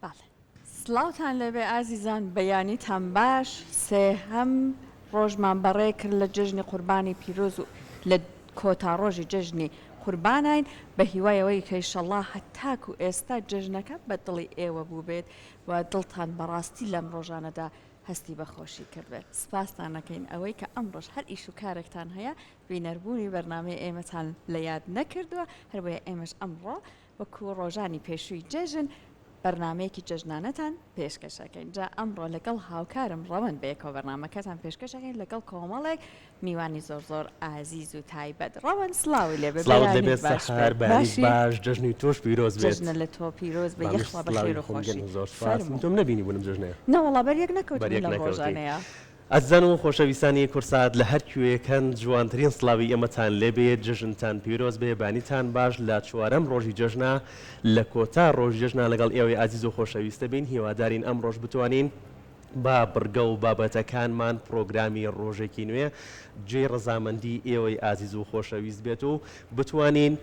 بەڵێ سڵاوتان لەبێ ئازیزان بەیانیتان باش سێهەم ڕۆژمان بەڕێ کرد لە جژنی قوربانی پیرۆز و لە کۆتا ڕۆژی جژنی قوربانین بە هیوایەوەی کەیشەڵا هەتاک و ئێستا جژنەکە بە دڵی ئێوە بوو بێت و دڵتان بەڕاستی لەم ڕۆژانەدا هەستی بەخۆشی کردبێت سپاسان نەکەین ئەوەی کە ئەمڕۆژ هەر ئیش و کارێکتان هەیە بینەربوونی بەرنامەی ئێمەتان لە یاد نەکردووە هەروەیە ئێمەش ئەمڕۆ وەکو ڕۆژانی پێشووی جێژن بەرنمەیەکی جژنانەتان پێشکەشەکەین جا ئەمڕۆ لەگەڵ هاوکارم ڕەوەن بەیەکەوە بەرنمەکەتان پێشکەشەکەین لەگەڵ کۆمەڵێک میوانی زۆر زۆر ئازیز و تایبەت ڕەوەن سلااوی لێبێ باش جژنی تۆش پیرۆز بێت جژنە لە تۆ پیرۆز بە یەخوا بەخێر و خۆشی تۆم نبینی بوونم جژنەیە نەوەڵا بەریەک نەکەوت لە ڕۆژانەیە ئەزان و خۆشەویستانی کورسات لە هەر کوێیەکەن جوانترین سڵاوی ئەمەتان لێبێت جژنتان پیرۆز بێ بانیتان باش لە چوارەم ڕۆژی جژنا لە کۆتا ڕۆژی جژنا لەگەڵ ئێوەی ئازیز و خۆشەویستە بین هیوادارین ئەم ڕۆژ بتوانین با بڕگە و بابەتەکانمان پرۆگرامی ڕۆژێکی نوێ جێ ڕەزامەندی ئێوەی ئازیز و خۆشەویست بێت و بتوانین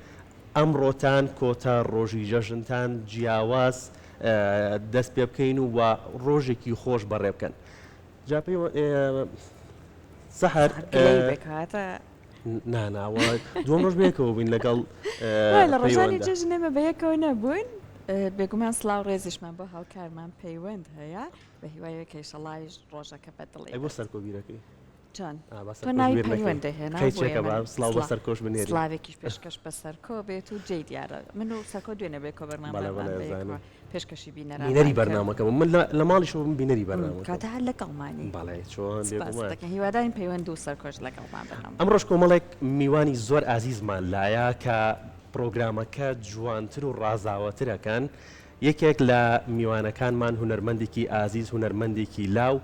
ئەمڕۆتان کۆتا ڕۆژی جژنتان جیاواز دەست پێ بکەین و ڕۆژێکی خۆش بەڕێ بکەن. جاپی سەحر ناناوە دوم ڕۆژ بێکەوە بووین لەگەڵ لە ڕۆژانی جژنێمە بەیەکەوە نەبوون بێگومان سلااو ڕێزیشمان بۆ هاوکارمان پەیوەند هەیە بە هیوایە کەیشەڵایش ڕۆژەکە بەدڵی بۆ سەرکۆبیرەکەی چۆن تۆ ناوی پەیوەندە هێنا سلااو بە سەرکۆش بنێری سلااوێکیش پێشکەش بە سەرکۆ بێت و جێ دیارە من و سەرکۆ دوێنێ بێ کۆبەرنامە پێشکەشی بینەری بەرنامەکەم من لە ماڵیشەوە بینەری بەرنامە کاتە هەر لەگەڵمانی بەڵێ چۆن هیوادارین پەیوەند و سەرکۆش لەگەڵمان بنەم ئەمڕۆژ کۆمەڵێک میوانی زۆر ئازیزمان لایە کە پرۆگرامەکە جوانتر و ڕازاوەترەکەن یەکێک لە میوانەکانمان هونەرمەندێکی ئازیز هونەرمەندێکی لاو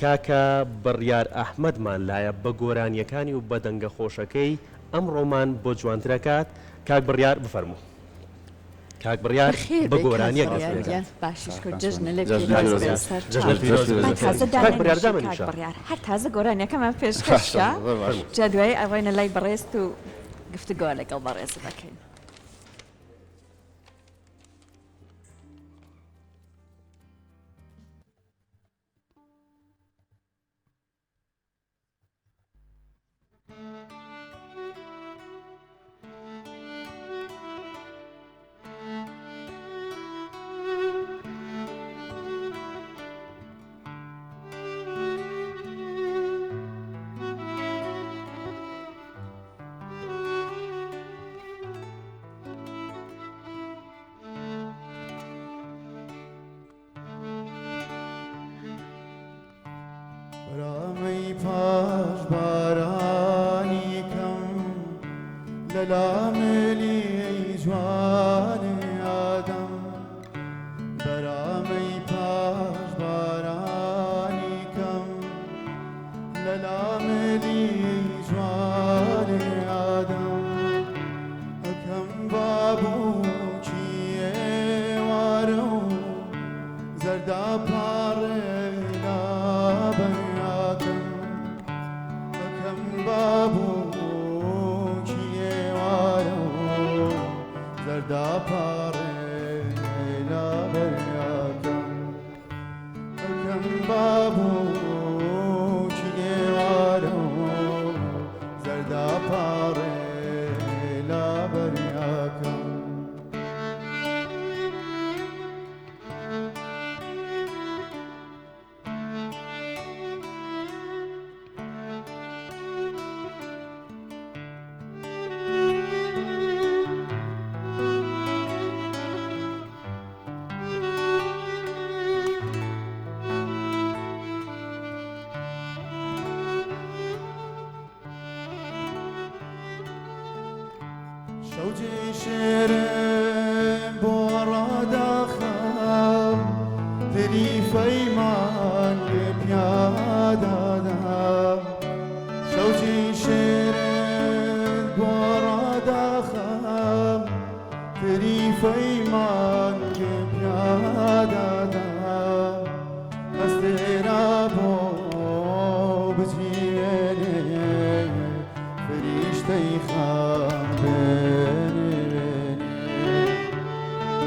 کاکە بڕیار ئەحمەدمان لایە بە گۆرانیەکانی و بە دەنگە خۆشەکەی ئەمڕۆمان بۆ جوانترەکات کاک بڕیار بفەرموو کاک بڕیار بە گۆرانیە هەر تازە گۆرانیەکەمان پێشکەشە جا دوای ئەوەینە لای بەڕێست و گفتوگۆ لەگەڵ بەڕێز دەکەین.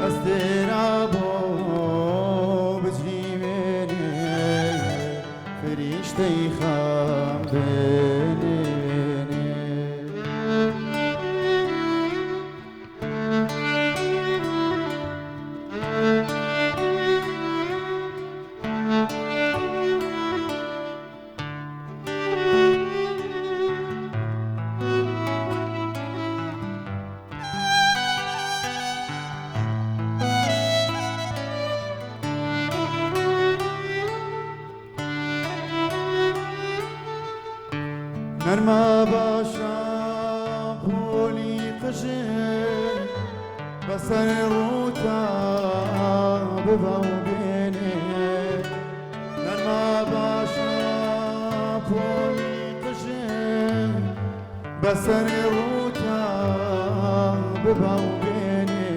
As there are نەرما باشە پۆلی قژن بەسەر ڕووتا ببە و بێنێ نەرما باشە پۆلی قژن بەسەر ڕووتا ببە و بێنێ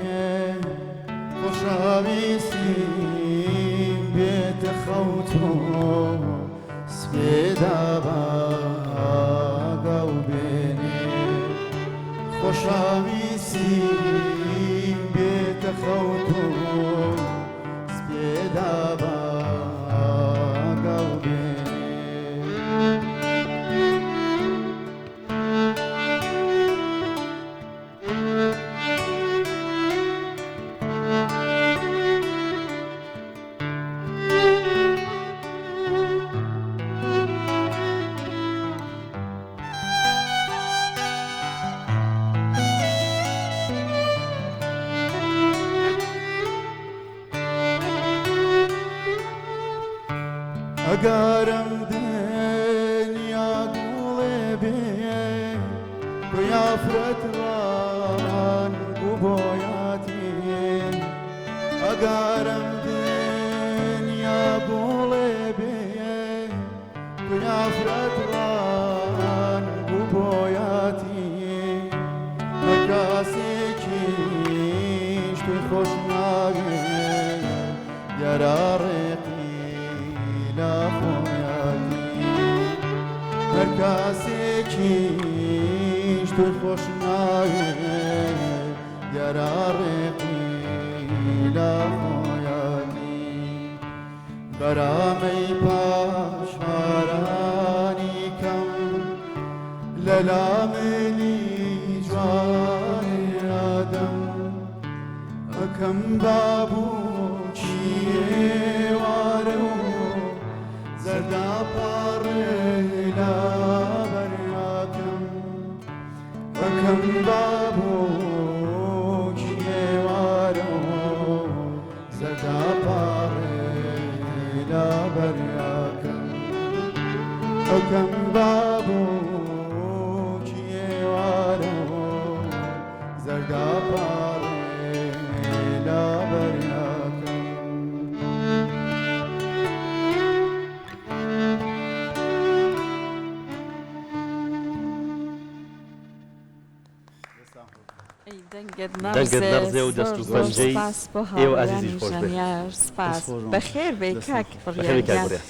خۆشەویستیم بێتە خەوتۆ سپێدا باگە و بێنێ خۆشەویستیم بێتە خەوتۆ سپێدا باگە و بێنێ ئەگەرم دنیا گوڵێ بێ تۆ یافرەت ڕانگ و بۆیاتین ئەگەرم دنیا گوڵێ بێ تۆ یافرەت ڕانگ و بۆیاتین هەر کاسێکیش توی خۆش ناوێ یاراڕێقی لا خۆیاتی هەر کاسێکیش توی خۆش ناوێ دیاراڕێقی لا خۆیاتی بەرامەی پاشمارانی کەم لە لامنی جوانی ئادەم ئەکەم بابووکی ئێوارە و زەردا پاڕێلا بەریاکەم ئەکەم بابووکی ئێوارە و زەردا پاڕێلا بەریاکەم ئەکەم بابووکی ئێوارە و زەردا پاڕێلا بەریاکەم دەنگت نەرزێ و دەست و پەنجەی ئێوە عەزیزیش خۆش بێت. سپاس بەخێر بێ کاک بەخێر کاک بڕێ.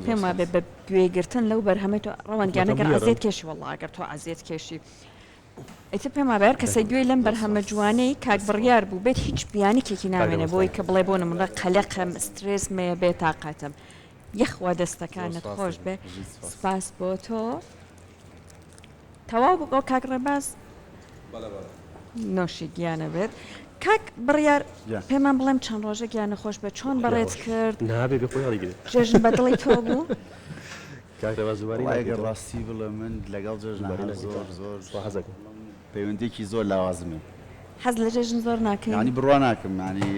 پێم وابێ بە گوێگرتن لەو بەرهەمەی تۆ ڕەوەندگیانەگەر ئازیێت کێشی وەڵڵا ئەگەر تۆ ئازیێت کێشی ئیتر پێم وابێ هەر کەسە گوێی لەم بەرهەمە جوانەی کاک بڕیار بوو بێت هیچ بیانێکێکی نامێنێ بۆی کە بڵێ بۆ نمونە قەلەقم سترێس مەیە بێ تااقەتم یەخوا دەستەکانت خۆش بێ سپاس بۆ تۆ تەواو بۆ کاک ڕێباز نۆشی گیانە بێت کاک بڕیار پێمان بڵێم چەند ڕۆژە گیانە خۆش بێت چۆن بەڕێت کرد نابێ بێ خۆی هەڵیگرێت جێژن بەدڵی تۆ بوو کاک ڕێباز زوبانی ئەگەر ڕاستی بڵێ من لەگەڵ جێژنەکە زۆر حەزەکەم پەیوەندێکی زۆر لاوازمێ حەز لە جێژن زۆر ناکەی ینی بڕوا ناکەم ینی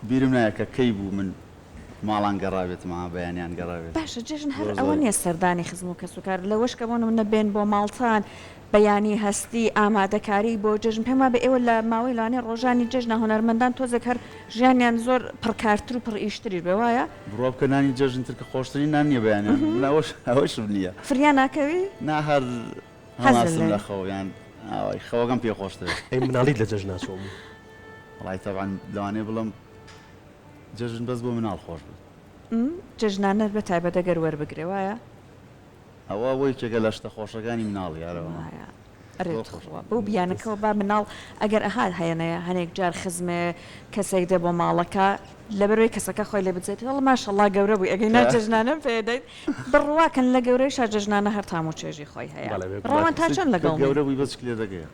بیرم نایە کە کەی بوو من ماڵان گەڕاوێتمە بەیانیان گەڕاوێت باشە جێژن هەر ئەوە نییە سەردانی خزم و کەسوکار لەوەش کە بۆ منە بێن بۆ ماڵتان بەیانی هەستی ئامادەکاری بۆ جژن پێم وابێ ئێوە لە ماوەی لانێ ڕۆژانی جژنە هونەرمەندان تۆزێک هەر ژیانیان زۆر پڕکارتر و پڕ ئیشتری بێ وایە بڕوا بکە نانی جەژنتر کە خۆشترین نان نییە بەیانیان ئەوەشم نییە فریان ناکەوی نا هەر هەڵاسم لە خەویان ئاوای خەوەکەم پێ خۆشتر ئەی مناڵیت لە جەژنا چۆم وڵای تەبعاً لەوانەیە بڵم جەژن بەس بۆ مناڵ خۆش بێت جژنانە بە تایبەت دەگەر وەربگرێ وایە ئەوە بۆی کێکە لە شتە خۆشەکانی مناڵ یارەوە بۆ بیانەکەەوە با مناڵ ئەگەر ئەهات هەیەنەیە هەنێک جار خزمێ کەسێک دێ بۆ ماڵەکە لەبەروی کەسەکە خۆی لێ بچێت هەڵ ماشەڵا گەورە بووی ئەگەی ناجژنانە پێدەیت بڕواکەن لە گەورەی شاجژنانە هەر تام و چێژی خۆی هەیە ڕەوان تا چۆن لەگەڵ گەورە بووی بەچ لێ دەگەیە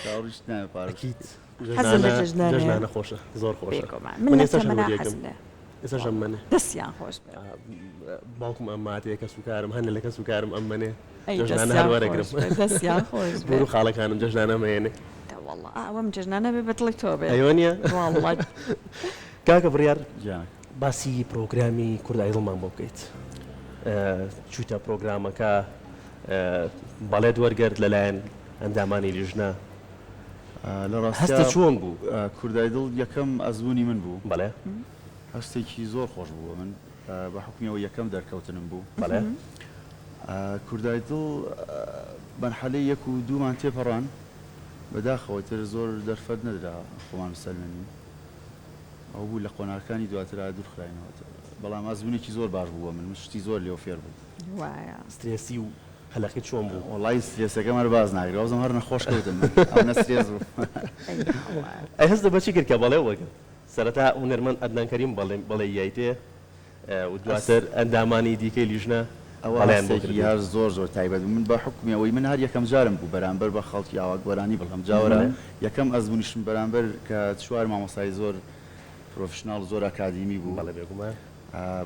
چاوریشت نایە پارەکیت جژنانە خۆشە زۆر خۆشە من ئێستا ئێستا ژەممەنێ دەستیان خۆش باوکم ئەماتەیە کە سوکارم هەنە لە کە سوکارم ئەممەنێ جژنانە هەر وەرەگرم دەستیان خۆش بۆ خاڵەکانم جژنانە مێنێ ئەوەم جژنانە بێ بەتڵی تۆ بێ ئەوە نییە کاکە بڕیار باسی پرۆگرامی کوردایی دڵمان بۆ بکەیت چوتە پرۆگرامەکە بەڵێت وەرگرت لەلایەن ئەندامانی لیژنە لە هەستە ڕاستە چۆن بوو کوردای دڵ یەکەم ئەزمموی من بوو بەڵێ هەستێکی زۆر خۆش بووە من بە حکمیەوە یەکەم دەرکەوتنم بوو بەڵێ کوردای دڵ بەنحەلەی 1 و 2مان تێپەڕان بەداخەوە تر زۆر دەرفەت نەدرا خۆمان بسەلمێنین ئەو بوو لە قۆناکانی دواترا دوورخراینەوە بەڵام ئەزمونێکی زۆر باش بووە من شتی زۆر لێو فێر بوو وایە سترێسی و هەلەقی چۆن بوو وڵی سترێسەکەم هەر باز ناگرێ ئەوزم هەر نەخۆش کەوتم ئەو نەسترێز بوو ئەی هەست بەچی کرد کە بەڵێ وەگرت سەرەتا هونەرمەند ئەدنان کەریم بەڵێ یایتێ و دواتر ئەندامانی دیکەی لیژنە ئەوەی هەر زۆر زۆر تایبەت من بە حکمیەوەی من هەر یەکەم جارم بوو بەرامبەر بە خەڵکی ئاواگۆرانی بڵم جاوەرە یەکەم ئەزمونیشم بەرامبەر کە چوار مامۆسای زۆر پرۆفشنال زۆر ئەکادیمی بوو بەڵێ بێگومان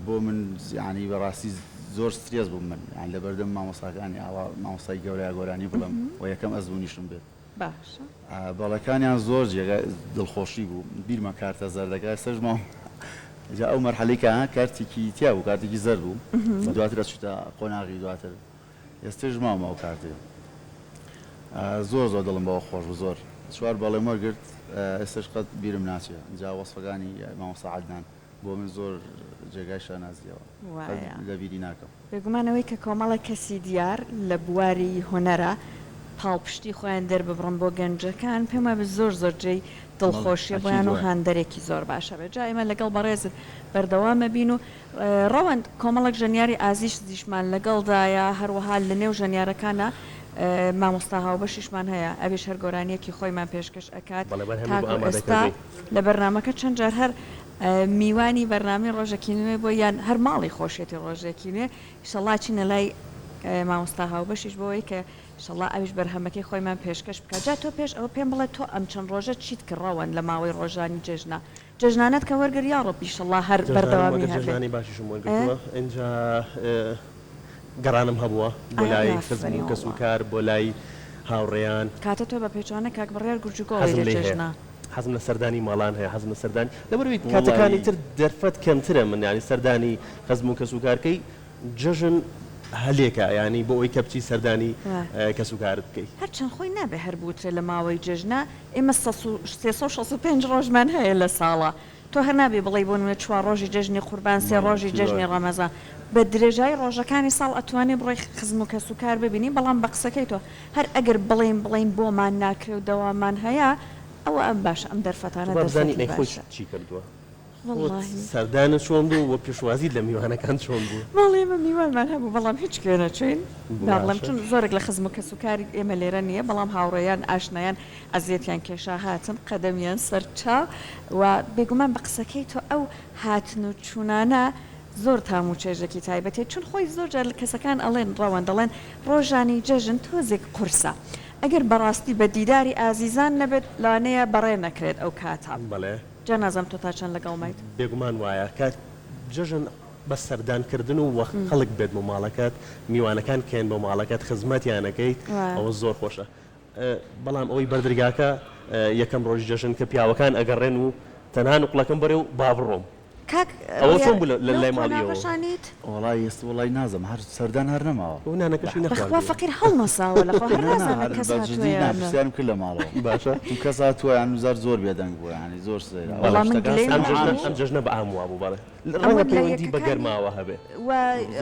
بۆ من ینی بەڕاستی زۆر سترێز بووم من لە بەردەم مامۆساکانی ئاوا مامۆسای گەورەی گۆرانی بڵم و یەکەم ئەزمونیشم بێت باشە بەڵەکانیان زۆر جێگە دڵخۆشی بوو بیرمە کارتە زەردەکە سەرژمە جا ئەو مەرحەلەیکە کارتێکی تیا بوو کارتێکی زەر بوو دواترە چوتە قۆناغی دواتر ئێستش ماوە ئەو کارتێ زۆر زۆر دڵم بەوە خۆش بوو زۆر چوار بەڵێم وەرگرت ئێستش قەت بیرم ناچێت جا وەسفەکانی مامۆستا عەدنان بۆ من زۆر جێگای شانازیەوە لەبیری ناکەم بێگومانەوەی کە کۆمەڵە کەسی دیار لە بواری هۆنەرە پاڵپشتی خۆیان دەرببڕن بۆ گەنجەکان پێم وایە زۆر زۆر جێی دڵخۆشیە بۆیان و هاندەرێکی زۆر باشە بێت جا ئێمە لەگەڵ بەڕێزت بەردەوامە بین و ڕەوەند کۆمەڵک ژەنیاری ئازیش دیشمان لەگەڵدایە هەروەها لە نێو ژەنیارەکانە مامۆستا هاوبەشیشمان هەیە ئەویش هەر گۆرانیەکی خۆیمان پێشکەش ئەکات ئێستا لە بەرنمەکە چەند جار هەر میوانی بەرنامی ڕۆژێکی نوێ بۆ یان هەر ماڵی خۆشێتی ڕۆژێکی نوێ ئیشەڵا چینە لای مامۆستا هاوبەشیش بۆەوەی کە شڵا ئەویش بەرهەمەکەی خۆیمان پێشکەش بکە جا تۆ پێش ئەوە پێم بڵێ تۆ ئەم چەند ڕۆژە چیت کڕەوەن لە ماوەی ڕۆژانی جێژنا جێژنانەت کە وەرگر یا ڕۆپی شڵا هەر بەردەوامی هەرژانی باشیشم وەرگرتووە اینجا گەڕانم هەبووە بۆ لای خزم و کەس و کار بۆ لای هاوڕێیان کاتە تۆ بە پێچوانە کاک بڕێر گورجوگۆڵی لە جێژنا حەزم لە سەردانی ماڵان هەیە حەزم لە سەردانی لەبەروی کاتەکانی تر دەرفەت کەمترە من ینی سەردانی خەزم و کەس و کارکەی جژن هەلێکە ینی بۆ ئەوی کە بچی سەردانی کەس و کارت بکەیت هەرچەند خۆی نابێ هەر بووترێ لە ماوەی جژنا ئێمە 365 ڕۆژمان هەیە لە ساڵە تۆ هەر نابێ بڵێ بۆ نوێ 4 ڕۆژی جژنی قوربان 3 ڕۆژی جژنی ڕەمەزان بە درێژای ڕۆژەکانی ساڵ ئەتوانێ بڕۆی خزم و کەس و کار ببینی بەڵام بە قسەکەی تۆ هەر ئەگەر بڵێن بۆمان ناکرێ و دەوامان هەیە ئەوە ئەم باشە ئەم دەرفەتانە دەزانی خۆی چی کردووە سەردانە چۆن بوو و پێشوازی لە میوانەکان چۆن بوو ماڵی ئێمە میوانمان هەبوو بەڵام هیچ کوێ نەچوین باڵم چون زۆرێک لە خزم و کەس و کاری ئێمە لێرە نییە بەڵام هاوڕێیان ئاشنایان ئەزیەتیان کێشا هاتن قەدەمیان سەرچا و بێگومان بە قسەکەی تۆ ئەو هاتن و چوونانە زۆر تام و چێژێکی تایبەتێت چون خۆی زۆر جار لە کەسەکان ئەڵێن ڕەوەن دەڵێن ڕۆژانی جەژن تۆزێک قورسە ئەگەر بەڕاستی بە دیداری ئازیزان نەبێت لانەیە بەڕێ نەکرێت ئەو کاتە بەڵێ جا نازەم تۆ تا چەند لەگەڵمایت بێگومان وایە کات جژن بە سەردانکردن و وەخت خەڵک بێت بۆ ماڵەکەت میوانەکان کێن بۆ ماڵەکەت خزمەتیانەکەیت ئەوە زۆر خۆشە بەڵام ئەوەی بەردرگاکە یەکەم ڕۆژی جەژن کە پیاوەکان ئەگەڕێن و تەنها نوقلەکەم بەرێ و با بڕۆم ئەوە چۆن بوو لە لای ماڵیەوە وڵای ئێست وڵای نازم هەر سەردان هەر نەماوە و نانەکەشی نەخوا فەقیر هەڵمەساوە لە نەسییان کرد لە ماڵەوە باشە کەس هاتووە یان وزار زۆر بێدەنگ بووە ینی زۆر ئەم جژنە بە ئاموا بوو بەڵێ ڕەنگە پەیوەندی بە گەرماوە هەبێ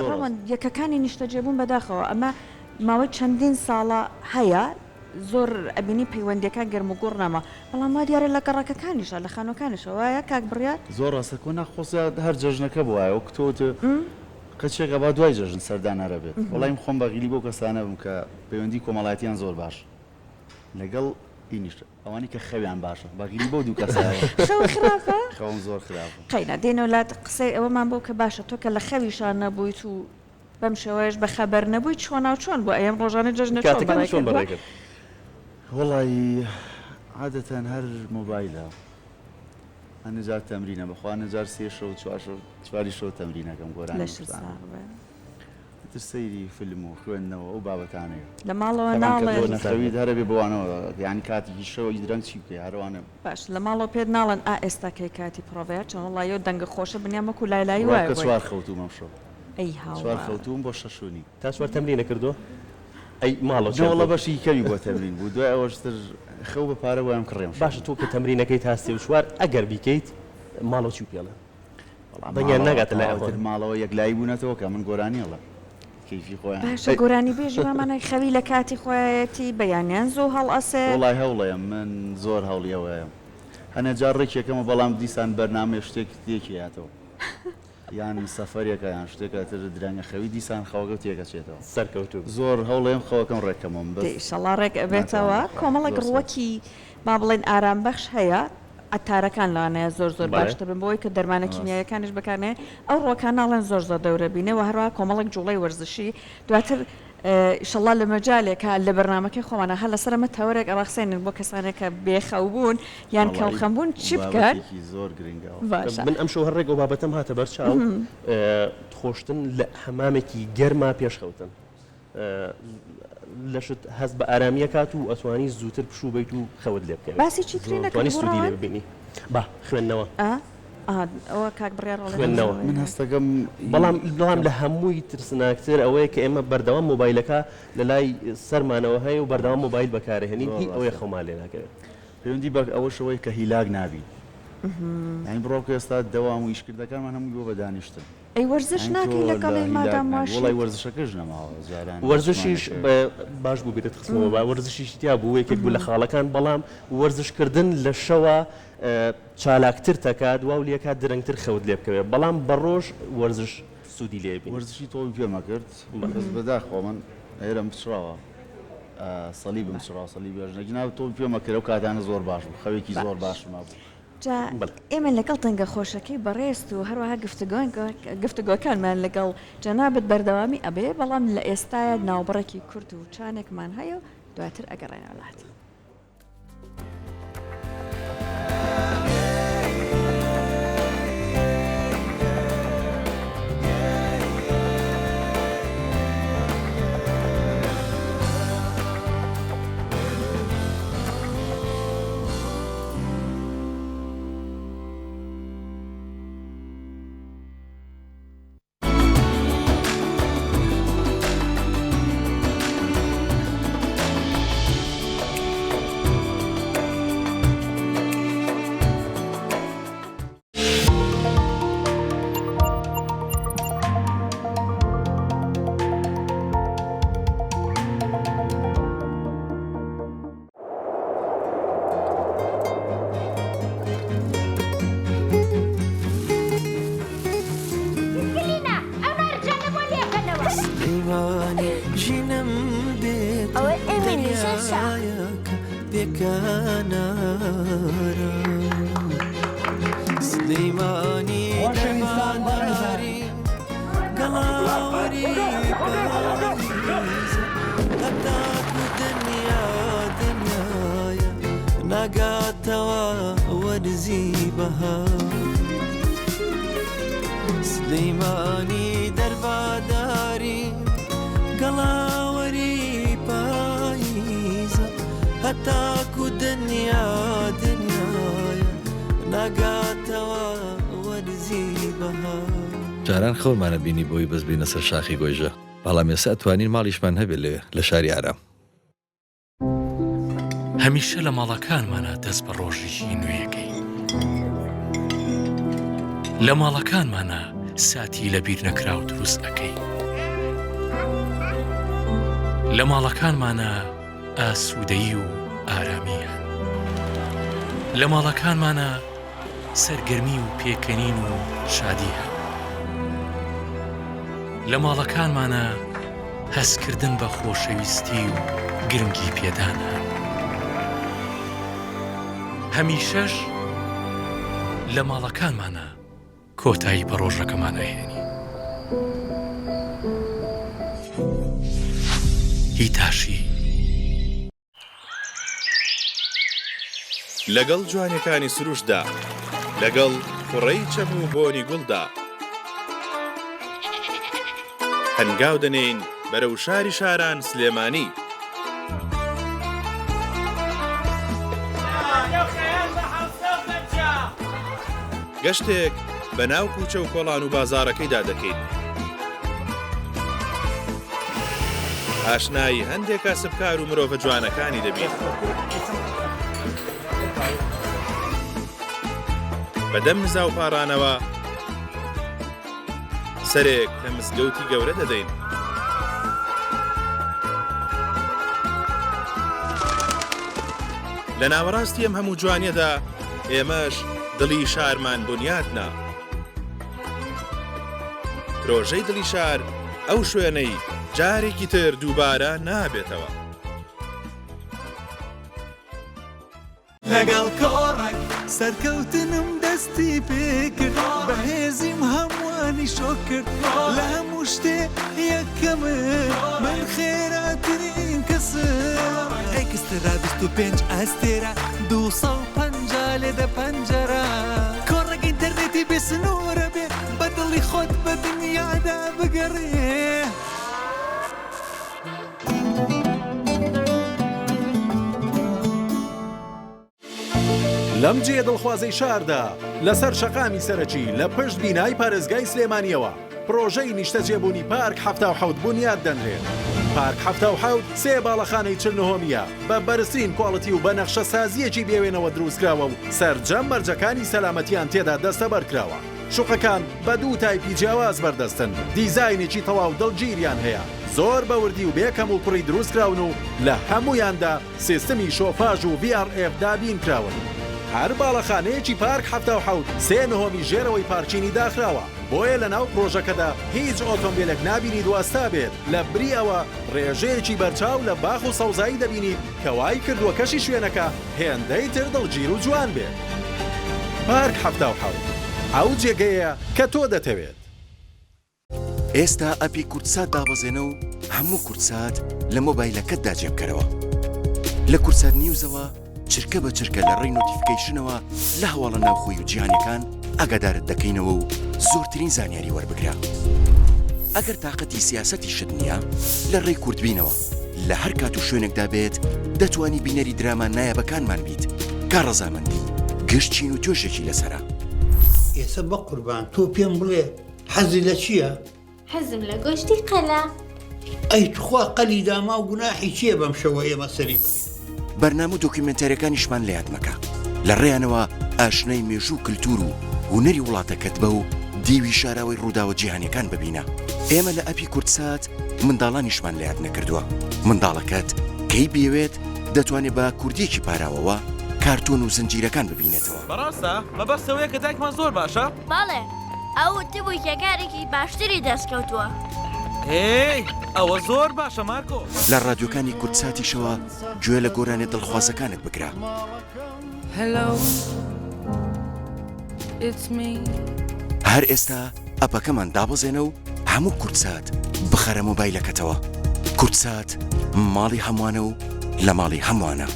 ڕەوەند یەکەکانی نیشتە جێبوون بەداخەوە ئەمە ماوەی چەندین ساڵە هەیە زۆر ئەبینی پەیوەندیەکان گەرم و گوڕ نامە بەڵام وا دیارە لە گەڕەکەکانیشە لە خانۆکانیشە وایە کاک بڕیار زۆر ڕاستەکۆ ناخۆسیە هەر جەژنەکە بووایە وە کتۆتە قەچێکە با دوای جەژن سەردانەرە بێت وڵایم خۆم بەغیلی بۆ کەسانە بم کە پەیوەندی کۆمەڵایەتیان زۆر باش لەگەڵ ئینیشە ئەوانی کە خەویان باشە بەغیلی بۆ دوو کەسانە خەوم زۆر خراپە قەینا دێنەوەلات قسەی ئەوەمان بۆ کە باشە تۆ کە لە خەویشان نەبوویت و بەم شێوەیەش بە خەبەر نەبووی چۆنا و چۆن بۆ ئەم ڕۆژانە جەژنە چۆن بەڕێکرد وڵی عادەتەن هەر مۆبایلە هەنجار تەمرینە بەخوا نەجار 3 شەو تەمرینەکەم گۆران تر سەیری فیلم و خوێندنەوە ئەو بابەتانەیە لە ماڵەوە ناڵێن نەخەوی هەرە بێ بوانەوە یانی کاتێکی شەوە درەنگ چی بکەی هەروانە باش لە ماڵەوە پێت ناڵێن ئێستاکەی کاتی پرۆڤەیە چەند وڵایە دەنگە خۆشە بنیامەکو لایلایی وایە چوار خەوتومەم شەو ئەی چوار خەوتوم بۆ 6 تا چوار تەمرینە کردو ئەی ماڵەوە جوڵە بەشی کەمی بۆ تەمرین بوو دوای ئەوەشتر خەو بە پارە وام کڕێم باشە تۆ کە تەمرینەکەی تاسێ و چوار ئەگەر بیکەیت ماڵەوە چی پێڵێ دەنگیان ناگاتە لای ئەوە ماڵەوە یەکلایی بوونەتەوە کە من گۆرانیڵە کەیفی خۆیان باشە گۆرانی بێژی وامانای خەوی لە کاتی خۆیەتی بەیانیان زۆر هەڵ ئەسێ وڵای هەوڵەیە من زۆر هەوڵیەوەیە هەنە جار ڕێکێکەکەمە بەڵام دیسان بەرنامە شتێک تێکی هاتەوە یان سەفەرێکە یان شتێکە تر درەنگە خەوی دیسان خەوەگە تێکەچێتەوە سەرکەوتوو زۆر هەوڵێم خەوەکەم ڕێکەمەم ئیشەڵا ڕێک ئەبێتەوە کۆمەڵێک ڕوەکی با بڵێن ئارامبەخش هەیە ئەتارەکان لەوانەیە زۆر زۆر باشتر بن بۆی کە دەرمانە کیمیایەکانش بکارنێ ئەو ڕۆکان ناڵێن زۆر زۆر دەورە بینەوە هەروە کۆمەڵێک جوڵەی وەرزشی دواتر ئیشەڵا لە مەجالێکە لە بەرنامەکەی خۆمانە هە لەسەرمە تەورێک ئەڕاخسێنن بۆ کەسانێکە بێخەو بوون یان کەوخەم بوون چی بکات زۆر گرنگەوە باشە من ئەم شەو هەر ڕێک و بابەتەم هاتە بەرچاو خۆشتن لە حەمامێکی گەرما پێشخەوتن لەشت هەست بە ئارامیە کات و ئەتوانی زووتر پشوو بیت و خەوت لێ بکەوێت باسی چیتری نەکەی سوودی لێ ببینی با خوێندنەوە ئەوە کاک بڕێڕ خوێندنەوە من هەستەکەم بەڵام لە هەمووی ترسناکتر ئەوەیە کە ئێمە بەردەوام مۆبایلەکە لە لای سەرمانەوە هەیە و بەردەوام مۆبایل بەکارهێنین هی ئەوەیە خەومان لێ ناکەوێت پەیوەندی بە ئەوە شەوەی کە هیلاک نابی یعنی بڕۆکە ئێستا دەوام و ئیشکردەکانمان هەمووی بۆ بەدانیشتن ئەی وەرزش ناکەی لەگەڵی مادام وڵی واشی وەرزشەکەش نەماوە زاران وەرزشیش باش بوو بێت قسمەوە با وەرزشیش تیا بوو یەکێک بوو لە خاڵەکان بەڵام وەرزشکردن لە شەوە چالاکتر تەکات وا و لێکات درەنگتر خەوت لێ بکەوێت بەڵام بەڕۆژ وەرزش سوودی لێ بین وەرزشی تۆی پێمە کرد بەس بەداخۆ من ئێرەم بچراوە سەلی بمچڕاو سەلی بێژنەکی ناو تۆ پێمە کرد و کاتانە زۆر باش بوو خەوێکی زۆر باشم بوو جا ئێمە لەگەڵ تەنگە خۆشەکەی بەڕێست و هەروەها گفتگۆکانمان لەگەڵ جەنابەت بەردەوامی ئەبێ بەڵام لە ئێستاە ناوبڕێکی کورت و چانێکمان هەیە و دواتر ئەگەڕێنەوەڵات. سليماني درباداري قلاوري بايزة هتاكو دنيا دنيايا ناقاتوا ورزي بها جاران خەومانە بینی بۆی بەس بینە سەر شاخی گۆیژە بەڵام ئێستا ئەتوانین ماڵیشمان هەبێت لێ لە شاری ئارام هەمیشە لە ماڵەکانمانە دەست بە ڕۆژێکی نوێیەکەی لە ماڵەکانمانە ساتی لە بیر نەکرا و دروست ئەەکەی لە ماڵەکانمانە ئاسوودەیی و ئارامیە لە ماڵەکانمانە سەرگەرمی و پێکەنین و شادیە لە ماڵەکانمانە هەستکردن بە خۆشەویستی و گرنگی پێدانە هەمیشەش لە ماڵەکانمانە کۆتایی بە ڕۆژەکەمان ئەهێنی هیتاشی لەگەڵ جوانەکانی سروشدا لەگەڵ کوڕەی چەم و بۆنی گوڵدا هەنگاو دەنێین بەرەو شاری شاران سلێمانی گەشتێک بە ناو کوچە و کۆڵان و بازارەکەیدا دەکەین ئاشنایی هەندێک کەسبکار و مرۆڤ جوانەکانی دەبین. بەدەم نزا و پاڕانەوە سەرێک لە مزگەوتی گەورە دەدەین. لە ناوەڕاستی ئەم هەموو جوانیەدا ئێمەش دڵی شارمان بنیادنا. پرۆژەی دڵی شار ئەو شوێنەی جارێکی تر دووبارە نابێتەوە. لەگەڵ کۆڕێک سەرکەوتنم دەستی پێکرد بەهێزیم هەمووانی شۆ کرد لە هەموو شتێ یەکەمن من خێراترین کەسم ئەکسترا 25 ئەستێرە 250 لێدە پەنجەرە کۆڕێک ئینتەرنێتی بێسنوورە بێ بە دڵی خۆت بە دنیادا بگەڕێ. لەم جێ دڵخوازەی شاردا لەسەر شەقامی سەرەکی لە پشت بینای پارێزگای سلێمانیەوە پرۆژەی نیشتە جێبوونی پارک 77 بنیاد دەنرێت. پارک 77 سێ باڵەخانەی چرنهۆمیە بە بەرزترین کواڵەتی و بە نەخشە سازیەکی بێوێنەوە دروستکراوە و سەرجەم مەرجەکانی سەلامەتیان تێدا دەستەبەرکراوە. شوقەکان بە دوو تایپی جیاواز بەردەستن، دیزاینێکی تەواو دڵگیریان هەیە، زۆر بەوردی و بێکەم و پڕی دروستکراون و لە هەمویاندا سیستمی شۆفاژ و VRF دابین کراون. هەر باڵەخانەیەکی پارک 77 سێ نهۆمی ژێرەوەی پارچینی داخراوە، بۆیە لە ناو پرۆژەکەدا هیچ ئۆتۆمبیلێک نابینی دواستا بێت. لە بری ئەوە ڕێژەیەکی بەرچاو لە باخ و سەوزایی دەبینی کەوای کردووەکەشی شوێنەکە هێندەی تر دڵگیر و جوان بێت. پارک 77 ئەو جێگەیە کە تۆ دەتەوێت. ئێستا ئەپی کورتسات دابەزێنە و هەموو کورتسات لە مۆبایلەکەتدا جێبکەرەوە. لە کورتسات نیوزەوە چرکە بە چرکە لە ڕێی نۆتیفیکیشنەوە لە هەواڵە ناوخۆی و جیهانیەکان ئاگادارت دەکەینەوە و زۆرترین زانیاری وەربگرە. ئەگەر تااقەتی سیاسەتی شت نییە لە ڕێی کورتبینەوە لە هەر کات و شوێنێکدا بێت دەتوانی بینەری درامان نایابەکانمان بیت. کا ڕەزامەندی گشتچین و توێژێکی لەسەرە. ئێستا بە قوربان تۆ پێم بڵێ حەزی لە چییە؟ حەزم لە گۆشتی قەلا. ئەی توخوا قەلی داما و گوناحی چییە بەم شەوە ئێمە سەری بەرنامە دۆکیمنتەرەکانیشمان لە یاد مەکە لە ڕێیانەوە ئاشنای مێژوو کللتور و هونەری وڵاتەکەت بە و دیوی شاراوی ڕووداوە جیهانیەکان ببینە. ئێمە لە ئەپی کورتسات منداڵانیشمان لە یاد نەکردووە. منداڵەکەت کەی بێوێت دەتوانێت بە کوردیەکی پاراوەوە کارتۆن و زنجیرەکان ببینێتەوە. بەڕاستە مەبەستەوەیە کە دایکمان زۆر باشە؟ باڵێ ئەو تبووی کێکارێکی باشتری دەستکەوتووە. هی ئەوە زۆر باشە مارکۆ. لە ڕادیۆکانی کورتساتیشەوە گوێ لە گۆرانێ دڵخوازەکانت بگرە. هەر ئێستا ئەپەکەمان دابەزێنە و هەموو کورتسات بخەرە مۆبایلەکەتەوە. کورتسات ماڵی هەمووانە و لە ماڵی هەمووانە.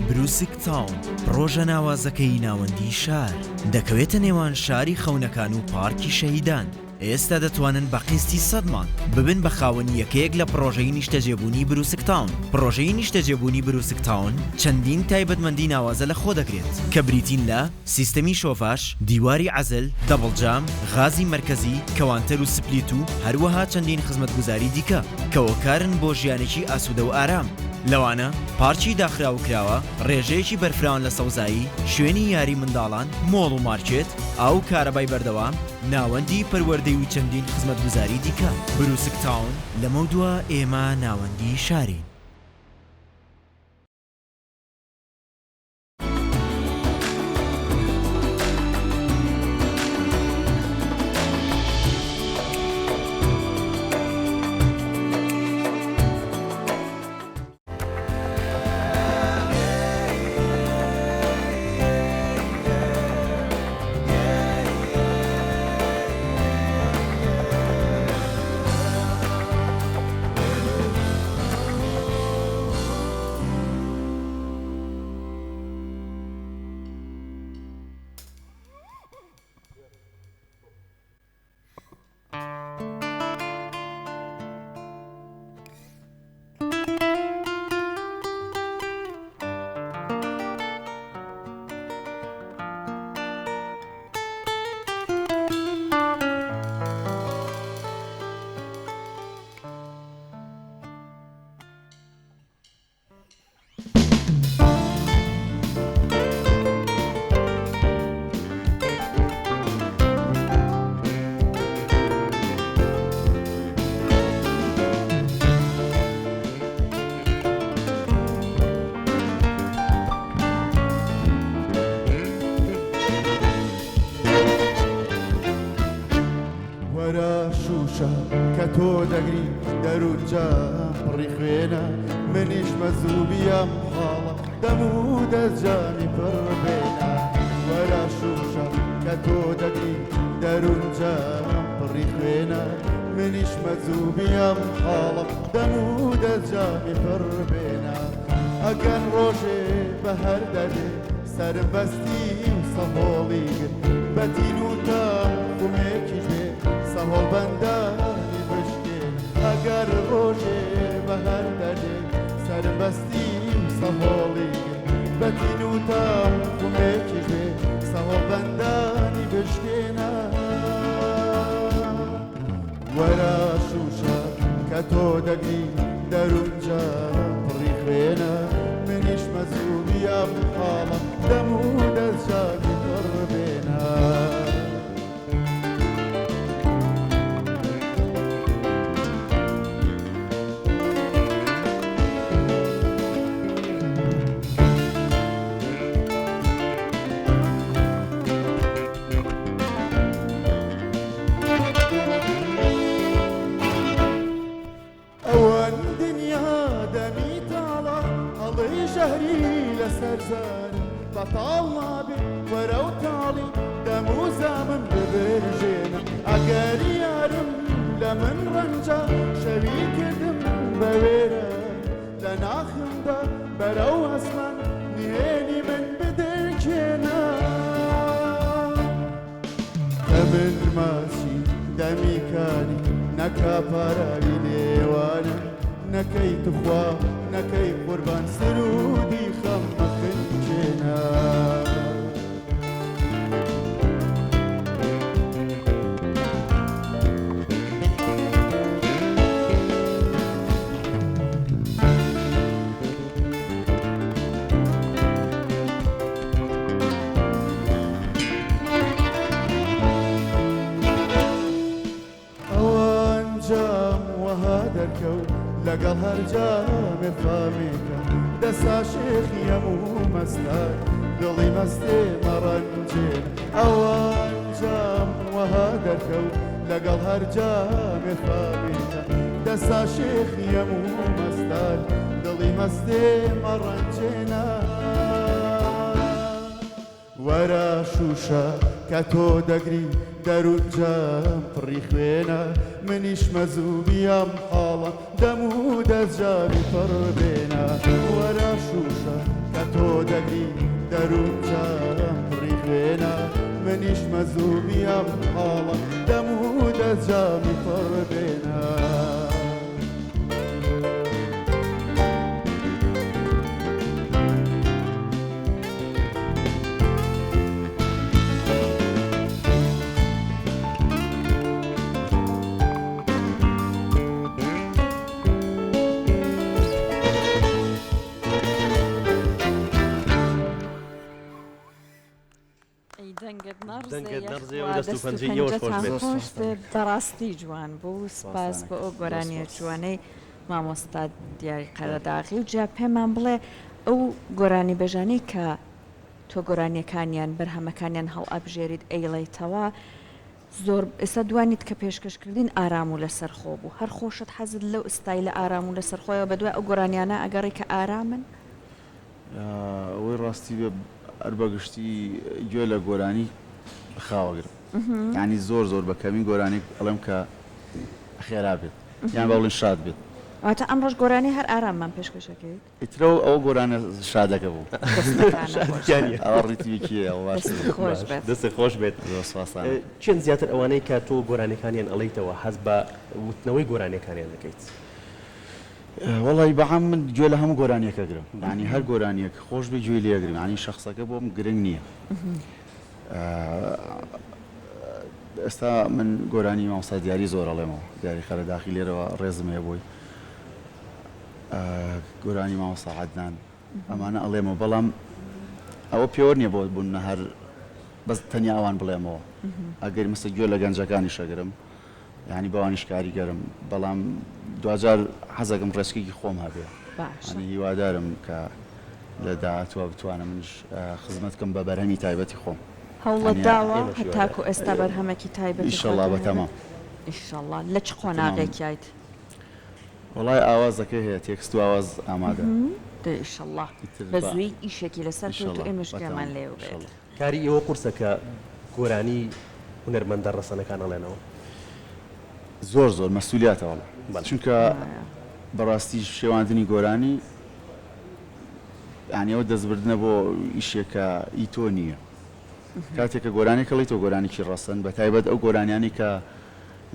بروسک تاون پرۆژە ناوازەکەی ناوەندی شار دەکەوێتە نێوان شاری خەونەکان و پارکی شەهیدان. ئێستا دەتوانن بە قیستی 100 مان ببن بە خاوەنی یەکەیەک لە پرۆژەی نیشتەجێبوونی بروسک تاون. پرۆژەی نیشتەجێبوونی بروسک تاون چەندین تایبەتمەندی ناوازە لە خۆ دەگرێت کە بریتین لە سیستەمی شۆفاش، دیواری عەزل، دەبڵجام، غازی مرکزی، کەوانتەر و سپلیت و هەروەها چەندین خزمەتگوزاری دیکە کەوەکارن بۆ ژیانێکی ئاسوودە و ئارام. لەوانە پارچی داخرا و کراوە، ڕێژەیەکی بەرفراون لە سەوزایی، شوێنی یاری منداڵان، مۆڵ و مارکێت، ئاو کارەبای بەردەوام، ناوەندی پەروەردەی و چەندین خزمەتگوزاری دیکە. بروسک تاون لەمە دووە ئێمە ناوەندی شارین. شوشە کە تۆ دەگری دەروجا پڕی خوێنە منیش مەزوبیم حاڵە دەم و دەستجامی پڕ بێنە وەرە شوشە کە تۆ دەگری دەروجا پڕی خوێنە منیش مەزوبیم حاڵە دەم و دەستجامی پڕ بێنە ئەگەن ڕۆژێ بە هەر دەدێ سەربەستی و سەهۆڵی بەتین و تا کومێکیش بێ سەهۆڵ بەندانی بشکێن ئەگەر ڕۆژێ بە هەر دەدێ سەربەستی و سەهۆڵی بەتین و تا کومێکیش بێ سەهۆڵ بەندانی بشکێنە وەرە شوشە کە تۆ دەگری دەروونجا پڕی خوێنە منیش مەزوبیم حاڵە دەم و دەستجامی پڕ بێنە ئەوەن دنیا دەمی تاڵە هەڵی ژەهری لەسەر زار بەتاڵ نابێ وەرە و تاڵی دەم و زامن ببرژێنە ئەگەر یارم لە من ڕەنجە شەوی کردم بە وێرە لە ناخمدا بەرەو ئەسمان نهێنی من بدرکێنە کە من ماچی دەمی کاری نەکا پاراوی لێوانە نەکەی تخوا نەکەی قوربان سرودی خەم مەخنجێنە لەگەڵ هەر جامێ فامێکە دەسا شێخی هەموو مەستار دڵی مەستێ مەڕەنجێن ئەوان جام وەها دەرکەوت لەگەڵ هەر جامێ فامێکە دەسا شێخی هەموو مەستار دڵی مەستێ مەڕەنجێنە وەرە شوشە کە تۆ دەگری دەروونجام پڕی خوێنە منیش مەزوبیم حاڵە دەم و دەستجامی پڕ بێنە وەرە شوشە کە تۆ دەگری دەروونجام پڕی خوێنە منیش مەزوبیم حاڵە دەم و دەستجامی پڕ بێنە خۆش بەڕاستی جوان بوو سپاس بە ئەو گۆرانیە جوانەی مامۆستا دیاری قەرەداغی و جا پێمان بڵێ ئەو گۆرانی بەژانی کە تۆ گۆرانیەکانیان بەرهەمەکانیان هەڵ ئەبژێریت ئەیڵێیتەوە زۆر ئێستا دوانیت کە پێشکەشکردین ئارام و لەسەر خۆ بوو هەر خۆشت حەزت لەو ئستایلە ئارام و لەسەر خۆیەوە بەدوای ئەو گۆرانیانە ئەگەڕی کە ئارامن ئەوەی ڕاستی بێ هەر بەگشتی گوێ لە گۆرانی خاوەگرم یعنی زۆر زۆر بە کەمی گۆرانی ئەڵێم کە خێرا بێت یان باڵین شاد بێت واتە ئەم ڕۆژ گۆرانی هەر ئاراممان پێشکەشەکەیت ئیترە ئەو گۆرانە شادەکە بوو ئەوە ڕیتیویکیە دەستی خۆش بێت چەند زیاتر ئەوانەی کە تۆ گۆرانەکانیان ئەڵێیتەوە حەز بە وتنەوەی گۆرانەکانیان دەکەیت وڵی بەعام من گوێ لە هەموو گۆرانیەکە گرم ینی هەر گۆرانیەک خۆش بێ گوێ لێگرم ینی شخصەکە بۆم گرنگ نییە ئێستا من گۆرانی مامۆستا دیاری زۆر ئەڵێمەوە دیاری خەرەداخی لێرەوە ڕێزم هەیە بۆی گۆرانی مامۆستا عەدنان ئەمانە ئەڵێمەوە بەڵام ئەوە پێوە نییە بۆ بوون هەر بەس تەنیا ئەوان بڵێمەوە ئەگەر مەسە گوێ لە گەنجەکانی شەگرم ینی بەوانیش کاریگەرم بەڵام دوجار حەزەکەم ڕێسکێکی خۆم هەبێ ینی هیوادارم کە لە داهاتوە بتوانم منش خزمەتکەم بە بەرهەمی تایبەتی خۆم هەوڵت داوە هەتاکو ئێستا بەرهەمێکی تایبەتی ئینشەڵڵا بەتەمام ئیشەڵڵا لە چ قۆناغێکیایت وڵای ئاوازەکە هەیە تێکست و ئاواز ئامادە ئیشەڵڵا بە زووی ئیشێکی لەسەر تو ئێمەش پێمان لێو بێت کاری ئێوە قورسەکە گۆرانی هونەرمەندە ڕەسەنەکان ئەڵێنەوە زۆر مەسئولیاتەوە چونکە بەڕاستی شێواندنی گۆرانی یانیەوە دەستبردنە بۆ ئیشێکە ئیتۆ نییە کاتێککە گۆرانی کەڵی تۆ گۆرانێکی ڕەسەن بە تایبەت ئەو گۆرانیانی کە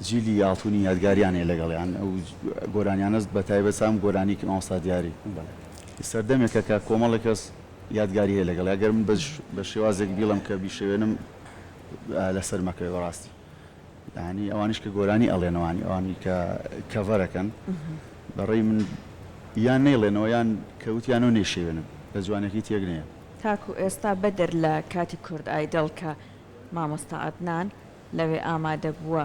جیلی یاڵتونی یادگاریانێ لەگەڵیان ئەو گۆرانیانەست بە تایبەت سام گۆرانی ئەوستا دیاری سەردەمێکە کە کۆمەڵی کەس یادگاری هەیە لەگەڵ ئەگەر من بە شێوازێک بیڵم کە بیشێوێنم لەسەر مەکەوێ بەڕاستی یعنی ئەوانش کە گۆرانی ئەڵێنەوانی ئەوانی کە کەڤەرەکەن بەڕێی من یان نەیڵێنەوە یان کەوتیانەوە نێشێوێنم لە جوانێکی تێگنەیە تاکو ئێستا بەدەر لە کاتی کورد ئایدڵ کە مامۆستا عەدنان لەوێ ئامادە بووە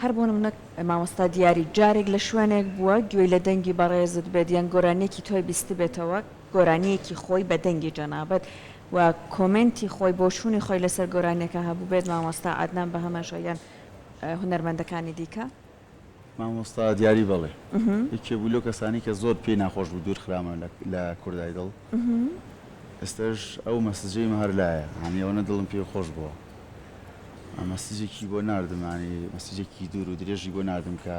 هەر بۆ نمونە مامۆستا دیاری جارێک لە شوێنێک بووە گوێی لە دەنگی بەڕێزت بێت یان گۆرانێکی تۆی بیست بێتەوە گۆرانیەکی خۆی بە دەنگی جەنابەت و کۆمنتی خۆی بۆ شوونی خۆی لەسەر گۆرانێکە هەبوو بێت مامۆستا عەدنان بە هەمەشە یان هونەرمەندەکانی دیکە مامۆستا دیاری بڵێ یەکێ بوو لەو کەسانی کە زۆر پێی ناخۆش بوو دوور خرامان لە کوردای دڵ ئێستاش ئەو مەسجەی هەر لایە هەمیەوەنە دڵم پێ خۆش بووە مەسجێکی بۆ نردمانی مەسجێکی دوور و درێژی بۆ نردم کە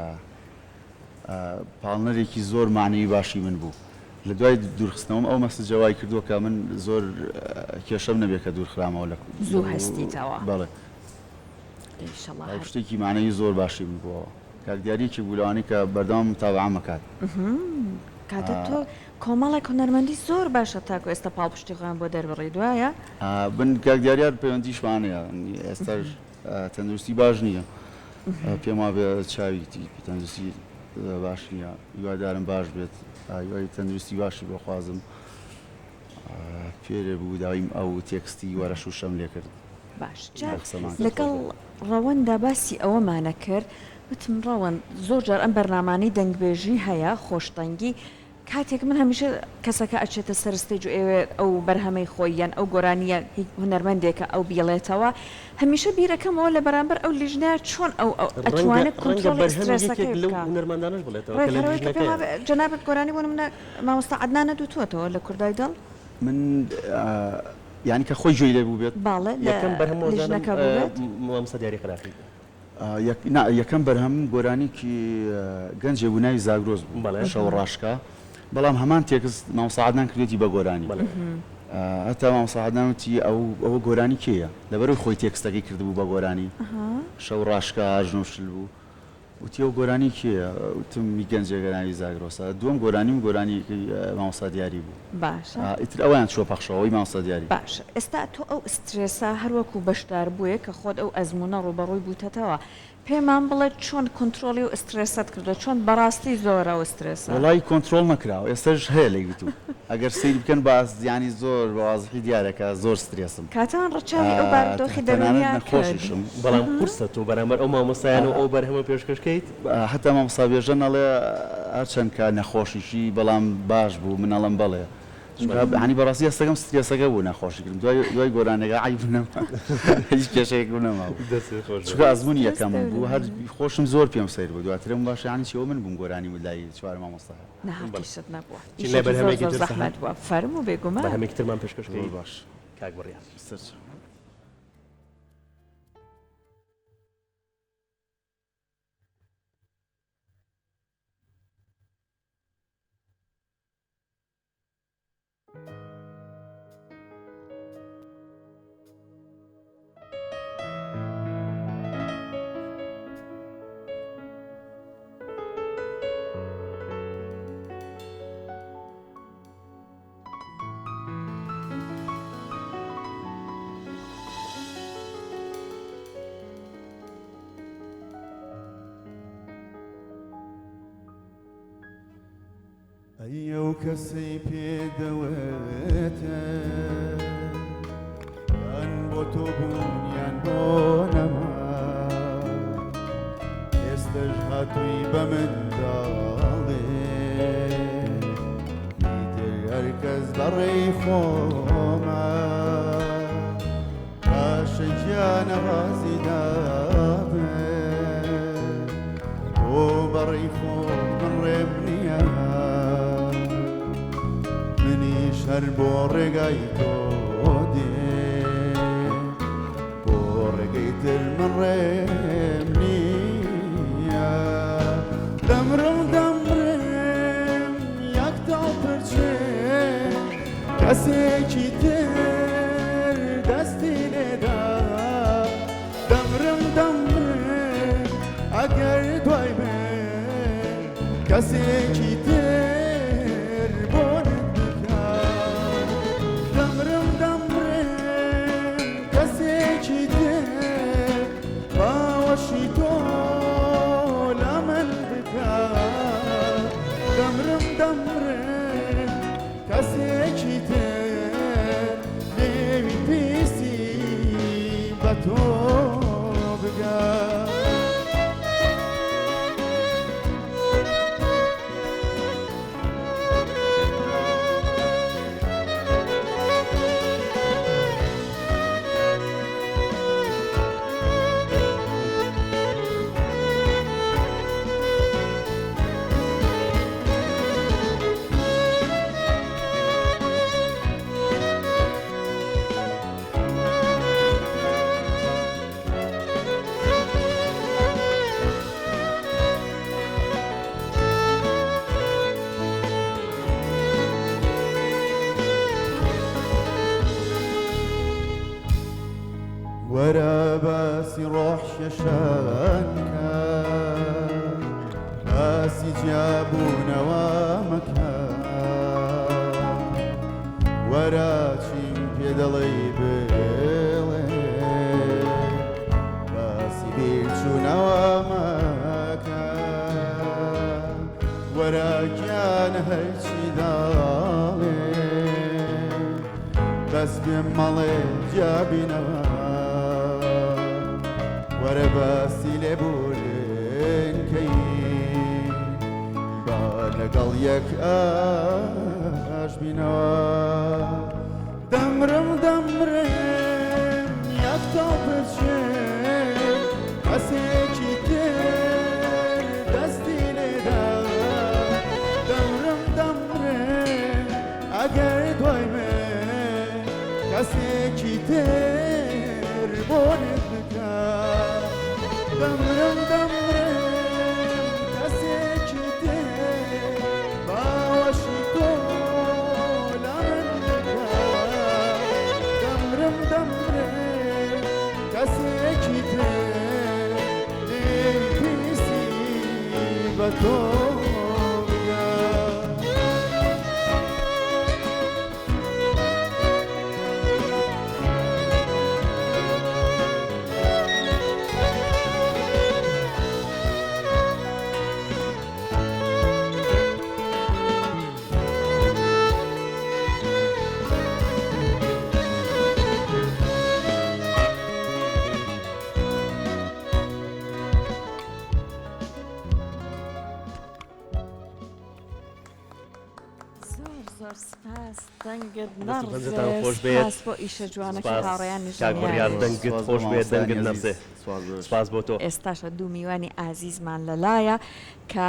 پاڵنەرێکی زۆر معنەی باشی من بوو لە دوای دوورخستنەوەم ئەو مەسجەوای کردووە کە من زۆر کێشەم نەبێت کە دوور خرامەوە لە زوو هەستیتەوە بەڵێ شتێکی معنەی زۆر باشی من بووەوە کاکدیارێکی بوولەوانی کە بەردەوام تاوەعام مەکات کاتە تۆ کۆمەڵێک هونەرمەندی زۆر باشە تاکو ئێستا پاڵپشتی خۆیان بۆ دەربڕی دوایە بن کاکدیاریار پەیوەندیشمانەیە ئێستاش تەندروستی باش نییە پێم وا بێ چاویتی تەندروستی باش نییە هیوادارم باش بێت هیوای تەندروستی باشی بۆ خوازم پێرێ بوو داویم ئەو تێکستی وەرەش و شەم لێ کرد باش لەگەڵ ڕەوەندا باسی ئەوەمانە کرد وتم ڕەوەن زۆر جار ئەم بەرنامانەی دەنگبێژی هەیە خۆشتەنگی کاتێک من هەمیشە کەسەکە ئەچێتە سەر ستێج و ئێوێ ئەو بەرهەمەی خۆی یان ئەو گۆرانیە هونەرمەندێکە ئەو بیڵێتەوە هەمیشە بیرەکەمەوە لە بەرامبەر ئەو لیژنەیە چۆن ئەو ئەتوانێت کۆنترۆڵی سترێسەکەی بکات جەنابەت گۆرانی بۆ نمونە مامۆستا عەدنان نەدوتووەتەوە لە کوردای دڵ من یعنی کە خۆی گوێی لێ بوو بێت باڵێ لیژنەکە بوو بێت مامۆستا دیاری خراپی یەکەم بەرهەم گۆرانێکی گەنجێ بوو ناوی زاگرۆز بوو شەو ڕاشکە بەڵام هەمان تێکست مامۆستا عەدنان کردێتی بە گۆرانی هەتا مامۆستا عەدنان وتی ئەوە گۆرانی کێیە لەبەرەوەی خۆی تێکستەکەی کردبوو بە گۆرانی شەو ڕاشکە ئاژنۆشل بوو وتی ئەو گۆرانی کێیە وتمی گەنجێکە ناوی زاگرۆسە دووەم گۆرانیم گۆرانی مامۆستا دیاری بوو باشە ئیتر ئەویان چوە پەخشەوەی مامۆستا دیاری باشە ئێستا تۆ ئەو ئسترێسا هەروەکو بەشدار بووە کە خۆت ئەو ئەزمونە ڕوبەڕووی بووتەتەوە پێمان بڵێت چۆن کۆنتترۆلی و ئسترێسەت کردو چۆن بەڕاستی زۆرە و ئسترێسە وڵی کۆنتترۆل نەکراوە ئێستاش هەیە لێ تو ئەگەر سیر بکەن باز زیانی زۆر بەوازحی دیارەکە زۆر سترێسم کاتان ڕەچاوی ئەو بارودۆخی دەرونیان خۆشیشم بەڵام قورسە تۆ بەرامبەر ئەو مامۆستایان و ئەو بەرهەمە پێشکەشکەیت هەتا مامۆستا بێژە نەڵێ هەرچەند کە نەخۆشیشی بەڵام باش بوو منەڵم بڵێ عنی بەڕاستی ئەستەکەم سترێسەکە بوو نەخۆشی کردم دوای گۆرانەکە عیب نەما هیچ کێشەیەک نەما چونکە ئەزموونی یەکەم بوو هەر خۆشم زۆر پێم سیر بوو دواترم باش عنی چیەوە من بووم گۆرانی ملای چوار مامۆستا نەهاتیشت نەبووە زەحمەت بووە فەرموو بێگومان بەرهەمێکی ترمان پێشکەشکەی باش کاک بڕیار ئەو کەسەی پێدەوێتە یان بۆ تۆ بوون یان بۆ نەما ئێستەش هاتووی بە منداڵێ ئیتر هەر کەس بەڕێی خۆمە پاشە گیانە ڕازی دابێ هەر بۆ ڕێگای تۆ دێ بۆ ڕێگەی تر من ڕێم نییە دەمرم دەمرم یەک تاڵ پرچێ کەسێکی تر دەستی لێدا دەمرم دەمرم ئەگەر دوای من کەسێکی تر بۆنت بکە دەمرم دەمرم کەسێکی تر باوەشی تۆ لە من بکە دەمرم دەمرم کەسێکی تر لێوی پیسی بە تۆ بگە وەرە باسی ڕۆح شەشانکە باسی جیابوونەوە مەکە وەرە چیم پێ دەڵێی بڵێ باسی بیرچوونەوە مەکە وەرە گیانە هەرچی داڵێ بەس پێم مەڵێ جیابینەوە وەرە باسی لێبوورنکەین با لەگەڵ یەک ئاش بینەوە دەمرم دەمرم یەک تاڵ پرچێ کەسێکی تر دەستی لێدا دەمرم دەمرم ئەگەر دوای من کەسێکی تر بۆنت بکە دەمرم دەمرم کەسێکی تر باوەشی تۆ لە من بکە دەمرم دەمرم کەسێکی تر لێوی پیسی بە تۆ دەنگت دەستتان خۆش بێت نەڕزێ بۆ ئیشە جوانەکە هاوڕێیانی کاکبڕیار دەنگت خۆش بێت دەنگت نەبزێ سپاس بۆ تۆ ئێستاشە دوو میوانی ئازیزمان لەلایە کە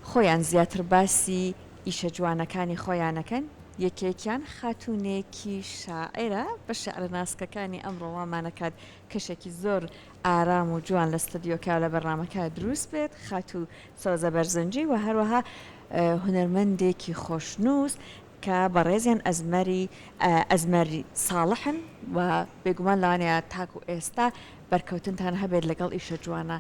خۆیان زیاتر باسی ئیشە جوانەکانی خۆیانەکەن یەکێکیان خاتوونێکی شاعرە بە شعر ناسکەکانی ئەمڕۆوامانەکات کەشێکی زۆر ئارام و جوان لە ستدیۆکە لە بەرنامەکە دروست بێت خاتو سۆزە بەرزنجی و هەروەها هونەرمەندێکی خۆشنووس کە بەڕێزیان ئەزمەری ساڵحن و بێگومان لاانەیە تاکو ئێستا بەرکەوتنتان هەبێت لەگەڵ ئیشە جوانە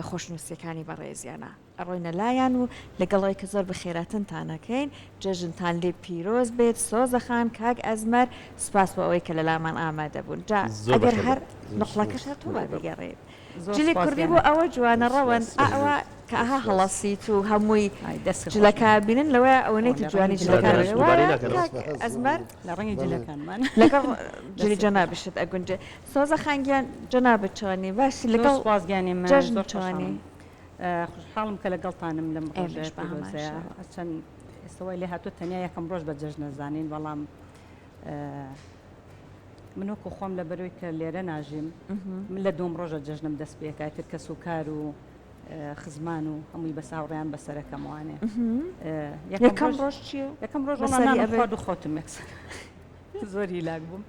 خۆشنووسەکانی بەڕێزیانە ئەڕۆینە لایەن و لەگەڵی کە زۆر بەخێراتنتانەکەین جەژنتان لێ پیرۆز بێت سۆزەخان کاک ئەزمەر سپاس بە ئەوەی کە لەلامان ئامادە بوون جا ئەگەر هەر نقلەکەش هەتوو بەگەڕێت جلی کوردی بۆ ئەوە جوانە ڕەوەن ئەوە کە ئەها هەڵەسیت و هەمووی جلەکە بینن لەوە ئەوەنەی جوانی جلەکان ئەزمەر لە ڕەنگی جلەکانمان لەگەڵ جلی جەنابشت ئەگونجێ سۆزە خانگیان جەنابچوانی باشی لەگەڵ سوازگانی جەژنچوانی خوشحاڵم کە لەگەڵتانم لەم ڕۆژە چەند ئێستەوەی لێ هاتووە تەنیا یەکەم ڕۆژ بە جەژن نەزانین بەڵام من وەکو خۆم لە بەرەوەی کە لێرە ناژیم من لە دوم ڕۆژە جەژنم دەست پێکاتر کە سوکار و خزمان و هەمووی بە ساوڕیان بەسەرەکەموانێ یەکەم ڕۆژ چیە؟ یەکەم ڕۆژ خۆ خۆتم یەکسەر زۆری لاک بووم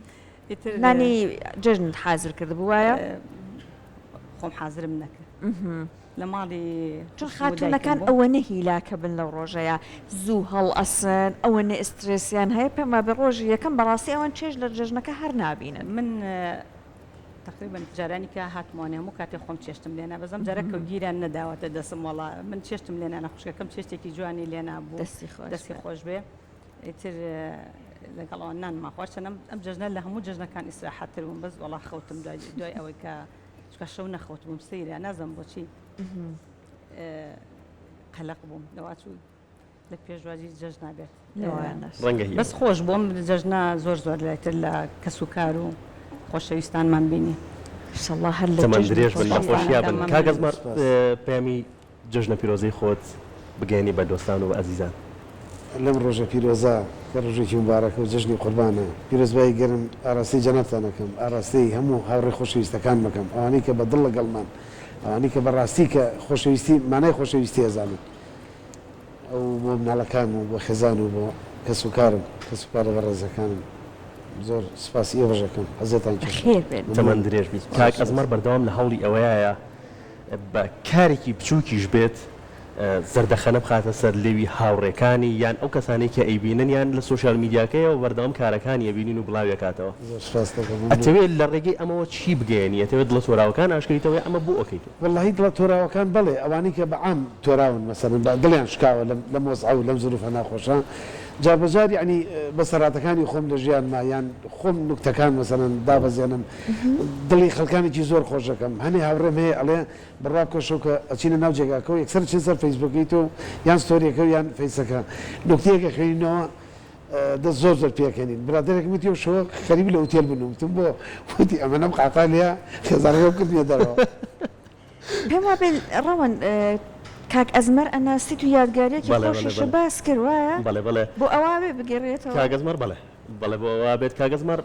نانی جژنت حازر کرد بووایە خۆم حازرم نەکرد لە ماڵی چون خاتونەکان ئەوەنە هیلاکە بن لەو ڕۆژەیە زوو هەڵ ئەسن ئەوەنە ئسترسیان هەیە پێما بە ڕۆژی یەکەم بەڕاستی ئەوان چێژ لە جژنەکە هەر نابینن من تقریبا جارانی کە هاتمانێ هەموو کاتێ خۆم چێشتم لێنا بەزەم جارەکە گیران نەداوەتە دەسم وڵا من چێشتم لێنا نەخۆشەکەم چێشتێکی جوانی لێنا بوو دەستی خۆش بێ ئیتر لەگەڵەوە نان ماخواشەنم ئەم جژنە لە هەموو جژنەکان ئیسراحەتتر بووم بەس وڵا خەوتم دوای ئەوەی کە چکە شەو نەخەوت بووم سەیرە نازم بۆچی قەلق بووم لەواتوو لە پێشواجی جژنا بێت بەس خۆش بووم جژنا زۆر لایتر لە کەس و کار و خۆشەویستانمان بینی ئینشەڵڵا هەر لە تەمەند درێژ بن نەخۆشییا بن کاگەزمەر پەیامی جژنە پیرۆزەی خۆت بگەێنی بە دۆستان و بە ئەزیزان لەم ڕۆژە پیرۆزە کە ڕۆژێکی مبارەکە و جژنی قوربانە پیرۆزبایی گەرم ئاراستی جەنابتانەکەم ئاراستی هەموو هاوڕێ خۆشەویستەکان بکەم ئەوانەی کە بەدڵ لەگەڵمان ئەوانەی کە بەڕاستی کە خۆشەویستی مانای خۆشەویستی ئەزانن ئەو بۆ مناڵەکان و بۆ خێزان و بۆ کەس و کارم کەس و کارە بەڕێزەکانم زۆر سپاسی ئێوەژەکەم حەزێتان تەمەند درێژ بیت کاک ئەزمەر بەردەوام لە هەوڵی ئەوەیە بە کارێکی بچووکیش بێت زەردەخەنە بخاتە سەر لێوی هاوڕێکانی یان ئەو کەسانی کە ئەیبینن یان لە سوۆشیال میدیاکەیەوە بەردەوام کارەکانی ئەبینین و بڵاوێکاتەوە ئەتەوێت لە ڕێگەی ئەمەوە چی بگەێنی ئەتەوێت دڵە تۆراوەکان ئاشکریتەوەی ئەمە بوو ئۆکەیت واللهی دڵە تۆراوەکان بڵێ ئەوانی کە بەعام تۆراون مەسەرن دڵیان شکاوە لە مۆزعە و لەم زروفە ناخۆشە جابەجار یعنی بەسەراتەکانی خۆم لە ژیانما یان خۆم نوکتەکان مەسەرەن دابەزێنم دڵی خەڵکانێکی زۆر خۆش دەکەم هەنێ هاوڕێم هەیە ئەڵێ بڕا کۆشەوە کە ئەچینە ناو جێگاکەەوە یەکسەر چین سەر فەیسبووکیت و یان ستۆریەکە و یان فەیسەکە نوکتەیەکە خوێنینەوە دەست زۆر پێکەنین برادێک وتی و شەوە خەریبی لە ئوتێل بنووتم بۆ وتی ئەمە نەم قاقا لێە خێزانەکە کردنیە دەرەوە پێم وابێ ڕەوەن کاک ئەزمەر ئەناسی تو یادگاریەکی خۆشیشە باس کرد وایە بۆ ئەوابێ بگەڕێتەوە کاگەزمەر بەڵێ بەڵێ بۆ ئەوە بێت کاگەزمەر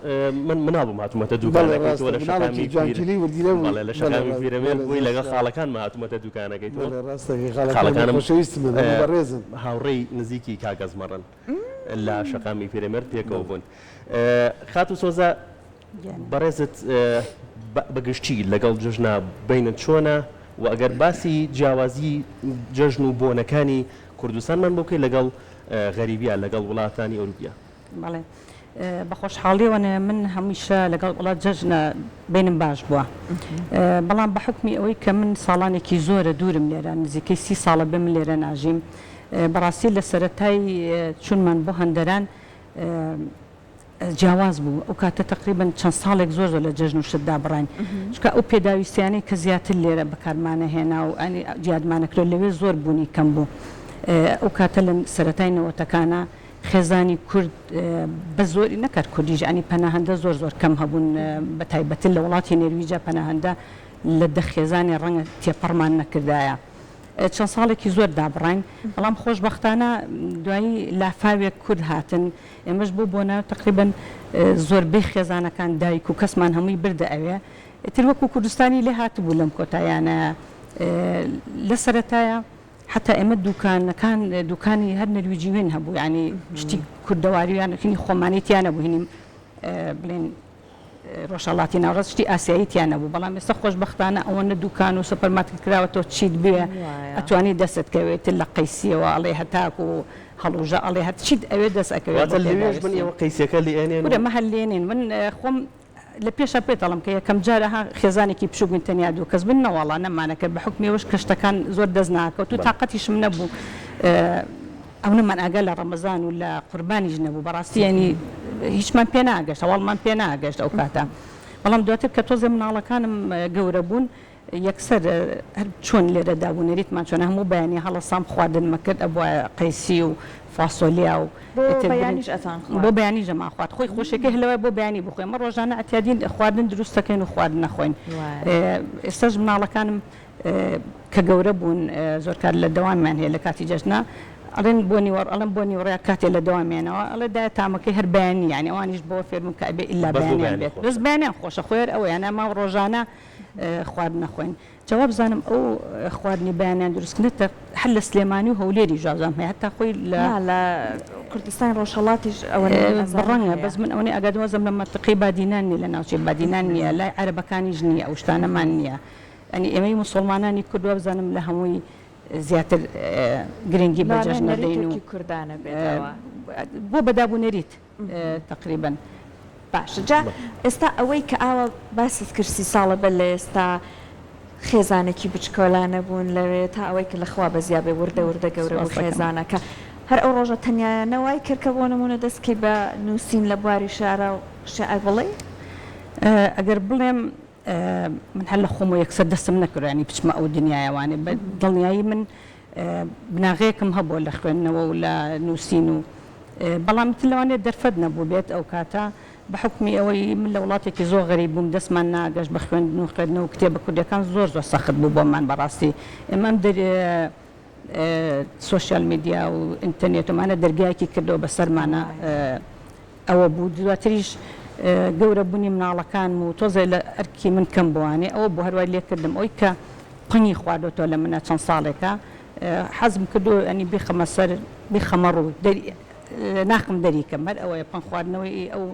من منابووم هاتوومەتە دوکانەکەیتەوە لە شەقامی پیرەمێر بووی لەگەڵ خاڵەکان هاتوومەتە دوکانەکەیتەوە هاوڕێی نزیکی کاگەزمەڕن لە شەقامی پیرەمێر پێکەوە بوون خات و سۆزە بەڕێزت بەگشتی لەگەڵ جژنا بینت چۆنە و ئەگەر باسی جیاوازی جژن و بۆنەکانی کوردستانمان بۆکەی لەگەڵ غەریبیە لەگەڵ وڵاتانی ئەوروپیا بەڵێ بە خۆشحاڵیەوەنە من هەمیشە لەگەڵ وڵات جژنە بینم باش بووە بەڵام بە حکمی ئەوەی کە من ساڵانێکی زۆرە دوورم لێرە نزیکەی 30 ساڵە بم لێرە ناژیم بەڕاستی لە سەرەتای چونمان بۆ هەندەران جیاواز بوو ئەو کاتە تقریبا چەند ساڵێک زۆر لە جژن و شتدا بڕین چکە ئەو پێداویستیانەی کە زیاتر لێرە بەکارمانە هێنا و ئەنی جیادمانەکرێت لەوێ زۆر بوونی کەم بوو ئەو کاتە لە سەرەتای نەوەتەکانە خێزانی کورد بە زۆری نەکرد کوردیش ئەنی پەناهەندە زۆر کەم هەبوون بە تایبەتن لە وڵاتی نێرویجا پەناهەندە لە دەخێزانی ڕەنگە تێپەڕمان نەکردایە چەند ساڵێکی زۆر دابڕین بەڵام خۆشبەختانە دوایی لافاوێک کورد هاتن ئێمەش بۆ بۆنە تقریبا زۆربەی خێزانەکان دایک و کەسمان هەمووی بردە ئەوێ تر وەکو کوردستانی لێ هاتبوو لەم کۆتایانە لە سەرەتایە حتا ئێمە دوکانی هەر نەرویجیوێن هەبوو ینی شتی کوردەوارییانەکەنی خۆمانیتیانە بوو هینیم بڵێن ڕۆژهڵاتی ناوڕاست شتی ئاسیاییتیانە بوو بەڵام ئێستا خۆشبەختانە ئەوەنە دوکان و سوپەرمارکێت کراوەتەوە چیت بێ ئەتوانی دەستکەوێت لە قەیسیەوە ئەڵێ هەتاک و هەڵوژە ئەڵێ هەت چیت ئەوێ دەست ئەەکەوێت قەیسەکە لێنێن مە هەل لێنین من خۆم لە پێشە پێتەڵم کە یەکەم جارەها خێزانێکی پشوگوین تەنیا دوو کەس بن نەوەڵا نەمانەکە بە حکمێوەش کەشتەکان زۆر دەست ناکەوت و تااقەتیشم نەبوو ئەو نەمان ئاگە لە ڕەمەزان و لە قوربانیش نەبوو بەڕاستی ینی هیچمان پێ ناگەشت ئەوڵمان پێ ناگەشت ئەو کاتە بەڵام دواتر کە تۆزێ مناڵەکانم گەورە بوون یەکسەر هەر چۆن لێرە دابوونەریتمان چۆن هەموو بەیانی هەڵەسام خواردنمە کرد ئەبووە قەیسی و فاسۆلیا و بۆ بەیانی ژەما خوارد خۆی خۆشەکە هلەوەی بۆ بەیانی بخۆین مە ڕۆژانە ئەتیادین خواردن دروستەکەین و خواردن نەخۆین ئێستاش مناڵەکانم کە گەورە بوون زۆر کار لە دەوامیان هەیە لە کاتی جەژنە ئەڵێن بۆنی ئەڵم بۆنی وڕێ کاتێ لە دەوامێنەوە ئەڵێ دای تامەکەی هەر بەیانی یانی ئەوانیش بۆ فێرم کە ئەبێ ئیلا بەیانیان بێت بەس بەیانیان خۆشە خۆێر ئەوە یانە ماوە ڕۆژانە خواردنە خۆین جواب زانم ئەو خواردنی بەیانیان دروستکردنێتە هەر لە سلێمانی و هەولێری جوابزانم هەیە هەتا خۆی لە کوردستان ڕۆژهەڵاتیش ئەوە بڕەنگە بەس من ئەوەی ئەگادوەزم لە مەتەقی بادینان نیە لە ناوچەی بادینان نییە لای عەرەبەکانیش نییە ئەو شتانەمان نییە ئەنی ئێمەی موسڵمانانی کورد بزانم لە هەمووی زیاتر گرنگی بە جەژنە دەین و کوردانە بێتەوە بۆ بەدابوونەریت تقریبا باش جا ئێستا ئەوەی کە ئاوە باست کرد 30 ساڵە بە لە ئێستا خێزانێکی بچکۆلانە بوون لەوێ تا ئەوەی کە لەخوا بەزیابێ وردە گەورە و خێزانەکە هەر ئەو ڕۆژە تەنیانەوەی کردکە بۆ نمونە دەستکەی بە نووسین لە بواری شارە و شعر بڵێ ئەگەر بڵێم من هەر لە خۆم و یەکسەر دەستم نەکردانی بچمە ئەو دنیایەوانێ بە دڵنیایی من بناغەیەکم هەبوو لە خوێندنەوە و لە نووسین و بەڵام لەوانێت دەرفەت نەبوو بێت ئەو کاتە بە حکمی ئەوەی من لە وڵاتێکی زۆر غەریب بووم دەستمان ناگەشت بە خوێندن و خوێندنەوە و کتێبە کوردەکان زۆر سەخت بوو بۆمان بەڕاستی ئێمەم سوۆشیال میدیا و ئینتەرنێتمانە دەرگایەکی کردەوە بەسەرمانە ئەوە بوو دواتریش گەورە بوونی مناڵەکان و تۆزێ لە ئەرکی من کەم بوانێ ئەوە بۆ هەروای لێ کردم ئەوی کە قنی خواردۆتەوە لە منە چەند ساڵێکە حەزم کردو ئەنی بیخەمە سەر بیخەمە ڕوو ناخم دەریکەم هەر ئەوەیە پەن خواردنەوەی ئەو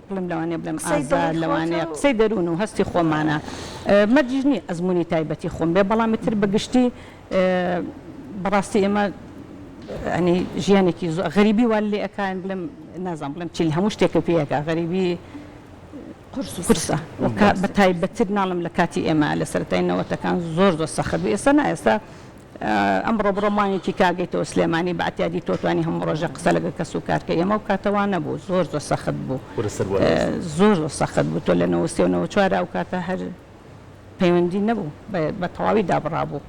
بڵم لەوانێ بڵم ئازار لەوانەیە قسەی دەروون و هەستی خۆمانە مەرجیش نییە ئەزمموی تایبەتی خۆم بێ بەڵامی تر بەگشتی بەڕاستی ئێمە ئەنی ژیانێکی غەریبی وال لێ ئەکان بڵم نازان بڵم چی هەموو شتێکە پێیەکە غەریبی قورسە بە تایبەتر ناڵم لە کاتی ئێمە لە سەرەتاییەوەتەکان زۆر سەخت بوو ئێستا نا ئێستا ئەمڕۆ بڕۆمانێکی کاگەیتەوە سلێمانی بەعتیادی تۆتوانی هەموو ڕۆژە قسە لەگە کەس و کارکە ئێمە و کاتەوان نەبوو زۆر سەخت بوو زۆر سەخت بوو تۆ لە 1994 ئەو کاتە هەر پەیوەندی نەبوو بە تەواوی دابڕابوو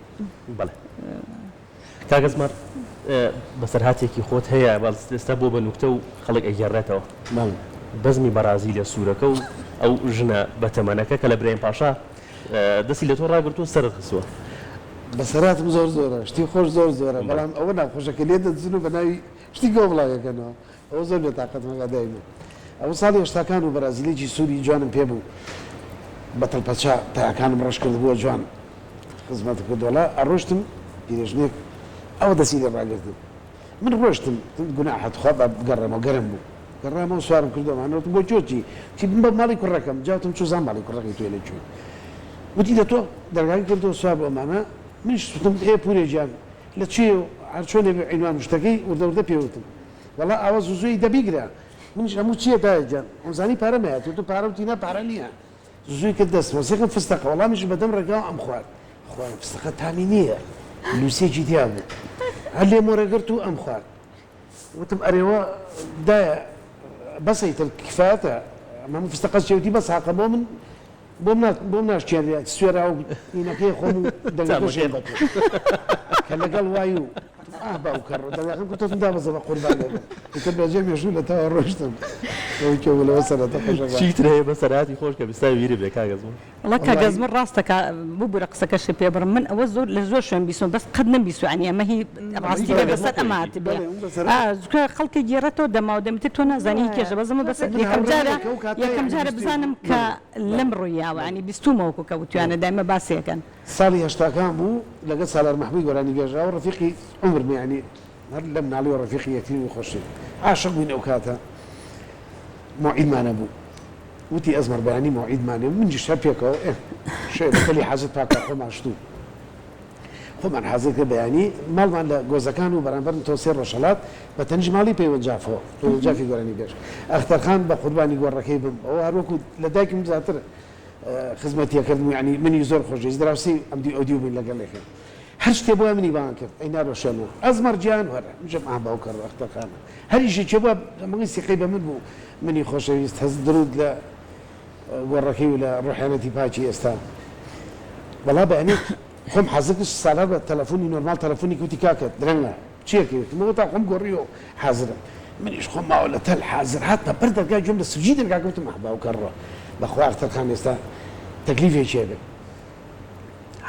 کاگەزمەر بەسەرهاتێکی خۆت هەیە ئێستا بۆ بە نوکتە و خەڵک ئەگەڕێتەوە بەزمی بەرازیل لە سوورەکە و ئەو ژنە بەتەمەنەکە کە لە برێن پاشا دەستی لە تۆ ڕاگرت و سەرت خستووە بەسەراتم زۆرە شتی خۆش زۆرە بەڵام ئەوە ناخۆشەکە لێ دەچن و بە ناوی شتی گۆڵاوەکەنەوە ئەوە زۆر لێ تااقەتمەگە دایمە ئەو ساڵی هێشتاکان و بەرازیلێکی سووری جوانم پێ بوو بەتەڵپەچا تاکانم ڕەش کرد بووە جوان خزمەت کردوڵا ئەڕۆشتم پیرێژنێک ئەوە دەسی لێ ڕاگرتم من ڕۆشتم گوناحەت خوا بگەڕێمەوە گەرم بوو گەڕامەوە سوارم کردەوەمانەوەتم بۆ چۆچی چی بم بە ماڵی کوڕەکەم جاوتم چۆ زان ماڵی کوڕەکەی توێ لەکوێ وتی دە تۆ دەرگای کردەوە سوار بۆ ئەمانە منش وتم ئێ پورێجیان لە چێ هەر چۆنێ عینوان شتەکەی وردە پێوتم وەڵا ئاوە زوزوی دەبیگرە منش هەموو چییە دایجان ئەمزانی پارەمەیە تۆ پارەوتینە پارە نییە زوزوی کرد دەست وەسێکم فستەقە وەڵامیش بەدەم ڕێگاو ئەم خوارد خوارد فستەقە تامی نییە لوسێکی دیا بوو هەر لێ مۆرەگرت و ئەم خوارد وتم ئەرێوە دایە بەسەیتر کفایەتە ئەمە فستەقە چێوتی بەس حەقە بۆ من بۆم ناشتیانێ سوێرا و ئینەکەی خۆم دەژێ کە لەگەڵ وای و باوکەڕ دەڵێن گوتم دابەزە بە قوربان کە بەجێ مێژوو لە تاوە ڕۆشتم لەوە سەرەتا چیتر هەیە بە سەرهاتی خۆش کە بیستای ویری بێ کاگەزمەر وڵا کاگەزمەر ڕاستەکە ببوورە قسەکەشی پێ بڕم من ئەوە زۆر لە زۆر شوێن بیستم بەس قەت نەمبیست عنی ئەمە هی ڕاستی بەسەر ئەمات بێ خەڵکی گێڕێتەوە دەما و دەمتر تۆ نازانی کێشە بەزمە بەس یەکەم جارە بزانم کە لەم ڕوویاوە عنی بیستومەوەکو کە وتوانە دایمە باسیەکەن ساڵی هێشتاکان بوو لەگەڵ سالار مەحموود گۆرانی گەژا و ڕەفیقی عمرم یعنی هەر لەم ناڵی و ڕەفیقی یەکتری و خۆشی عاشق بووین ئەو کاتە موعیدمانە بوو وتی ئەزمەر بەیانی موعیدمانێ منجی شەر پێکەوە شێ بەکەلی حەزت پاکە خۆمان شتوو خۆمان حەزر کرد بەیانی ماڵمان لە گۆزەکان و بەرامبەر تۆ سێ ڕۆژهەڵات بە تەنج ماڵی پەیوەنجافەوە پەیوەنجافی گۆرانی گەژ ئەختەرخان بە قوربانی گۆڕەکەی بم ئەوە هەروەکو لە دایکم زیاتر خزمەتیەکردم یعنی منی زۆر خۆشەویست دراوسی ئەمدی ئۆدیو بووین لەگەڵ لێکرد هەر شتێ بۆە منی بان کرد ئەی ناڕۆشێنەوە ئەزمەر گیان وەرە مژم باوکەڕ ئەختەرخانە هەریشی چێ بووە مەڵی سیقەی بە من بوو منی خۆشەویست هەز درود لە گۆڕەکەی و لە ڕۆحیانەتی پاچی ئێستا بەڵا بەعنی خۆم حەزرکش ساڵە بە تەلەفۆنی نۆرمال تەلەفۆنی کوتی کاکە درەنگە چیەکەوتمەوە تا خۆم گۆڕیەوە حازرم منیش خۆم ماوە لە تەل حازر هاتە بەر دەرگای جۆم لە سوجی دەرگاکەوتم باوکەڕەوە بەخوا ئەختەرخان ئێستا تەکلیفێکی هەبێت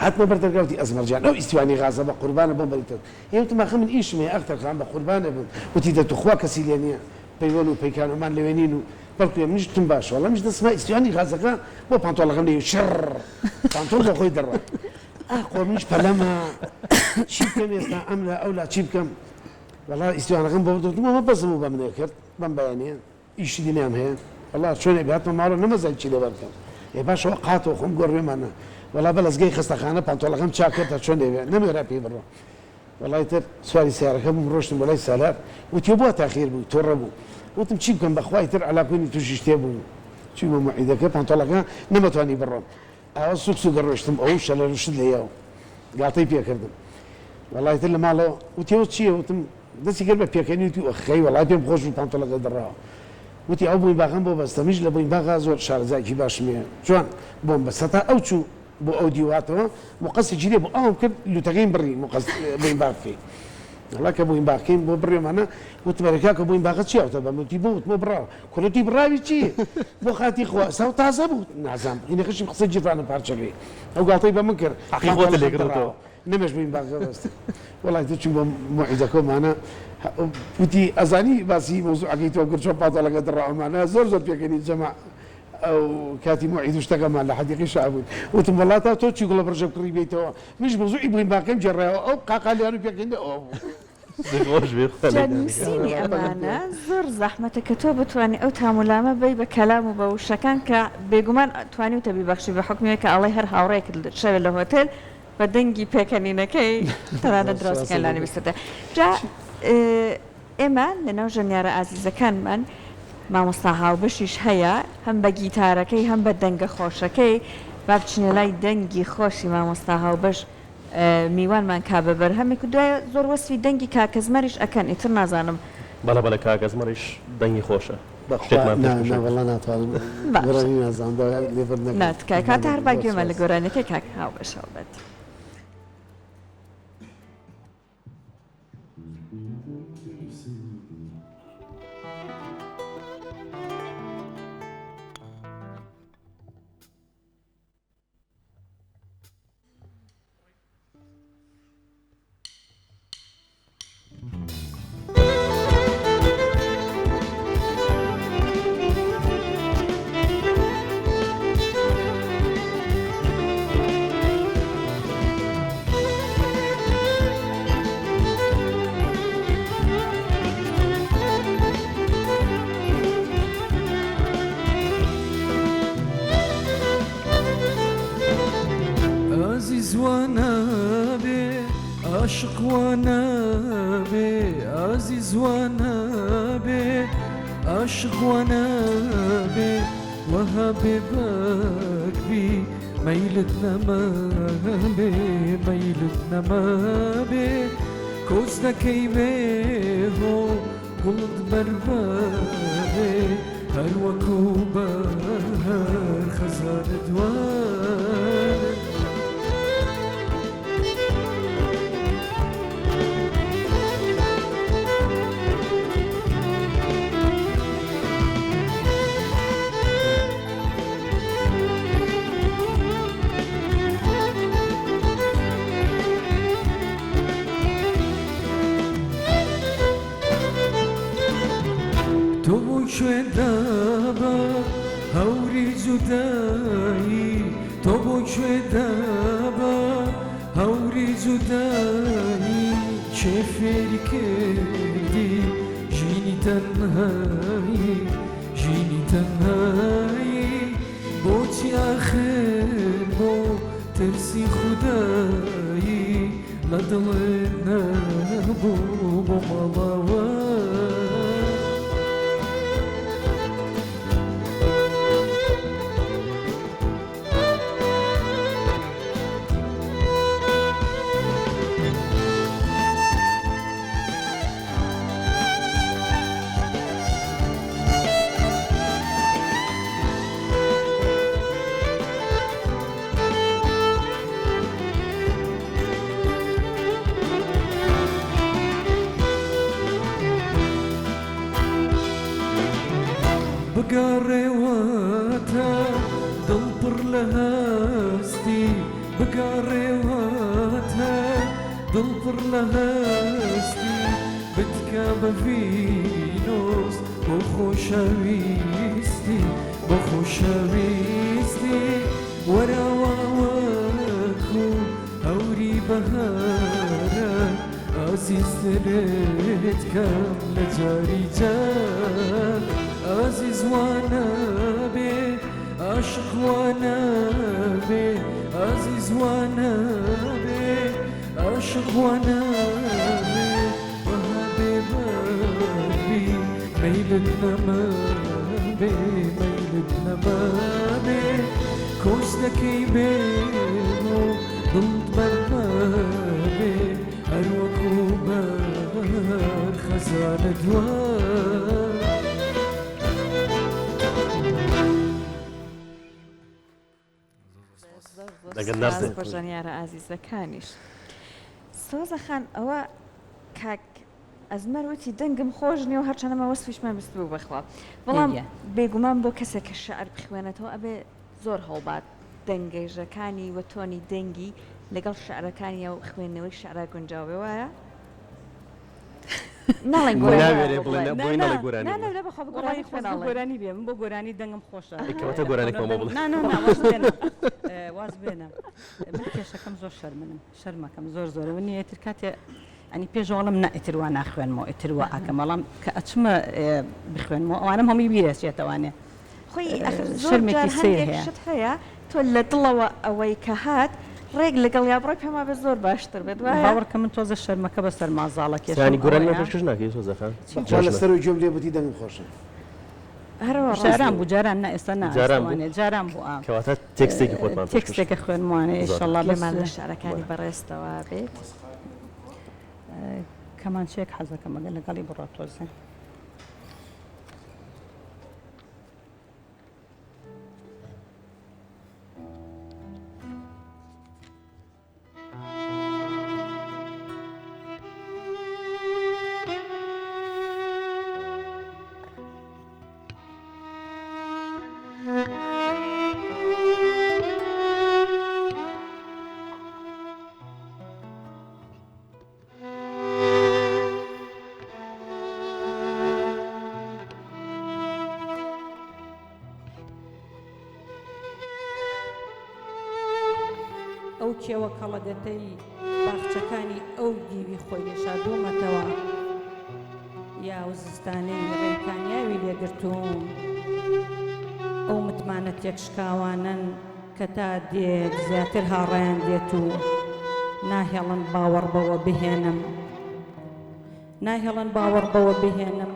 هاتمە بەر دەرگاوتی ئەزمەرجان ئەو ئیسیوانی غازە بە قوربانە بۆم بەریتە هێوتم ئەخە من ئیشمێ ئەختەرخان بە قوربانە بم وتی دەتوخوا کەسی لێ نییە پەیوەن و پەیکانەمان لەوێنین و بەڵکو منیشتم باش وەڵام منیش دەستما ئیسیانی غازەکە بۆ پانتۆڵەکەم لێ شڕ پانتۆڵ بە خۆی دەڕە ئاخۆ منیش پەلەمە چی بکەم ئێستا ئەم لە ئەو لا چی بکەم وەڵا ئیسیانەکەم بۆ دەوتم ئەمە بەزم و بە منێ کرد بەم بەیانەیە ئیشی دینیام هەیە وەڵا چۆنێ بهاتمە ماڵۆ نەمەزای چی لێبەر بکەم باشەوە قاتەوە خۆم گۆڕێمانە وەڵا بە لەزگەی خستەخانە پانتۆڵەکەم چاکردە چۆن دەوێ نەمێرا پێی بڕۆ وەڵای تر سواری سیارەکە بووم ڕۆشتم بۆ لای سالار وتی بۆ تاخیر بوو تۆڕە بوو وتم چی بکەم بەخوای تر علاکوێنی تووشی شتێ بوو چوومە موعیدەکە پانتۆڵەکە نەمەتوانی بڕۆم ئاوا سوک سوگە ڕۆشتم ئەو شەلە ڕشت لێیەوە گاتەی پێکردم وەڵای تر لە ماڵەوە وتیەوە چییە وتم دەستی کرد بە پێکەنی وتی ئەخەی وەڵای پێم خۆش بوو پانتۆڵەکە دەڕاوە وتی ئەو بووین باغەم بۆ بەستە میش لە بووین باغا زۆر شارەزایکی باشمێ جوان بۆم بەسەتا ئەو چوو بۆ ئەو دیواتەوە مقەسێکی لێ بۆ ئەوم کرد لوتەکەیم بڕی مقەس بووین باغکەی وەڵا کە بووین باغکەین بۆ بڕێمانە وتمەرەکە کە بووین باغە چیاوتە بەموتی بۆ وتمە بڕاوە کۆلەتی بڕاوی چی بۆ خاتی خوا ساو تازە بوو نازانم اینەکەشی قسە جیرانە پارچەکەی ئەو گاڵتەی بە من کرد حقیقەتە لێکردەوە نەمەش بووین باغە بەستە وەڵای تر چوو بە موعیدەکەمانە وتی ئەزانی باسی مۆزوعەکەی تۆ کرد چۆن پاتۆڵەکە دڕاوەمانە زۆر پێکەنی جەماع ئەو کاتی موعید شتەکەمان لە حەدیقی شعبوون وتم وەڵا تا تۆ چی گوڵە بڕژە کڕی بێتەوە منیش مۆزوعی بووین باکەم جێڕایەوە ئەو قاقالیان و پێکەنی ئەوە بوو نووسینی ئەمانە زۆر زەحمەتە کە تۆ بتوانانی ئەو تامولامە بی بە کەلام و بە وشەکان کە بێگومان توانی و تەبیبەخشی بە حکومێک کە ئەڵێ هەر هاوڕێک شەوێ لە هۆتێل بە دەنگی پێکەنینەکەی تەنانەت دراوسەکان لانی بیستە جا ئێمە لەناو ژەنیارە ئازیزەکانمان مامۆستا هاوبەشیش هەیە هەم بە گیتارەکەی هەم بە دەنگە خۆشەکەی با بچینە لای دەنگی خۆشی مامۆستا هاوبەش میوانمان کا بە بەرهەمێک و دوای زۆر وەسفی دەنگی کاکەزمەریش ئەکەن ئیتر نازانم بەڵە کاکەزمەریش دەنگی خۆشە وەڵا ناتوانم گۆرانی نازانم لێبەر ناتکای کاتە هەر با گوێمە لە گۆرانەکەی کاک هاوبەش هەڵبەت عاشق وانا بي عزيز وانا بي عاشق وانا بي وهببك بي ميلتنا ما بي ميلتنا ما بي كوزنا كيمي هو قلد بربابي هر وكوبا هر خزان دوان شوێن دابە هەوری جودایی تۆ بۆ کوێ دابە هەوری جودایی چێ فێری کردی ژینی تەنهایی ژینی تەنهایی بۆچی ئاخر بۆ ترسی خودایی لە دڵێ نەبوو بۆ ماڵاوە بقاريواتها دلبر لهاستي بقاريواتها دلبر لهاستي بتكاب فينوس بۆ خۆشەویستی بۆ خۆشەویستی وەرەوە وەکو هەوری بەهارە ئازیزترت کەم لە جاری جار ئازیز وانە بێ عاشق وانە بێ ئازیز وانە بێ عاشق وانە بێ وەها بێ بەبی مەیلت نەما بێ مەیلت نەما بێ کۆس دەکەی بێ و دڵت بەرما بێ هەر وەکو بەر خەزانە دوار بۆ ژەنیارە ئازیزەکانیش سۆزەخان ئەوە کاک ئەزمەر وتی دەنگم خۆش نیە و هەرچەنەمە وەسفیشمان بست بوو بەخوا بەڵام بێگومان بۆ کەسێک کە شەعر بخوێنێتەوە ئەبێ زۆر هەڵبات دەنگێژەکانی و تۆنی دەنگی لەگەڵ شعرەکانی و خوێندنەوەی شعرا گونجاوێ وایە ناڵێن گۆرانی بێ من بۆ گۆرانی دەنگم خۆشە واز بێنە من کێشەکەم زۆر شەرمنم شەرمەکەم زۆر زۆرە من ئێتر کاتێ ئەنی پێشەوەڵم نائتروا ناخوێنمەوە ئێتروا ئاکەم بەڵام کە ئەچمە بخوێنمەوە ئەوانم هەمووی بیرێچێتەوانێ خۆی شەرمێکی سێشت هەیە تۆ لە دڵەوە ئەوەی کە هات ڕێک لەگەڵ یا بڕۆی پێما بە زۆر باشتر بێت باوەڕکە من تۆزە شەرمەکە بەسەر مازاڵە کێشانی گۆرانی پێشکەش ناکەی سۆزەخان لەسەر و گوێم لێ بوتی دەنگم خۆشە جاران بوو جاران نا ئێستا ناوانێ جاران بوو کەواتە تێکستێکی خۆتمان تێکستێکە خوێنمانێ ئینشەڵڵا لەمان لە شارەکانی بەڕێستەوە بێت کەمانچەیەک حەزەکەم مەگە لەگەڵی بڕۆ تۆزێ ئەو کێوە کەڵەدەتەی باخچەکانی ئەو دیوی خۆی لێشادوومەتەوە یا وزستانەی ڕێکانیاوی لێگرتووم ئەو متمانە تێکشکاوانن کە تا دێت زیاتر هاڕیان دێت و ناهێڵن باوەڕ بەوە بهێنم ناهێڵن باوەڕ بەوە بهێنم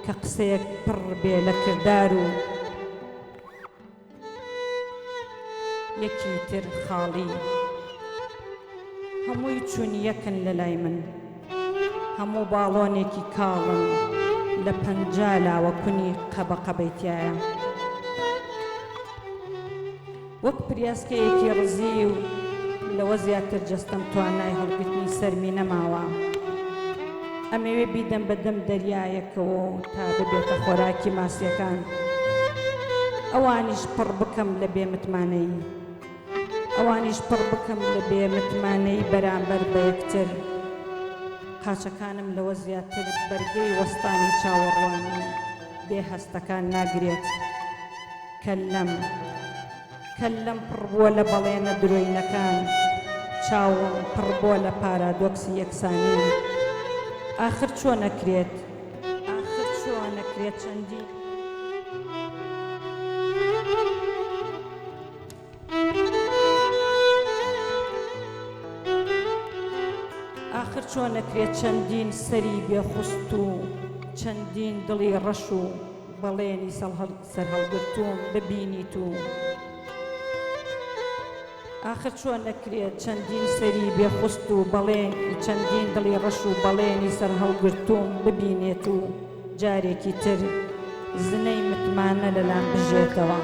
کە قسەیەک پڕ بێ لە کردار و یەکی تر خاڵی هەمووی چوون یەکن لە لای من هەموو باڵۆنێکی کاڵن لە پەنجا لاوە کونی قەبەقەبەیتایە وەک پریاسکەیەکی ڕزی و لەوە زیاتر جەستەم توانای هەڵگرتنی سەرمی نەماوە ئەمەوێ بیدەم بەدەم دەریایەکەوە تا ببێتە خۆراکی ماسیەکان ئەوانیش پڕ بکەم لە بێمتمانەی ئەوانیش پڕ بکەم لە بێمتمانەی بەرامبەر بە یەکتر قاچەکانم لەوە زیاتر بەرگەی وەستانی چاوەڕوانی بێ هەستەکان ناگرێت کەلەم پڕ بووە لە بەڵێنە درۆینەکان چاوم پڕ بووە لە پارادۆکسی یەکسانی ئاخر چۆنەکرێت چەندی آخر چۆنەکرێت چەندین سەری بێخست و چەندین دڵی ڕەش و بەڵێنی سەرهەڵگرتووم ببینیت و آخر چۆنەکرێت چەندین سەری بێخست و بەڵێنی چەندین دڵی ڕەش و بەڵێنی سەرهەڵگرتووم ببینێت و جارێکی تر زنەی متمانە لەلام بژێتەوە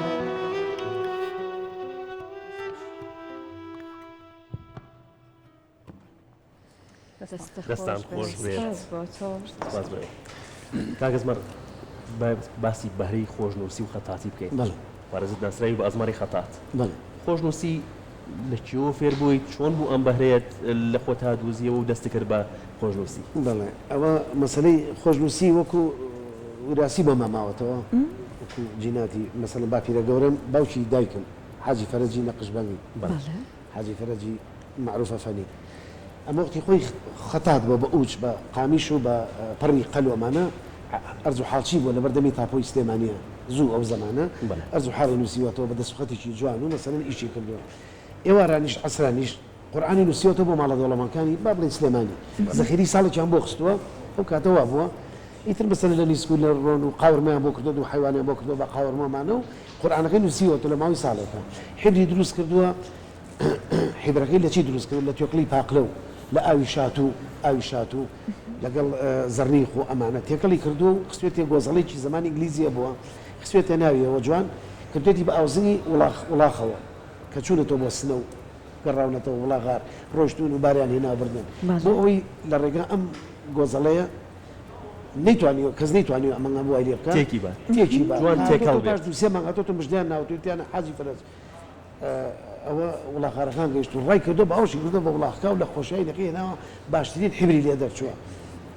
دەستان خۆش بێت کاگەزمەر باسی بەهرەی خۆشنووسی و خەتاتی بکەین وارەزت ناسرایی بە ئەزمەری خەتات خۆشنووسی لە کێوە فێر بووی چۆن بوو ئەم بەهرەیەت لە خۆت هاتووزیەوە و دەستی کرد بە خۆشنووسی بەڵێ ئەوە مەسەلەی خۆشنووسی وەکو وراسی بۆ ماماوەتەوە جیناتی مەسەڵەن باپیرە گەورەم باوکی دایکم حاجی فەرەجی نەقشبەنگی حاجی فەرەجی معروفە فەنی ئەمە وەختی خۆی خەتات بۆ بە ئوچ بە قامیش و بە پڕی قەل و ئەمانە ئەرز و حاڵچی بووە لە بەردەمی تاپۆی سلێمانیە زوو ئەو زەمانە ئەرز و حاڵی نووسیوەتەوە بە دەستخەتێکی جوان و مەسەلەن ئیشی کردووە ئێوارانیش عەسرانیش قورئانی نووسیوەتەوە بۆ ماڵە دەوڵەمەکانی با بڵێن سلێمانی زەخیری ساڵێکیان بۆ خستووە ئەو کاتەوە بووە ئیتر مەسەلەن لە نیسکول لە ڕۆن و قاورمەیان بۆ کردو و حیوانیان بۆ کردو بە قاورمەمانە و قورئانەکەی نووسیوەتە لە ماوەی ساڵێکە حیبری دروست کردووە حیبرەکەی لە چی دروست کردو لە تۆقلی پاقلە و لە ئاوی شاتوو لەگەڵ زەرنیخ و ئەمانە تێکەڵی کردو و خستوێتێ گۆزەڵێکی زمانی ئینگلیزیە بووە خستوێتە ناویەوە جوان کردوێتی بە ئاوزنی وڵاخەوە کە چوونەتەوە بۆ سنە و گەڕاونەتەوە وڵاغار ڕۆشتون و باریان هێنا بردن بۆ ئەوەی لە ڕێگا ئەم گۆزەڵەیە نەیتوانیوە کەس نەیتوانیوە ئەمەنگە بۆ وای لێ بکات تێکی باش دووسێ مانگەتەوە مژدیان ناوتویتیانە حاجی فەرەج ئەوە وڵاخارەکان گەیشت و ڕای کردو بە ئەوشی کردو بە وڵاخکا و لە خۆشایی لەقی هێناوە باشترین حیبری لێ دەرچووە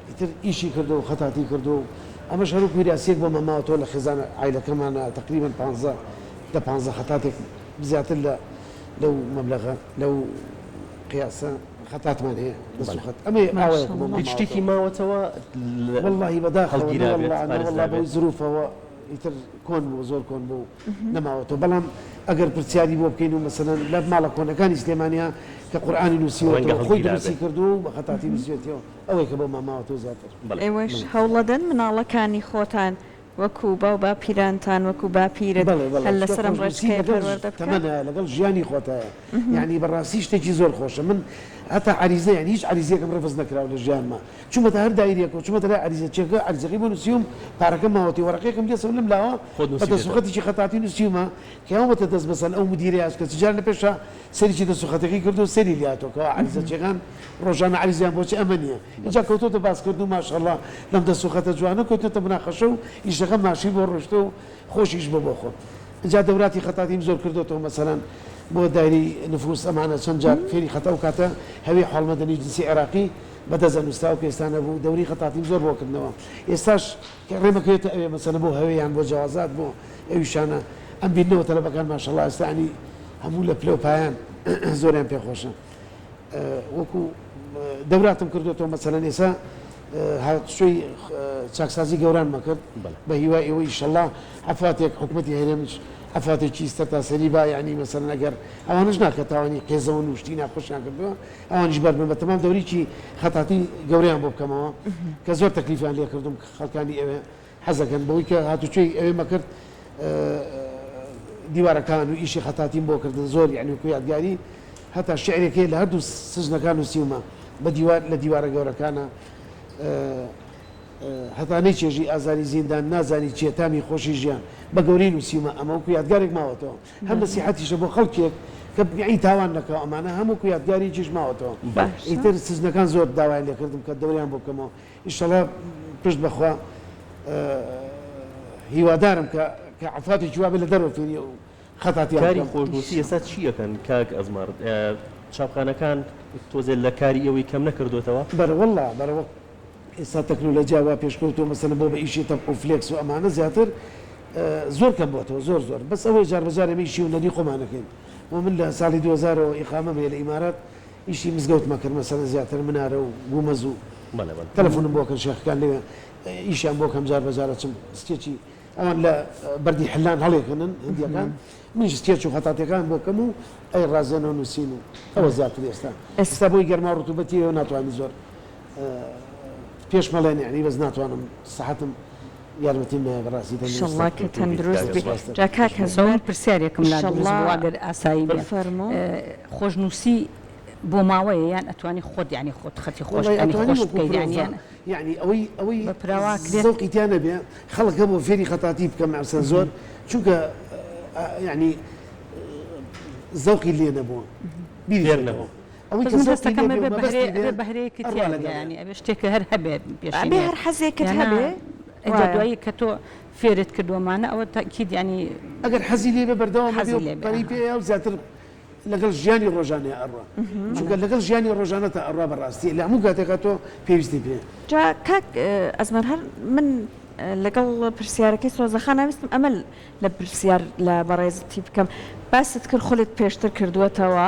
ئیتر ئیشی کردو و خەتاتی کردو ئەمەش هەروک میراسیەک بۆ مەماوەتەوە لە خێزانە عایلەکەمانە تقریبا 15 خەتاتێک زیاتر لەو مەبلەغە لەو قیاسە خەتاتمان هەیە دەسوخەت ئەمە شتێکی ماوەتەوە واللهی بەداخەوە بۆی زروفەوە ئیتر کۆن بوو زۆر کۆن بوو نەماوەتەوە بەڵام ئەگەر پرسیاری بۆ بکەین و مەسەلەن لە ماڵە کۆنەکانی سلێمانیا کە قورئانی نووسیوەتەوە خۆی دروستی کردو و بە خەتاتی نووسیوەتەوە ئەوەی کە بۆ ماماوەتەوە زیاتر ئێوەش هەوڵەدەن مناڵەکانی خۆتان وەکو باو با پیرانتان وەکو باپیرت هەل لەسەرم ڕێچکەیە پەروەردە بکەن تەمەنە لەگەڵ ژیانی خۆتایە یعنی بەڕاستی شتێکی زۆر خۆشە من هەتا عریزە یعنی هیچ عریزەیەکم ڕەفز نەکراوە لە ژیانما چوومەتە هەر دایرێک و چوومەتە لای عریزەچێکە عریزەکەی بۆ نووسیوم پارەکەم ماوەتی وەرەقەیەکم دێسەوە لەم لاوە بە دەسوخەتێکی خەتاتی نووسیومە کە هەوڵەتە دەست بەسەر ئەو مدیرە کە جار لە پێشە سەریکی دەسوخەتەکەی کردو سەری لاتەوە عریزەچێکان ڕۆژانە عریزیان بۆچی ئەمە نییە اینجا کەوتۆتە باسکردن و ماشەڵڵا لەم دەسوخەتە جوانە کەوتێتە مناقەشە و ئیشەکە ماشی بۆ ڕۆشتە و خۆشیش بۆ خۆ اینجا دەوراتی خەتاتیم زۆر کردوەوە مەسەلەن بۆ دایری نفوس ئەمانە چەند جار فێری خەتە و کاتە هەوی حاڵمەدەنی جنسی عێراقی بەدەزەنووستا و پێستانە بوو دەوری خەتاتیم زۆر بۆکردنەوە ئێستاش ڕێمەکەوێتە ئەوێ مەسەلە بۆ هەوەیان بۆ جیاوازات بۆ ئەویشانە ئەم بینەوە تەلەبەکان ماشەڵڵا ئێستانی هەموو لە پلەپایان زۆریان پێخۆشە وەکو دەوراتم کردوەوە مەسەلەن ئێستا هاتشوی چاکسازی گەورانمە کرد بە هیوای ئەوەی ئیشەڵڵا ئەفاتێک حکومەتی هەرێمش ئەفاتێکی ستە سەری با یعنی مەسەلەن ئەگەر ئەوانش ناکە تاوانی قێزەوە و شتی ناخۆشیان کردووە ئەوانیش بەربن بە تەمام دەوریکی خەتاتی گەوریان بۆ بکەمەوە کە زۆر تەکلیفیان لێ کردم خەڵکانی ئەوێ حەزەکەن بەوەی کە هاتوچۆی ئەوێ مەکرد دیوارەکان و ئیشی خەتاتیم بۆ کردن زۆر یعنی وەکو یادگاری هەتا شعرێکی لە هەردوو سژنەکان نووسیومە بە لە دیوارە گەورەکانە هەتا نەیچێژی ئازاری زیندان نازانی چیە تامی خۆشی ژیان بە گەورەی نووسیمە ئەمە وەکو یادگارێک ماوەتەوە هەم نەسیحەتیشە بۆ خەڵکێک کە بگعی تاوان نەکەوە ئەمانە هەمووکو یادگاری چیش ماوەتەوە ئیتر سژنەکان زۆر داوایان لێ کردم کە دەوریان بۆ بکەمەوە ئیشەڵا پشت بەخوا هیوادارم کە عەفاتێکی وا بێ لە دەرەوە فێری و خەتاتیان کاری خۆشنووسی ئێستا چیەکەن کاک ئەزمارد چاپخانەکان تۆزێ لە کاری ئەوەی کەم نەکردوێتەوە بەرەوەڵا بەرەوە ئێستا تەکنۆلۆژیا وا پێشکەوتووە مەسەلەن بۆ بە ئیشی تەپ و فلێکس و ئەمانە زیاتر زۆر کەم بووەتەوە زۆر بەس ئەوەی جار بەجار ئێمە ئیشی و نەدی خۆمانەکەین و من لە ساڵی 2000 ئیقامە بێ لە ئیمارات ئیشی مزگەوتمە کرد مەسەلەن زیاتر منارە و بوومەز و تەلەفۆنم بۆکەن شێخەکان لێوێ ئیشیان بۆ کەم جار بەجارە چم ستێکی ئەوان لە بەردی حلان هەڵێکردن هەندیەکان منیش ستێچ و خەتاتەکان بۆ کەم و ئەی ڕازێنەوە نووسین و ئەوە زیاتر ئێستا بۆی گەرما ڕوتوبەتیەوە ناتوانانی زۆر پێش مەڵێن یعنی بەس ناتوانم سەحەتم یارمەتیم بەڕاستی ئینشەڵڵا کە تەندروست بێ جا کاک هەزەوە پرسیارێکم لا دروستواگەر ئاسایی بێ خۆشنووسی بۆ ماوەیە یان ئەتوانی خۆت یعنی خۆت خەتی خۆش خۆش بکەیت یعنی ئەوەی زەوقی تیانە بێ خەڵکە بۆ فێری خەتاتی بکەم ئەسە زۆر چونکە یعنی زەوقی لێ نەبووە بیری نەبوو ئەوەی کە هەستەکەم بەهرەیەکی ینی ئەوێ شتێکە هەر هەبێت پێشێ هەر حەزێکت هەبێ دوایی کە تۆ فێرت کردومانە ئەوە تاکید ینی ئەگەر حەزی لێ بە بەردەوام بەری پێ و زیاتر لەگەڵ ژیانی ڕۆژانەیە ئەڕوا چونکە لەگەڵ ژیانی ڕۆژانە تا ئەڕوا بەڕاستی لە هەموو کاتێکە تۆ پێویستی پێ جا کاک ئەزمەر هەر من لەگەڵ پرسیارەکەی سۆزەخان ناویستم ئەمە لە پرسیار لە بەڕێزتی بکەم باست کرد خۆلت پێشتر کردووەتەوە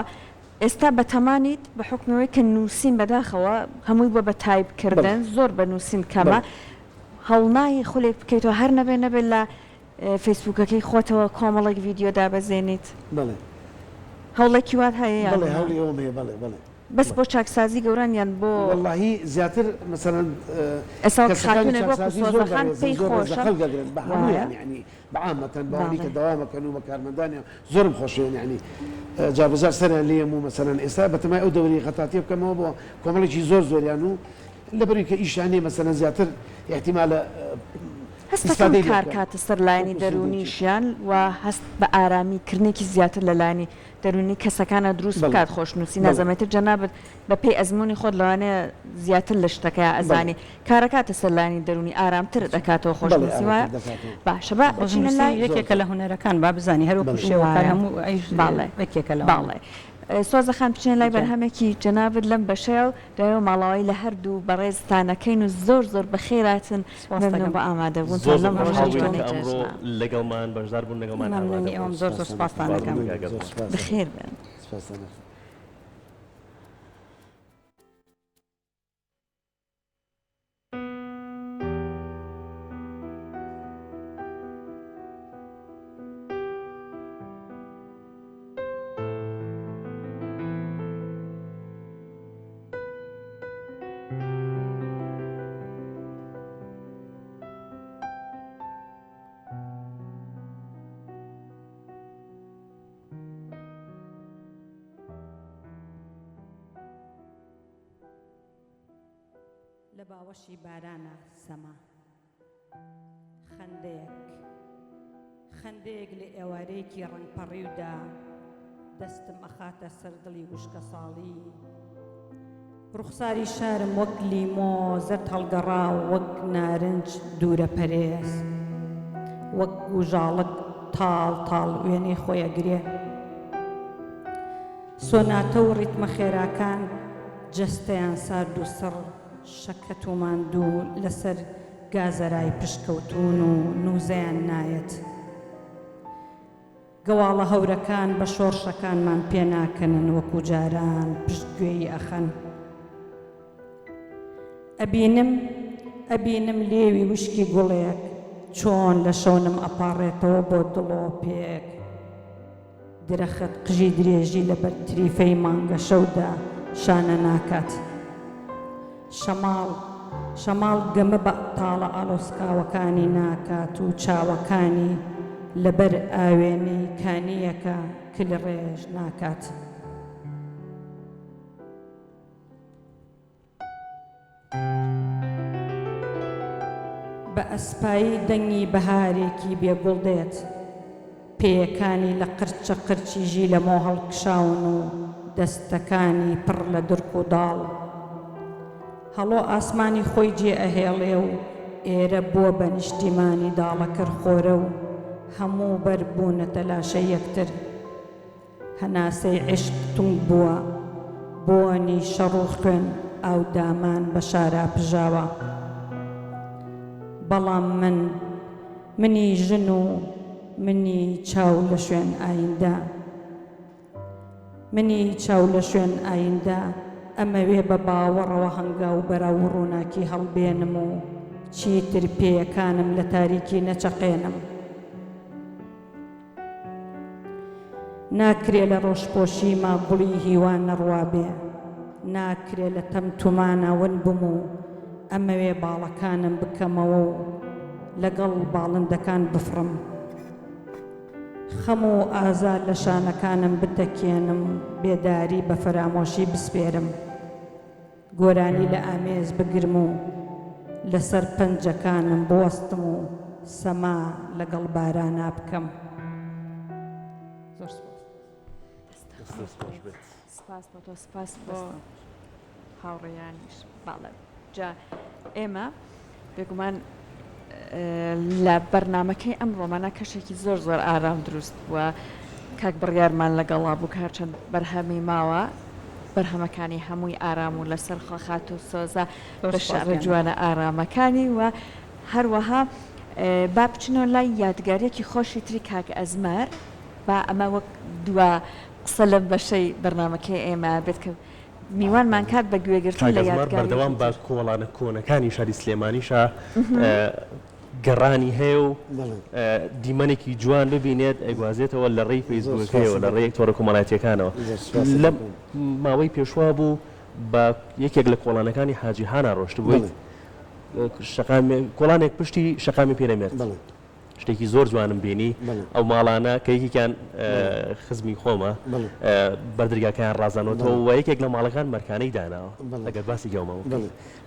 ئێستا بە تەمانیت بە حکمەوەی کە نووسین بەداخەوە هەمووی بۆ بە تایبکردن زۆر بە نووسین کەمە هەڵنایی خولێک بکەیتەوە هەر نەبێت لە فیسبوکەکەی خۆتەوە کۆمەڵێک ڤیددیۆ دابەزێنیت هەوڵێکی وات هەیە هەوڵی ئەوم هەیە بەڵێ بس بۆ چاکسازی گەورانیان بۆ واللهی زیاتر مثلا ئێستا خاتونە وەکو سۆزەخان پێی خۆشە بە هەموویان یعنی بەعامەتەن بەوەی کە دەوامەکەن و بەکارمەندانیان زۆرم خۆشیان یعنی جابجار سەریان لێم و مثلا ئێستا بەتەمای ئەو دەوری خەتاتی بکەمەوە بۆ کۆمەڵێکی زۆریان و لەبەروی کە ئیشانێ مثلا زیاتر احتیمالە هەستەکەم کارکاتە سەر لایەنی دەرونیشیان و هەست بە ئارامیکردنێکی زیاتر لە لایەنی دەرونی کەسەکانە دروست بکات خۆشنووسی نازەمێتتر جەنابەت بە پێی ئەزمموی خۆت لەوانەیە زیاتر لە شتەکە ئەزانی کارەکاتە سەر لایەنی دەرونی ئارامتر دەکاتەوە خۆشنووسی وایە باشە یەکێکە لە هوەرەکان با بزانانی هەروەکو شێوەکان هەموو باڵێکێکە لە باڵێ سۆزەخان بچێن لای بەرهەمێکی جەنابەت لەم بەشەیە و دایەوە ماڵەوەی لە هەردوو بەڕێزتانەکەین و زۆر بەخێراتن بە ئامادەبوون لەم ئەمڕۆ لەگەڵمان بەشدار بوون لەگەڵمان ئەوم زۆر سوپاسانەکەم بخێر بن. لە باوەشی بارانە سەما خەندەیەک لە ئێوارەیەکی ڕەنگپەڕیودا دەستم ئەخاتە سەردڵی وشکە ساڵی ڕوخساری شارم وەک لیمۆ زەرد هەڵگەڕا وەک نارنج دوورە پەرێز وەک گوژاڵک تاڵ وێنەی خۆیەگرێ سۆناتە و ڕیتمە خێراکان جەستەیان سارد و سڕ شەکەت و ماندوو لەسەر گازەرای پشکەوتون و نووزەیان نایەت گەواڵە هەورەکان بە شۆڕشەکانمان پێناکەنن وەکو جاران پشتگوێی ئەخەن ئەبینم لێوی وشکی گوڵێک چۆن لە شەونم ئەپاڕێتەوە بۆ دڵۆپێک درەخت قژی درێژی لە بەرتریفەی مانگە شەودا شانە ناکات شەماڵ گەمە بە تاڵە ئالۆسکاوەکانی ناکات و چاوەکانی لەبەر ئاوێنەی کانیەکە کل ڕێژ ناکات بە ئەسپایی دەنگی بەهارێکی بێگوڵ دێت پێیەکانی لە قرچە قرچیژی لە مۆ هەڵکشاون و دەستەکانی پڕ لە درک و داڵ هەڵۆ ئاسمانی خۆی جێ ئەهێڵێ و ئێرە بۆ بە نیشتیمانی داڵەکرد خۆرە و هەموو بەربوونە تەلاشە یەکتر هەناسەی عشق تونگ بووە بۆنی شەڕ و خوێن ئاو دامان بە شارا پژاوە بەڵام منی ژن و منی چاو لە شوێن ئایندە ئەمەوێ بە باوەڕەوە هەنگا و بەراو ڕووناکی هەڵبێنم و چیتر پێیەکانم لە تاریکی نەچەقێنم ناکرێ لە ڕۆژپۆشی ماگوڵی هیوان نەڕوابێ ناکرێ لە تەمتومانە ون بم و ئەمەوێ باڵەکانم بکەمەوە و لەگەڵ باڵندەکان بفڕم خەم و ئازار لە شانەکانم بتەکێنم بێداری بە فەرامۆشی بسپێرم گۆرانی لە ئامێز بگرم و لەسەر پەنجەکانم بوەستم و سەما لەگەڵ بارانا بکەم سپاس بۆ تۆ سپاس بۆ هاوڕێیانیش باڵێ جا ئێمە بێگومان لە بەرنمەکەی ئەم ڕۆمانە کەشێکی زۆر ئارام دروست بووە کاک بڕیارمان لەگەڵا بوو کە هەرچەند بەرهەمی ماوە بەرهەمەکانی هەمووی ئارام و لەسەر خەخات و سۆزە بە شارە جوانە ئارامەکانی و هەروەها با بچنەوە لای یادگاریەکی خۆشی تری کاک ئەزمەر با ئەمە وەک دووە قسە لە بەشەی بەرنامەکەی ئێمە بێت کە میوانمان کات بە گوێگرتن لە یادگاری بەردەوام بە کۆڵانە کۆنەکانی شاری سلێمانیشە گەڕانی هەیە و دیمەنێکی جوان ببینێت ئەیگوازێتەوە لە ڕێی فەیسبوکەکەیەوە لە ڕێی تۆڕە کۆمەڵایەتیەکانەوە لە ماوەی پێشوا بوو بە یەکێک لە کۆڵانەکانی حاجی هانا ڕۆشت بوویت کۆڵانێک پشتی شەقامی پێنەمێت شتێکی زۆر جوانم بینی ئەو ماڵانە کە یەکێکیان خزمی خۆمە بەردرگاکەیان ڕازانەوەتەوە و یەکێک لە ماڵەکان مەرکانەی داناوە ئەگەر باسی گەومەوە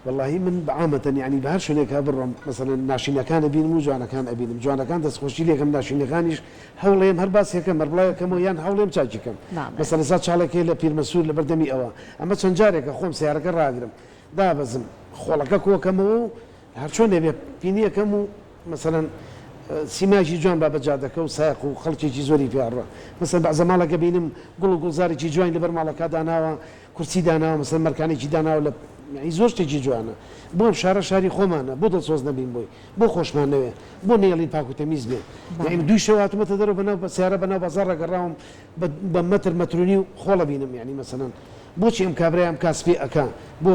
والله من بەعامەتەن یعنی بە هەر شوێنێکا بڕۆم مەسەڵەن ناشینەکان ئەبینم و جوانەکان ئەبینم جوانەکان دەستخۆشی لێکم ناشینەکانیش هەوڵێم هەر باسێکەم مەربڵایەکەمەوە یان هەوڵێم چاکیکەم مەسەڵەن سا چاڵێکی لە پیرمەسوور لە بەردەمی ئەوە ئەمە چەند جارێکە خۆم سیارەکە ڕاگرم دابەزم خۆڵەکە کۆکەمەوە و هەر چۆن دەبێت پینیەکەم و مەسەڵەن سیماژی جوان با بەجادەکە و ساق و خەڵکێکی زۆری پیاڕە مەسەن بەعزە ماڵەکە بینم گوڵ و گوڵزارێکی جوان لەبەر ماڵەکە داناوە کورسی داناوە مەسەن مەرکانێکی داناوە لە زۆر شتێکی جوانە بۆم شارە شاری خۆمانە بۆ دڵسۆز نەبین بۆی بۆ خۆشمانەوێ بۆ نێڵین پاک و تەمیز بێ یعنی دوی شەو هاتوومەتە دەرەوە بەناو بە سیارە بەناو بەزار ڕەگەڕاوم بە مەتر مەترونی و خۆڵە بینم یعنی مەسەنەن بۆچی ئەم کابرای ئەم کاسپی ئەکا بۆ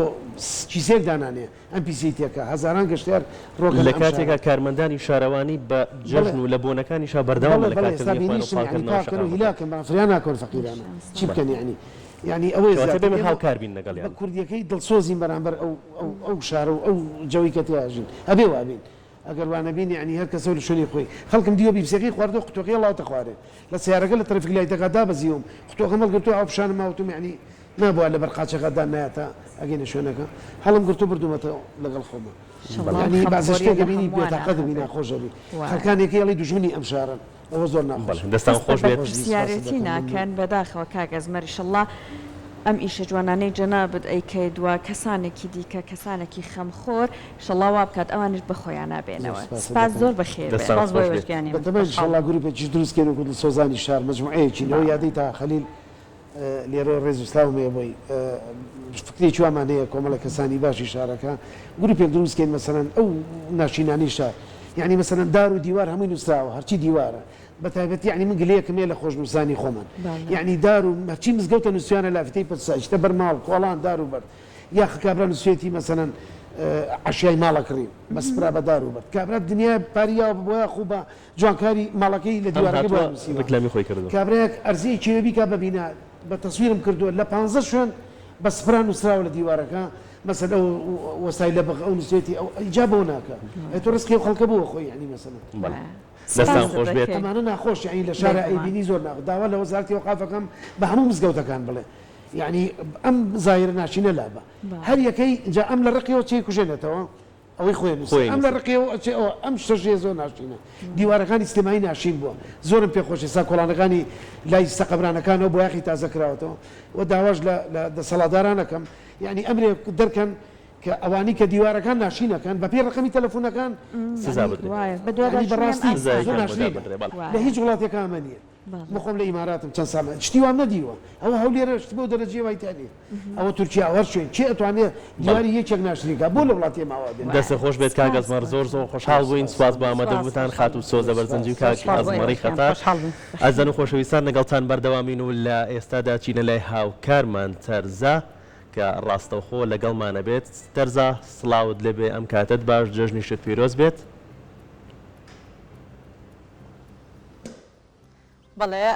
چیزێک دانانێ ئەم پیسیتێکە هەزاران گەشتیار ڕۆکە لە کاتێکە کارمەندانی شارەوانی بە جەژن و لە بۆنەکانیشا بەردەوام لە کاتێکن هیلاکەن بەفریان ناکۆن فەقیرانە چی بکەن یعنی ئەوەی بێمە هاوکار بین لەگەڵ بە کوردیەکەی دڵسۆزین بەرامبەر ئەو شارە و ئەو جەوی کە تیاژین ئەبێ وابین ئەگەر وانە بین یعنی هەر کەسە لە شوێنی خۆی خەڵکم دیوە بیبسەکەی خواردۆ قوتۆکەی وڵاتە خوارێ لە سیارەکە لە تەرەفیک لایتەکە دابەزیوم قوتۆکە مەڵگرتو ئەو پیشانە ماوتم یعنی نابووە لە بەرقاچەکەدا نایەتە ئەگەینە شوێنەکە هەڵم گرتو بردومەتەوە لەگەڵ خۆمە ینی بازە شتێکە بینی بێتاقەت بینە خۆشەبی خەکانێکی ئەڵی دوژمنی ئەم شارن ئەوە زۆر ناخۆش دەستان خۆش بێت سیارەتی ناکەن بەداخەوە کاک ئەزمەر ئینشەڵڵا ئەم ئیشە جوانانەی جەنابەت ئەیکەی دووە کەسانێکی دیکە کەسانێکی خەمخۆر ئینشەڵڵا وا بکات ئەوانش بەخۆیان نابێنەوە سپاس زۆر بەخێر ئینشەڵڵا گروپێکی دروستکەن و سۆزانی شار مەجموعەیەکی لەوە یادەی تا خەلیل لێرە ڕێز و سلااومێ بۆی فکرێکی وامان هەیە کۆمەڵە کەسانی باشی شارەکە گروپێک دروستکەین مەسەرەن ئەو ناشینانی شار یعنی مەسەرەن دار و دیوار هەمووی نووسراوە هەرچی دیوارە بەتایبەت یعنی من گلەیەکم لە خۆشنووسانی خۆمان یعنی دار و هەرچی مزگەوتە نووسیانە لافتەی پرسایشتە بەرماڵ کۆڵان دار و بەر یا کابرا نووسێتی مەسەرەن عشیای ماڵەکڕین بەسپرا بە دار و بەر کابرا دنیا پاریاوە بۆە خوبە جوانکاری ماڵەکەی لە دیوارەکەی کابراەک ئەرزی کێوی کا ببینە بە تەسویرم کردووە لە 15 شوێن بە سپرا نووسراوە لە دیوارەکە مەسەن ئەو وەسای لە بەغ ئەو نووسێتی ئەو ئیجابەوە ناکە تۆ ڕستکەی خەڵکە بووە خۆی یعنی مەسەن دەستان خۆش بێت ئەمانە ناخۆش یعنی لە شارە ئەیبینی زۆر ناخ داوا لە وەزارەتی ئەوقافەکەم بە هەموو مزگەوتەکان بڵێ یعنی ئەم زایرە ناشینە لابە هەر یەکەی جا ئەم لە ڕقیەوە چی کوژێنێتەوە ئەوەی خۆی ئەم لە ڕقیەوە ئەم شەژێ زۆر ناشینە دیوارەکانی سلێمانی ناشین بووە زۆرم پێخۆشی سا کۆڵانەکانی لای سەقەبرانەکانەوە بۆ یاخی تازە کراوەتەوە و داواش لە دەسەڵاتدارانەکەم یعنی ئەمرێ دەرکەن کە ئەوانی کە دیوارەکان ناشینەکان بە پێ ڕقمی تەلەفۆنەکان بەڕاستی لە هیچ وڵاتێکە ئەمە نییە بخۆم لە ئیماراتم چەند سامان شتی وام نەدیوە ئەوە هەولێرە شت بۆ دەرەجێ وایتانێ ئەوە تورکیا هەر شوێن چێ ئەتوانێت دیواری یەکێک ناشریکە بۆ لە وڵاتی ماوە دەستە خۆش بێت کاک ئەزمەر زۆر زۆر خۆشحاڵ بووین سواز بە ئامادەبووتان خات و سۆزە بەرزەنجی و کاک ئەزمەری خەتار ئەزان و خۆشەویستان لەگەڵتان بەردەوامین و لە ئێستادا چینە لای هاوکارمان تەرزا کە ڕاستەوخۆ لەگەڵمانە بێت تەرزا سڵاوت لێبێ ئەم کاتت باش جەژنیشت پیرۆز بێت بەڵێ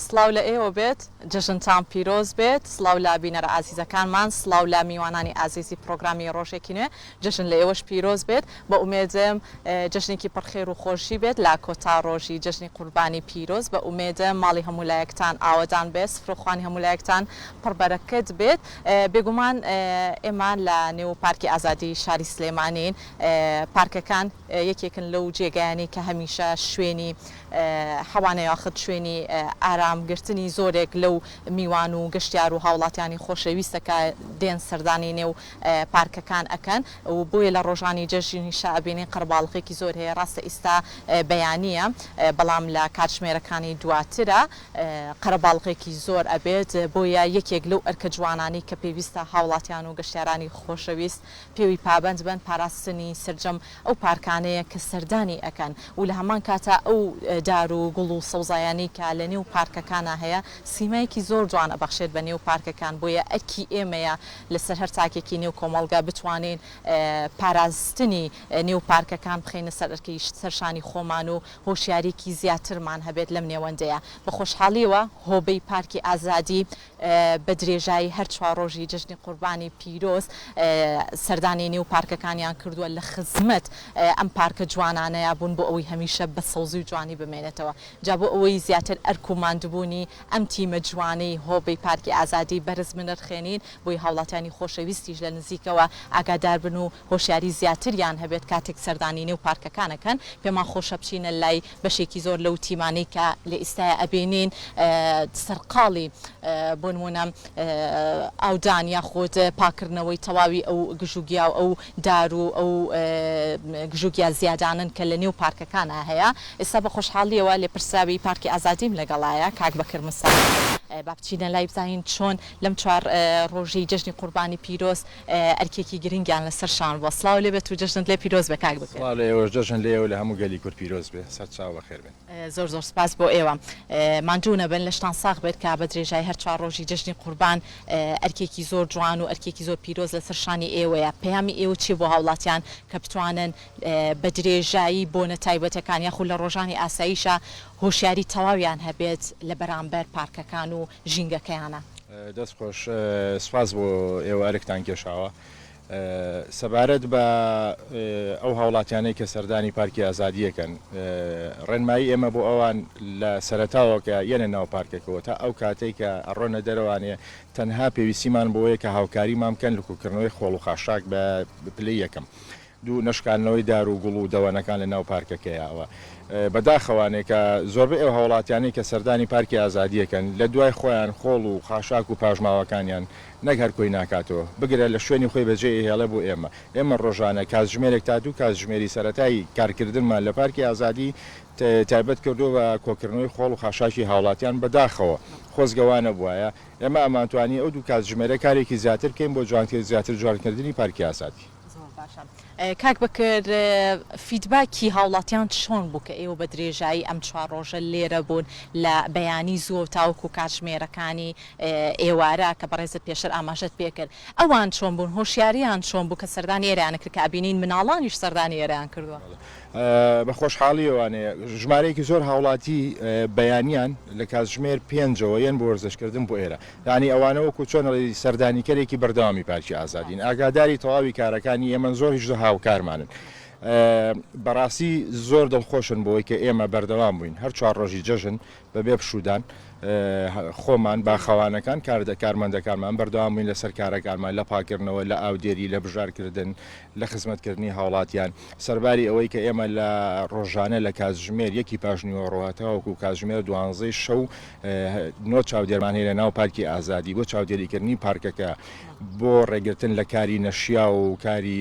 سڵاو لە ئێوە بێت جەژنتان پیرۆز بێت سڵاو لە بینەرە ئازیزەکانمان سڵاو لە میوانانی ئازیزی پرۆگرامی ڕۆژێکی نوێ جەژن لە ئێوەش پیرۆز بێت بە ئومێدەم جەژنێکی پڕخێر و خۆشی بێت لا کۆتا ڕۆژی جەژنی قوربانی پیرۆز بە ئومێدە ماڵی هەمولایەکتان ئاوەدان بێت سفرۆخوانی هەمولایەکتان پڕبەرەکەت بێت بێگومان ئێمە لە نێو پارکی ئازادی شاری سلێمانین پارکەکان یەکێکن لەو جێگایانی کە هەمیشە شوێنی حەوانەیە یاخت شوێنی ئارامگرتنی زۆرێک لەو میوان و گەشتیار و هاوڵاتیانی خۆشەویستەکە دێن سەردانی نێو پارکەکان ئەکەن و بۆیە لە ڕۆژانی جەژنی شابینی قەرباڵقێکی زۆر هەیە ڕاستە ئێستا بەیانیە بەڵام لە کاتژمێرەکانی دواترە قەرەباڵقێکی زۆر ئەبێت بۆیە یەکێک لەو ئەرکە جوانانی کە پێویستە هاوڵاتیان و گەشتیارانی خۆشەویست پێوی پابند بن پاراستنی سرجەم ئەو پارکانەیە کە سەردانی ئەەکەن و لە هەمان کاتە ئەو دار و گوڵ و سەوزایانی کە لە نێو پارکەکانە هەیە سیمایەکی زۆر جوان ئەبەخشێت بە نێو پارکەکان بۆیە ئەرکی ئێمەیە لەسەر هەر چاکێکی نێو کۆمەڵگا بتوانین پاراستنی نێو پارکەکان بخینە سەر ئەرکەی سەرشانی خۆمان و هۆشیاریکی زیاترمان هەبێت لەم نێوەندەیە بە خۆشحاڵیەوە هۆبەی پارکی ئازادی بە درێژایی هەر چوار ڕۆژی جژنی قوربانی پیرۆز سەردانی نێو پارکەکانیان کردووە لە خزمەت ئەم پارکە جوانانەیە بوون بۆ ئەوەی هەمیشە بە سەوزی و جوانی بمێنێتەوە جا بۆ ئەوەی زیاتر ئەرک و ماندبوونی ئەم تیمە جوانەی هۆبەی پارکی ئازادی بەرز بنرخێنین بۆی هاوڵاتیانی خۆشەویستیش لە نزیکەوە ئاگادار بن و هۆشیاری زیاتریان هەبێت کاتێک سەردانی نێو پارکەکانەکەن پێمان خۆشە بچینە لای بەشێکی زۆر لەو تیمانەی کە لە ئێستای ئەبینین سەرقاڵی بۆ نمونە ئاودان یاخۆت پاکردنەوەی تەواوی ئەو گژوگیا و ئەو دار و ئەو گژوگیا زیادانن کە لە نێو پارکەکانە هەیە ئێستا بە خۆشحاڵیەوە لێ پرساوی پارکی ئازادیم لەگەڵایە کاک بەکر مسا با بچینە لای بزانین چۆن لەم چوار ڕۆژی جژنی قوربانی پیرۆز ئەرکێکی گرنگیان لەسەر شان بۆ سڵاو لێ بێت و جژنت لێ پیرۆز بە کاک بکرێت ئێوەش جژن لێەوە لە هەموو گەلی کورد پیرۆز بێ سەر چاو بەخێر بن زۆر زۆر سپاس بۆ ئێوە ماندوو نەبن لە شتان ساغ بێت کە بە درێژای هەر چوار ڕۆژی جژنی قوربان ئەرکێکی زۆر جوان و ئەرکێکی زۆر پیرۆز لەسەر شانی ئێوەیە پەیامی ئێوە چی بۆ هاوڵاتیان کە بتوانن بە درێژایی بۆنە تایبەتەکان یاخود لە ڕۆژانی ئاساییشە هۆشیاری تەواویان هەبێت لە بەرامبەر پارکەکان و ژینگەکەیانە دەست خۆش سپاس بۆ ئێوە ئەرکتان کێشاوە سەبارەت بە ئەو هاوڵاتیانەی کە سەردانی پارکی ئازادیەکەن ڕێنمایی ئێمە بۆ ئەوان لە سەرەتاوەکە یەنە ناو پارکەکەەوە تا ئەو کاتێک کە ئەڕۆنە دەرەوانێ تەنها پێویستیمان بۆیە کە هاوکاریمان بکەن لە کوکردنەوەی خۆڵ و خاشاک بە پلەی یەکەم دوو نشکانەوەی دار و گوڵ و دەوەنەکان لە ناو پارکەکەیەوە بەداخەوانێک کە زۆربەی ئەو هاوڵاتیانی کە سەردانی پارکی ئازادیەکەن لە دوای خۆیان خۆڵ و خاشاک و پاژماوەکانیان نەک هەر کۆی ناکاتەوە بگرە لە شوێنی خۆی بەجێ هێڵە بۆ ئێمە ڕۆژانە کاتژمێرێک تا دوو کاتژمێری سەرەتایی کارکردنمان لە پارکی ئازادی تایبەت کردو بە کۆکردنەوەی خۆڵ و خاشاکی هاوڵاتیان بەداخەوە خۆزگەوانە بواە ئێمە ئەمانتوانی ئەو دوو کاتژمێرە کارێکی زیاتر بکەین بۆ جوانکردن زیاتر جوانکردنی پارکی ئازادی کاک بکرد فیدباکی هاوڵاتیان چۆن بوو کە ئێوە بە درێژایی ئەم چوار ڕۆژە لێرە بوون لە بەیانی زۆر تاوکو کاتژمێرەکانی ئێوارە کە بەڕێزت پێشتر ئاماژەت پێکرد ئەوان چۆن بوون هۆشیاریان چۆن بوو کە سەردانی ئێرەیان کرد کە ئابینین مناڵانیش سەردانی ئێرەیان کردووە بە خۆشحاڵیەوانێ ژمارەیەکی زۆر هاوڵاتی بەیانیان لە کاتژمێر 5ەوە یەن بۆ وەرزشکردن بۆ ئێرە دانی ئەوانەوەکو چۆن سەردانیکەرێکی بەردەوامی پارکی ئازادین ئاگاداری تەواوی کارەکانی ئێمە زۆر هیچ هاوکارمانن بەڕاستی زۆر دڵخۆشن بۆی کە ئێمە بەردەوام بووین هەر چوار ڕۆژی جەژن بەبێ پشودان خۆمان باخەوانەکان کارمەندەکانمان بەردەوام بووین لەسەر کارەکانمان لە پاکردنەوە لە ئاودێری لە بژارکردن لە خزمەتکردنی هاوڵاتیان سەرباری ئەوەی کە ئێمە لە ڕۆژانە لە کاتژمێر یەکی پاشنیوە ڕۆهاتەوەکو کاتژمێر 12 شەو نۆ چاودێرمان هەیە لە ناو پارکی ئازادی بۆ چاودێریکردنی پارکەکە بۆ ڕێگرتن لە کاری نەشیا و کاری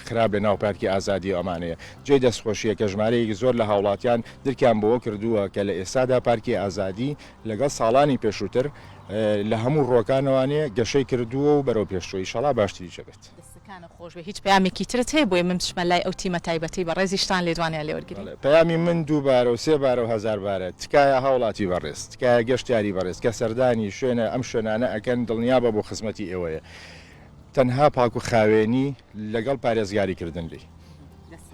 خراپ لە ناو پارکی ئازادی ئەمانەیە جێ دەستخۆشیە کە ژمارەیەکی زۆر لە هاوڵاتیان درکیان بۆ کردووە کە لە ئێستادا پارکی ئازادی لەگەڵ ساڵانی پێشووتر لە هەموو ڕۆکانەوانێ گەشەی کردووە و بەرەو پێشتۆی شەڵا باشتری جەبێت خۆش هیچ پامێکی ترت هەیە بۆی من بچمە لای ئەو تیمە تایبەتی بە ڕێزیشتان لێدوانێ لێوەرگری پەیامی من 2 بارە و 3 بارە و 1000 بارە تکایە هاوڵاتی بەڕێز تکایە گەشتیاری بەڕێز کە سەردانی شوێنە ئەم شوێنانە ئەکەن دڵنیابە بۆ خزمەتی ئێوەیە تەنها پاک و خاوێنی لەگەڵ پارێزگاریکردن لی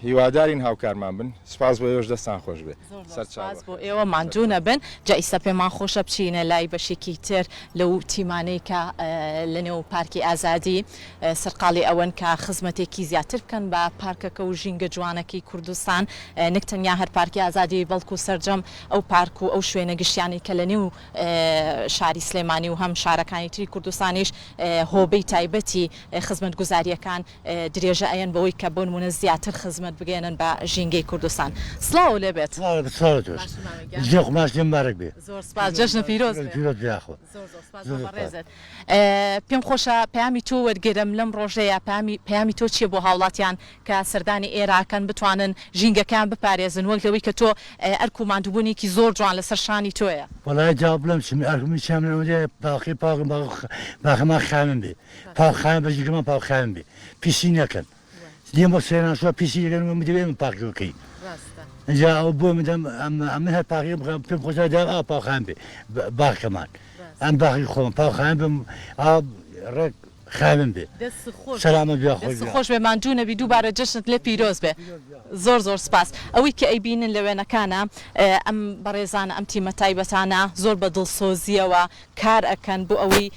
هیوادارین هاوکارمان بن سپاس بۆ ئێوەش دەستان خۆش بێ سپاس بۆ ئێوە ماندوو نەبن جا ئیستا پێمان خۆشە بچینە لای بەشێکی تر لەو تیمانەی کە لە نێو پارکی ئازادی سەرقاڵی ئەوەن کە خزمەتێکی زیاتر بکەن بە پارکەکە و ژینگە جوانەکەی کوردستان نەکتەنیا هەر پارکی ئازادی بەڵکو سەرجەم ئەو پارک و ئەو شوێنە گشتیانی کە لە نێو شاری سلێمانی و هەم شارەکانی تری کوردستانیش هۆبەی تایبەتی خزمەتگوزاریەکان درێژە ئەیەن بەوەی کە بۆ نمونە زیاتر خزمەت خزمەت بگەێنن بە ژینگەی کوردستان سڵاو لێبێت ماشتیم بارک بێ زۆر سپاس جەژنە پیرۆز ڕێزت پێم خۆشە پامی تۆ وەرگرم لەم ڕۆژەیە پامی تۆ چیە بۆ هاوڵاتیان کە سەردانی ئێراکەن بتوانن ژینگەکان بپارێزن وەک لەوەی کە تۆ ئەرک و ماندووبوونێکی زۆر جوان لەسەر شانی تۆیە وڵای جواب لەم چمی ئەرکمی چام لەوەدە پاقی پاقم باخەما خامن بێ پاو خام بەژیگەمان پاو خام بێ پیسی نەکەن دیێم بۆ سێران شوە پیسی لەگەن دەوێ من پاکەکەی اینجا ئەو بۆ مدەم ئەمە هەر پاقی پێم خۆشا دا ئا پاو خام بێ باخەمان ئەم باقی خۆم پاو خام بم ڕێک خامن بێ سەلامە بیا خۆش بێ ماندوو نەبی دووبارە جەشنت لێ پیرۆز بێ زۆر سپاس ئەوەی کە ئەیبینن لە وێنەکانە ئەم بەڕێزانە ئەم تیمە تایبەتانە زۆر بە دڵسۆزیەوە کار ئەکەن بۆ ئەوەی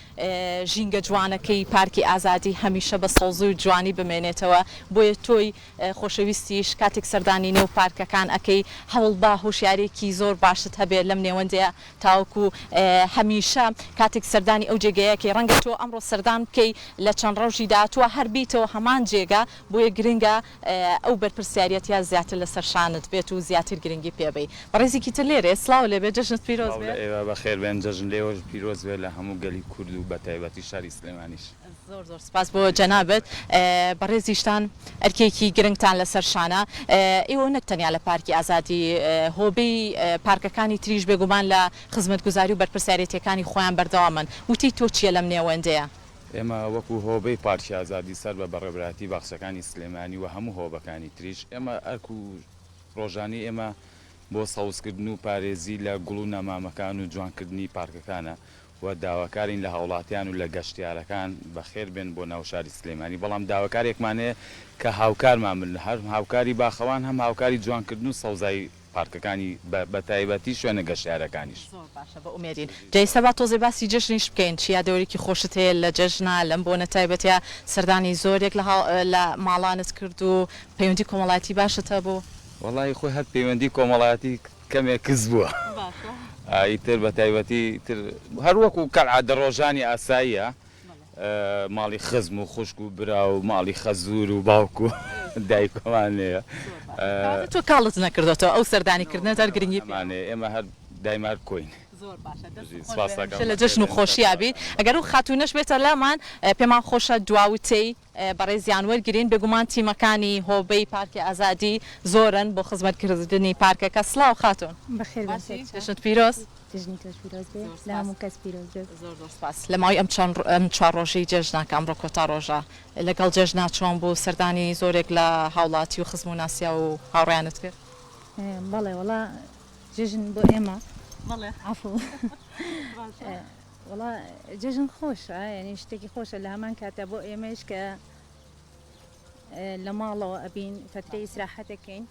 ژینگە جوانەکەی پارکی ئازادی هەمیشە بە سەوزی و جوانی بمێنێتەوە بۆیە تۆی خۆشەویستیش کاتێک سەردانی نێو پارکەکان ئەەکەی هەوڵ با هوشیارێکی زۆر باشت هەبێت لەم نێوەندەیە تاوەکو هەمیشە کاتێک سەردانی ئەو جێگەیەکی ڕەنگە تۆ ئەمڕۆ سەردان بکەی لە چەند ڕەوژی داتووە هەر بیتەوە هەمان جێگا بۆیە گرنگە ئەو بەرپرسیاریەت یا زیاتر لەسەر شانت بێت و زیاتر گرنگی پێبێ بەڕێزێکی تر لێرێ سڵاو لێبێ جەژنت پیرۆز بێت بەخێر بێن جەژن لێوەش پیرۆز بێت لە هەموو گەلی کورد و بە تایبەتی شاری سلێمانیش زۆر سپاس بۆ جەنابەت بەڕێزیشتان ئەرکێکی گرنگتان لەسەر شانە ئێوە نەک تەنیا لە پارکی ئازادی هۆبەی پارکەکانی تریش بێگومان لە خزمەتگوزاری و بەرپرسیارەتیەکانی خۆیان بەردەوامن وتی تۆ چیە لەم نێوەندەیە ئێمە وەکو هۆبەی پارکی ئازادی سەر بە بەڕێبراتی بەخشەکانی سلێمانی و هەموو هۆبەکانی تریش ئێمە ئەرک و ڕۆژانی ئێمە بۆ سەوزکردن و پارێزی لە گوڵ و نەمامەکان و جوانکردنی پارکەکانە و داواکارین لە هاوڵاتیان و لە گەشتیارەکان بەخێر بێن بۆ ناو شاری سلێمانی بەڵام داواکارێکمانەیە کە هاوکارمان من هەر هاوکاری باخەوان هەم هاوکاری جوانکردن و سەوزایی پارکەکانی بە تایبەتی شوێنە گەشتیارەکانیش باشە بە ئومێدین جای سەبا تۆزێ باسی جەژنیش بکەین چیا دەورێکی خۆشت هەیە لە جەژنا لەم بۆ نەتایبەتە سەردانی زۆرێک لە ماڵانت کرد و پەیوەندی کۆمەڵایەتی باشت هەبوو وەڵی خۆی هەر پەیوەندی کۆمەڵایەتی کەمێک کەس بووە ئیتر بە تایبەتی تر هەر وەکو کەعادە ڕۆژانی ئاساییە ماڵی خزم و خوشک و برا و ماڵی خەزور و باوکو دایکۆمانەیە تۆ کاڵت نەکردێتەوە ئەو سەردانیکردنە هەر گرنگیمانێ ئێمە هەر دایمار کۆین لە جەژن و خۆشییا بیت ئەگەر و خاتونەش بێتە لامان پێمان خۆشە دواوتەی بەڕێزیان وەرگرین بێگومان تیمەکانی هۆبەی پارکی ئازادی زۆرن بۆ خزمەتکردنی پارکەکە سڵاو خاتون بەخێرشت پیرۆز لە هەموو کەس پیرۆز زۆر سپاس لە ماوەی ئەم چوار ڕۆژەی جەژناکە ئەمڕۆ کۆتا ڕۆژە لەگەڵ جەژنا چۆن بوو سەردانی زۆرێک لە هاوڵاتی و خزم و ناسیا و هاوڕیانت کرد بەڵێ وڵا جەژن بۆ ئێمە عفو وڵا جەژن خۆشە یعنی شتێکی خۆشە لە هەمان کاتە بۆ ئێمەش کە لە ماڵەوە ئەبین فترەی ئیسراحەتەکەین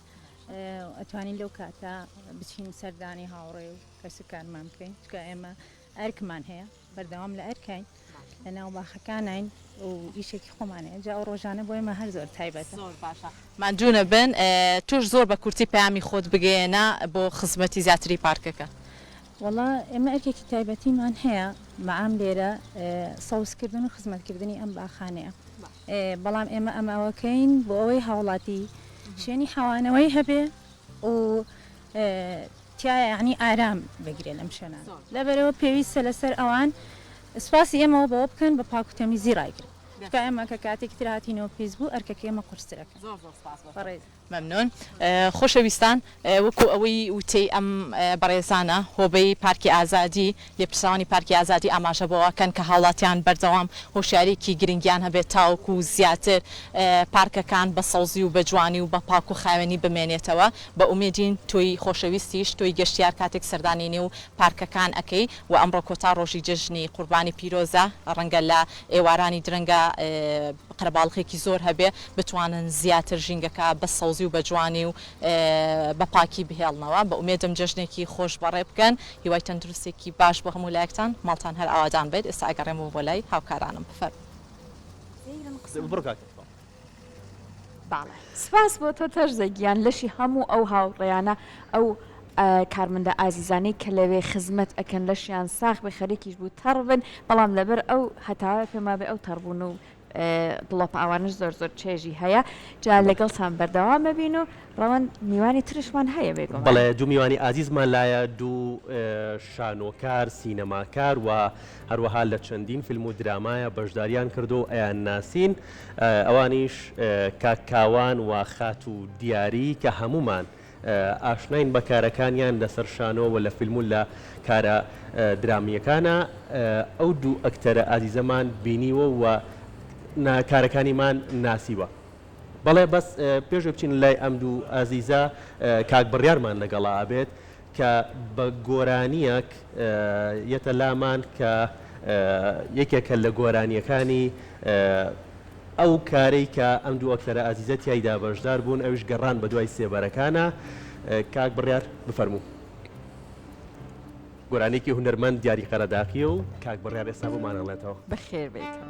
ئەتوانین لەو کاتە بچین سەردانی هاوڕێ و کەسەکانمان بکەین چکە ئێمە ئەرکمان هەیە بەردەوام لە ئەرکین لە ناو باخەکانین و ئیشێکی خۆمانەیە جا ئەو ڕۆژانە بۆ ئێمە هەر زۆر تایبەتە زۆر باشە ماندوونە بن توش زۆر بە کورتی پەیامی خۆت بگەێنە بۆ خزمەتی زیاتری پارکەکە وڵا ئێمە ئەرکێکی تایبەتیمان هەیە مەعام لێرە سەوزکردن و خزمەتکردنی ئەم باخانەیە بەڵام ئێمە ئەماوەکەین بۆ ئەوەی هاوڵاتی شوێنی حەوانەوەی هەبێ و تایە یعنی ئارام بگرێ لەم شوێنان لەبەرەوە پێویستە لەسەر ئەوان سپاسی ئێمەوە بەوە بکەن بە پاکوتەمیزی ڕایگرن ئێمە کە کاتێک ترهاتینەوە پێیز بوو ئەرکەکە ئێمە قورسەکە مەمنون خۆشەویستان وەکو ئەوەی وتەی ئەم بەڕێزانە هۆبەی پارکی ئازادی لێپرسانی پارکی ئازادی ئاماژە بۆەکەن کە هاوڵاتیان بەردەوام هۆشیارێکی گرنگیان هەبێت تاوەکو و زیاتر پارکەکان بە سەوزی و بە جوانی و بە پاک و خاوێنی بمێنێتەوە بە ئومێدین تۆی خۆشەویستیش تۆی گەشتیار کاتێک سەردانی نێو پارکەکان ئەەکەی و ئەمڕۆ کۆتا ڕۆژی جژنی قوربانی پیرۆزە ڕەنگە لە ئێوارانی درەنگە قەرەباڵغێکی زۆر هەبێ بتوانن زیاتر ژینگەکە بە سەوزی و بە جوانی و بە پاکی بهێڵنەوە بە ئومێدم جژنێکی خۆش بەڕێ بکەن هیوای تەندروستێکی باش بۆ هەموو لایەکتان ماڵتان هەر ئاوادان بێت ئێستا ئەگەڕێمەوە بۆ لای هاوکارانم بفەر سپاس بۆ تۆ تەرزەگیان لەشی هەموو ئەو هاوڕێیانە ئەو کارمەندە ئازیزانەی کە لەوێ خزمەت ئەکەن لەشیان ساخ بە خەریکیش بوو تەڕبن بەڵام لەبەر ئەو هەتاوە پێما بێ ئەو تەڕبوون و گڵۆپ ئاوانش زۆر چێژی هەیە جا لەگەڵتان بەردەوام ببین و ڕەوەن میوانی ترشمان هەیە بێگومان. بەڵێ دوو میوانی ئازیزمان لایە دوو شانۆکار سینەماکار و هەروەها لە چەندین فیلم و درامایە بەشداریان کردو و ئەیان ناسین ئەوانیش کاکاوان و خات و دیاری کە هەمومان ئاشناین بە کارەکانیان لەسەر شانۆ و لە فیلم و لە کارە درامیەکانە ئەو دوو ئەکتەرە ئازیزەمان بینیوە و کارەکانیمان ناسیوە. بەڵێ بەس پێش بچین لای ئەم دوو ئازیزە کاک بڕیارمان لەگەڵا ئابێت کە بە گۆرانیەک یەتە لامان کە یەکێکە لە گۆرانیەکانی ئەو کارەی کە ئەم دوو ئەکتەرە ئازیزە تیایدا بەشدار بوون ئەوش گەڕان بە دوای سێبەرەکانە. کاک بڕیار بفەرموو. گۆرانێکی هونەرمەند دیاری قەرەداقیە و کاک بڕیار ئێستا بمانەڵێتەوە. بەخێر بێتەوە.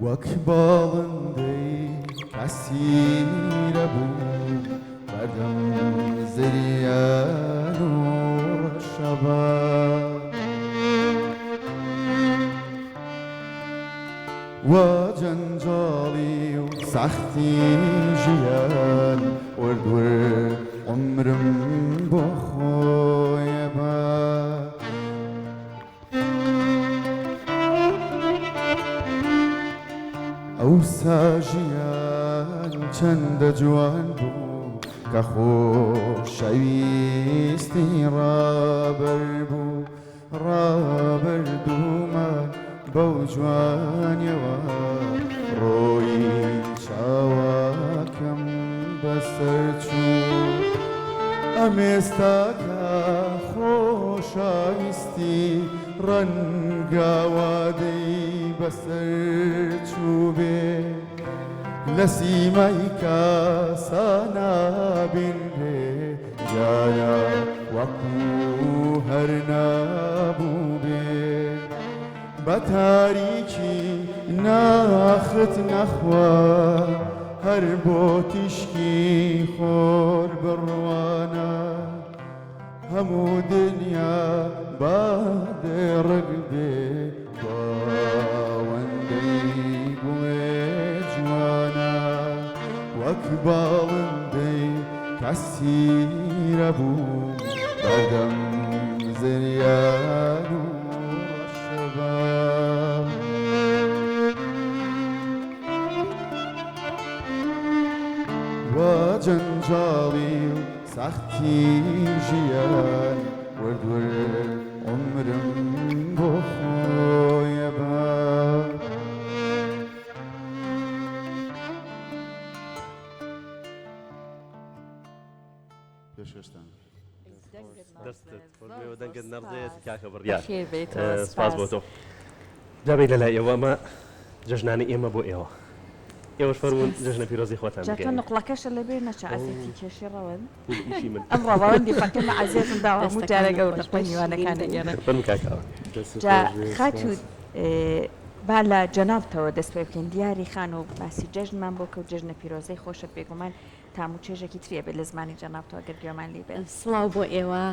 وەک باڵندەی ئەسیرە بوو بەردەم زریان و ڕەشەبا وا جەنجاڵی و سەختی ژیان وەردوەر عمرم بۆ خۆیە با ئەو ساژیان چەندە جوان بوو کە خۆشەویستی ڕابەر بوو ڕابەردوومان بەو جوانیەوە ڕۆی چاواکەم بەسەر چوو ئەم ئێستاکە خۆشەویستی ڕەنگاوادەی بەسەر چوو بێ لە سیمای کاسانە بینرێ جایە وەکوو هەر نابوو بێ بە تاریکی ناخت نەخوا هەر بۆ تیشکی خۆر بڕوانە هەموو دنیا بادێڕک بێ باوەندەی بوێ جوانە وەک باڵندەی کەسیرە بوو بەردەم زریان و ڕەشەبا وا جەنجاڵی و سەختی ژیان وەردوەر عمرم بۆ خۆیە با دەنگت نەڕزێت کاکە بڕیار سپاس بۆ تۆ. جابێ لەلای ئێوە ئەمە جەژنانی ئێمە بۆ ئێوە ئێوەش فەرموون جەژنە پیرۆزی خۆتان جاکە نقڵەکەشە لەبێ نەچە ئەسێتی کێشی ڕەوەن ئەم ڕەوەندی فەکەمە عەزیزم داوە هەموو جارێگە و نقڵی میوانەکانە گێڕن. جا خات و با لە جەنابتەوە دەست پێ بکەین دیاری خان و باسی جەژنمان بۆ کە و جەژنە پیرۆزەی خۆشت بێگومان تام و چێژێکی ترێ بێت لە زمانی جەنابتەوە گەر گوێمان لێ بێت. سڵاو بۆ ئێوە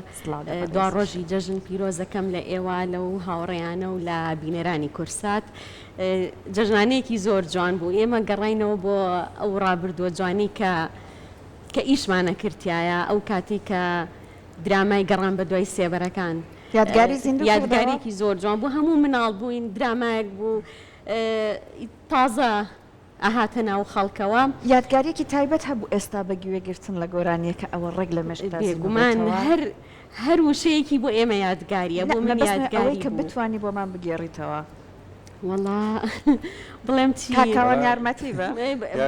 دوا ڕۆژی جەژن پیرۆزەکەم لە ئێوە لەو هاوڕێیانە و لە بینەرانی کورسات جەژنانەیەکی زۆر جوان بوو. ئێمە گەڕینەوە بۆ ئەو ڕابردووە جوانی کە ئیشمانە کردایە ئەو کاتی کە درامای گەڕان بە دوای سێبەرەکان یادگارێکی زۆر جوان بوو هەموو مناڵ بووین درامایەک بوو تازە ئاهاتە ناو خەڵکەوە یادگارێکی تایبەت هەبوو ئێستا بە گوێگرتن لە گۆرانیە کە ئەوە ڕێک لە مەشدا بێگومان هەر وشەیەکی بۆ ئێمە یادگاریە بۆ من یادگاری کە بتوانی بۆمان بگێڕیتەوە. وەڵا بڵێم چی کاکاوان یارمەتی بە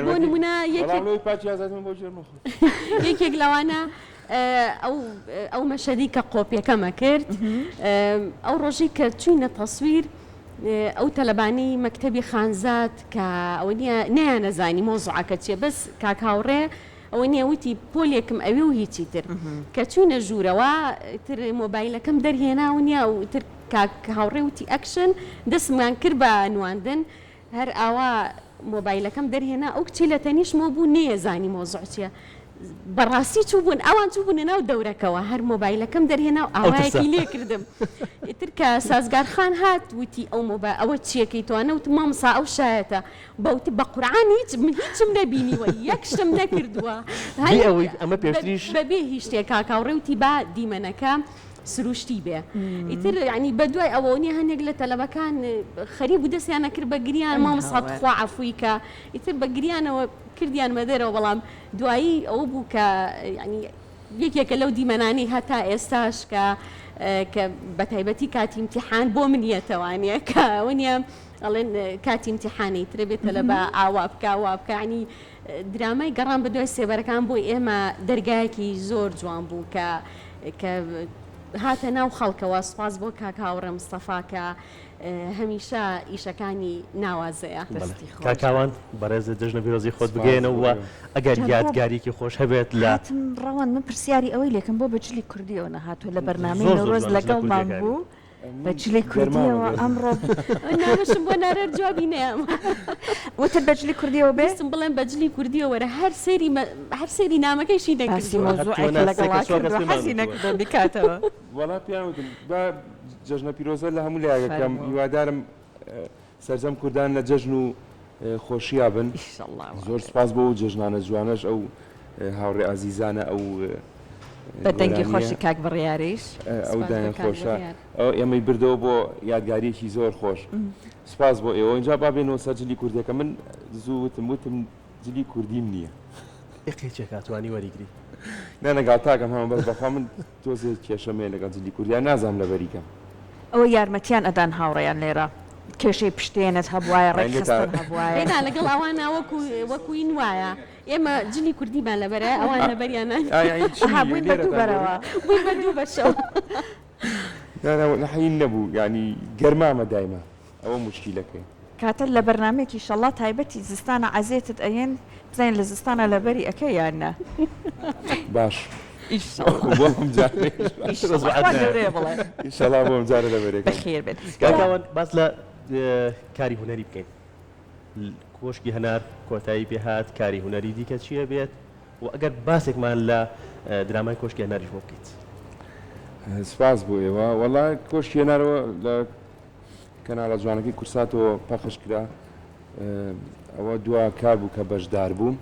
بۆ نمونە یەکێک لەوانە ئەو مەشەدی کە قۆپیەکەمە کرد ئەو ڕۆژی کە چوینە تەسویر ئەو تەلەبانەی مەکتەبی خانزات کە ئەوە نییە نەزانی مۆزوعەکە چیە بەس کاکاوڕێ ئەوە نییە وتی پۆلێکم ئەوێ و هیچی تر کە چوونە ژوورەوە تر مۆبایلەکەم دەرهێناو نییە و تر هاوڕێ وتی ئەکشن دەستمان کرد بە نواندن هەر ئاوا مۆبایلەکەم دەرهێنا ئەو کچی لە تەنیشمە بوو نێزانی مۆزوع چیە بەڕاستی چوو بوون ئەوان چوو بوون ناو دەورەکەەوە هەر مۆبایلەکەم دەرهێنا و ئاوایەکی لێ کردم ئیتر کە سازگارخان هات وتی ئەوە چیەکەی توانە وت مامسا ئەو شایەتە بەوتی بە قورعان هیچم نەبینیوە یەکشتم نەکردووە ئەمە پێشتریش بەبێ هیچ شتێک کاکاوڕێ وتی با دیمەنەکە سروشتی بێ ئیتر ینی بەدوای ئەوە نیە هەندێک لە تەلەبەکان خەریب و دەستیانە کرد بە گریان مامسا خوا عەفویکە ئیتر بە گریانەوە کردیان مەدەرەوە بەڵام دوایی ئەوە بوو کە ینی یەکێکە لەو دیمەنانی هەتا ئێستاش کە بە تایبەتی کاتی امتحان بۆ منیەتەوانە کە ئەوە نیە ئەڵێن کاتی امتحانی ترە بێتە لە بە ئاوا بکە ینی درامای گەڕان بە دوای سێبەرەکان بۆی ئێمە دەرگایەکی زۆر جوان بوو کە هاتە ناو خەڵکەوە سوپاس بۆ کاکاوڕێ مستەفا کە هەمیشە ئیشەکانی ناوازەیە کاکاوان بەڕێز جژنە پیرۆزی خۆت بگەێنەوە ئەگەر یادگاریکی خۆش هەبێت لە ڕەوان من پرسیاری ئەوەی لێکم بۆ بەجلی کوردیەوە نەهاتوە لە بەرنامەی نەورۆز لەگەڵمان بوو بەجلی کوردیەوە ئەمڕۆ ناوەشم بۆ نارە جوابی نەیەم وتر بەجلی کوردیەوە بێستم بڵێن بەجلی کوردیەوە وەرە هەر سێری نامەکەیشی حەزی نەکردو بکاتەوە وەڵا پیاوتم با جژنە پیرۆزە لە هەموو لایەکەم هیوادارم سەرجەم کوردان لە جەژن و خۆشییا بن زۆر سپاس بۆ و جژنانە جوانەش ئەو هاوڕێ ئازیزانە ئەو بەدەنگی خۆشی کاک بڕیاریش ئەو دایان خۆشە ئەو ئێمەی بردەوە بۆ یادگاریەکی زۆر خۆش سپاس بۆ ئێوە اینجا بابێنەوە سەر جلی کوردەکە من زوو وتم جلی کوردیم نییە یەکێک کاتوانی وەریگری نەنەگاڵ تاکەم هەمە بەس بەخوا من تۆزێ کێشەمێ لەگەڵ جلی کوردیان نازانم لە بەریکەم ئەوە یارمەتیان ئەدان هاوڕێیان لێرە کێشەی پشتێنت هەبوایە ڕێکخستن هەبوایە لەگەڵ ئەوانە وەکوین وایە ئێمە جلی کوردیمان لەبەرە ئەوان لەبەریانە بووین بەدوو بەرەوە بووین بەدوو بەشەوە نەحین نەبوو ینی گەرمامە دایمە ئەوە مشکیلەکەی کاتە لە بەرنمێکی شەڵڵا تایبەتی زستانە عزیێتت ئەیەن بزانین لە زستانە لەبەری ئەەکەی یانە باش ئینشەڵا بۆم جارە لەبەرێک بەخێر بێت کاکاوان باس لە کاری هونەری بکەین کۆشکی هەنار کۆتایی پێهات کاری هونەری دیکە چییە بێت و ئەگەر باسێکمان لە درامای کۆشکی هەناریش بۆ بکەیت سپاس بۆ ئێوە وەڵا کۆشکی هێنارەوە لە کەناڵە جوانەکەی کورساتەوە پەخش کرا ئەوە دوا کار بوو کە بەشدار بووم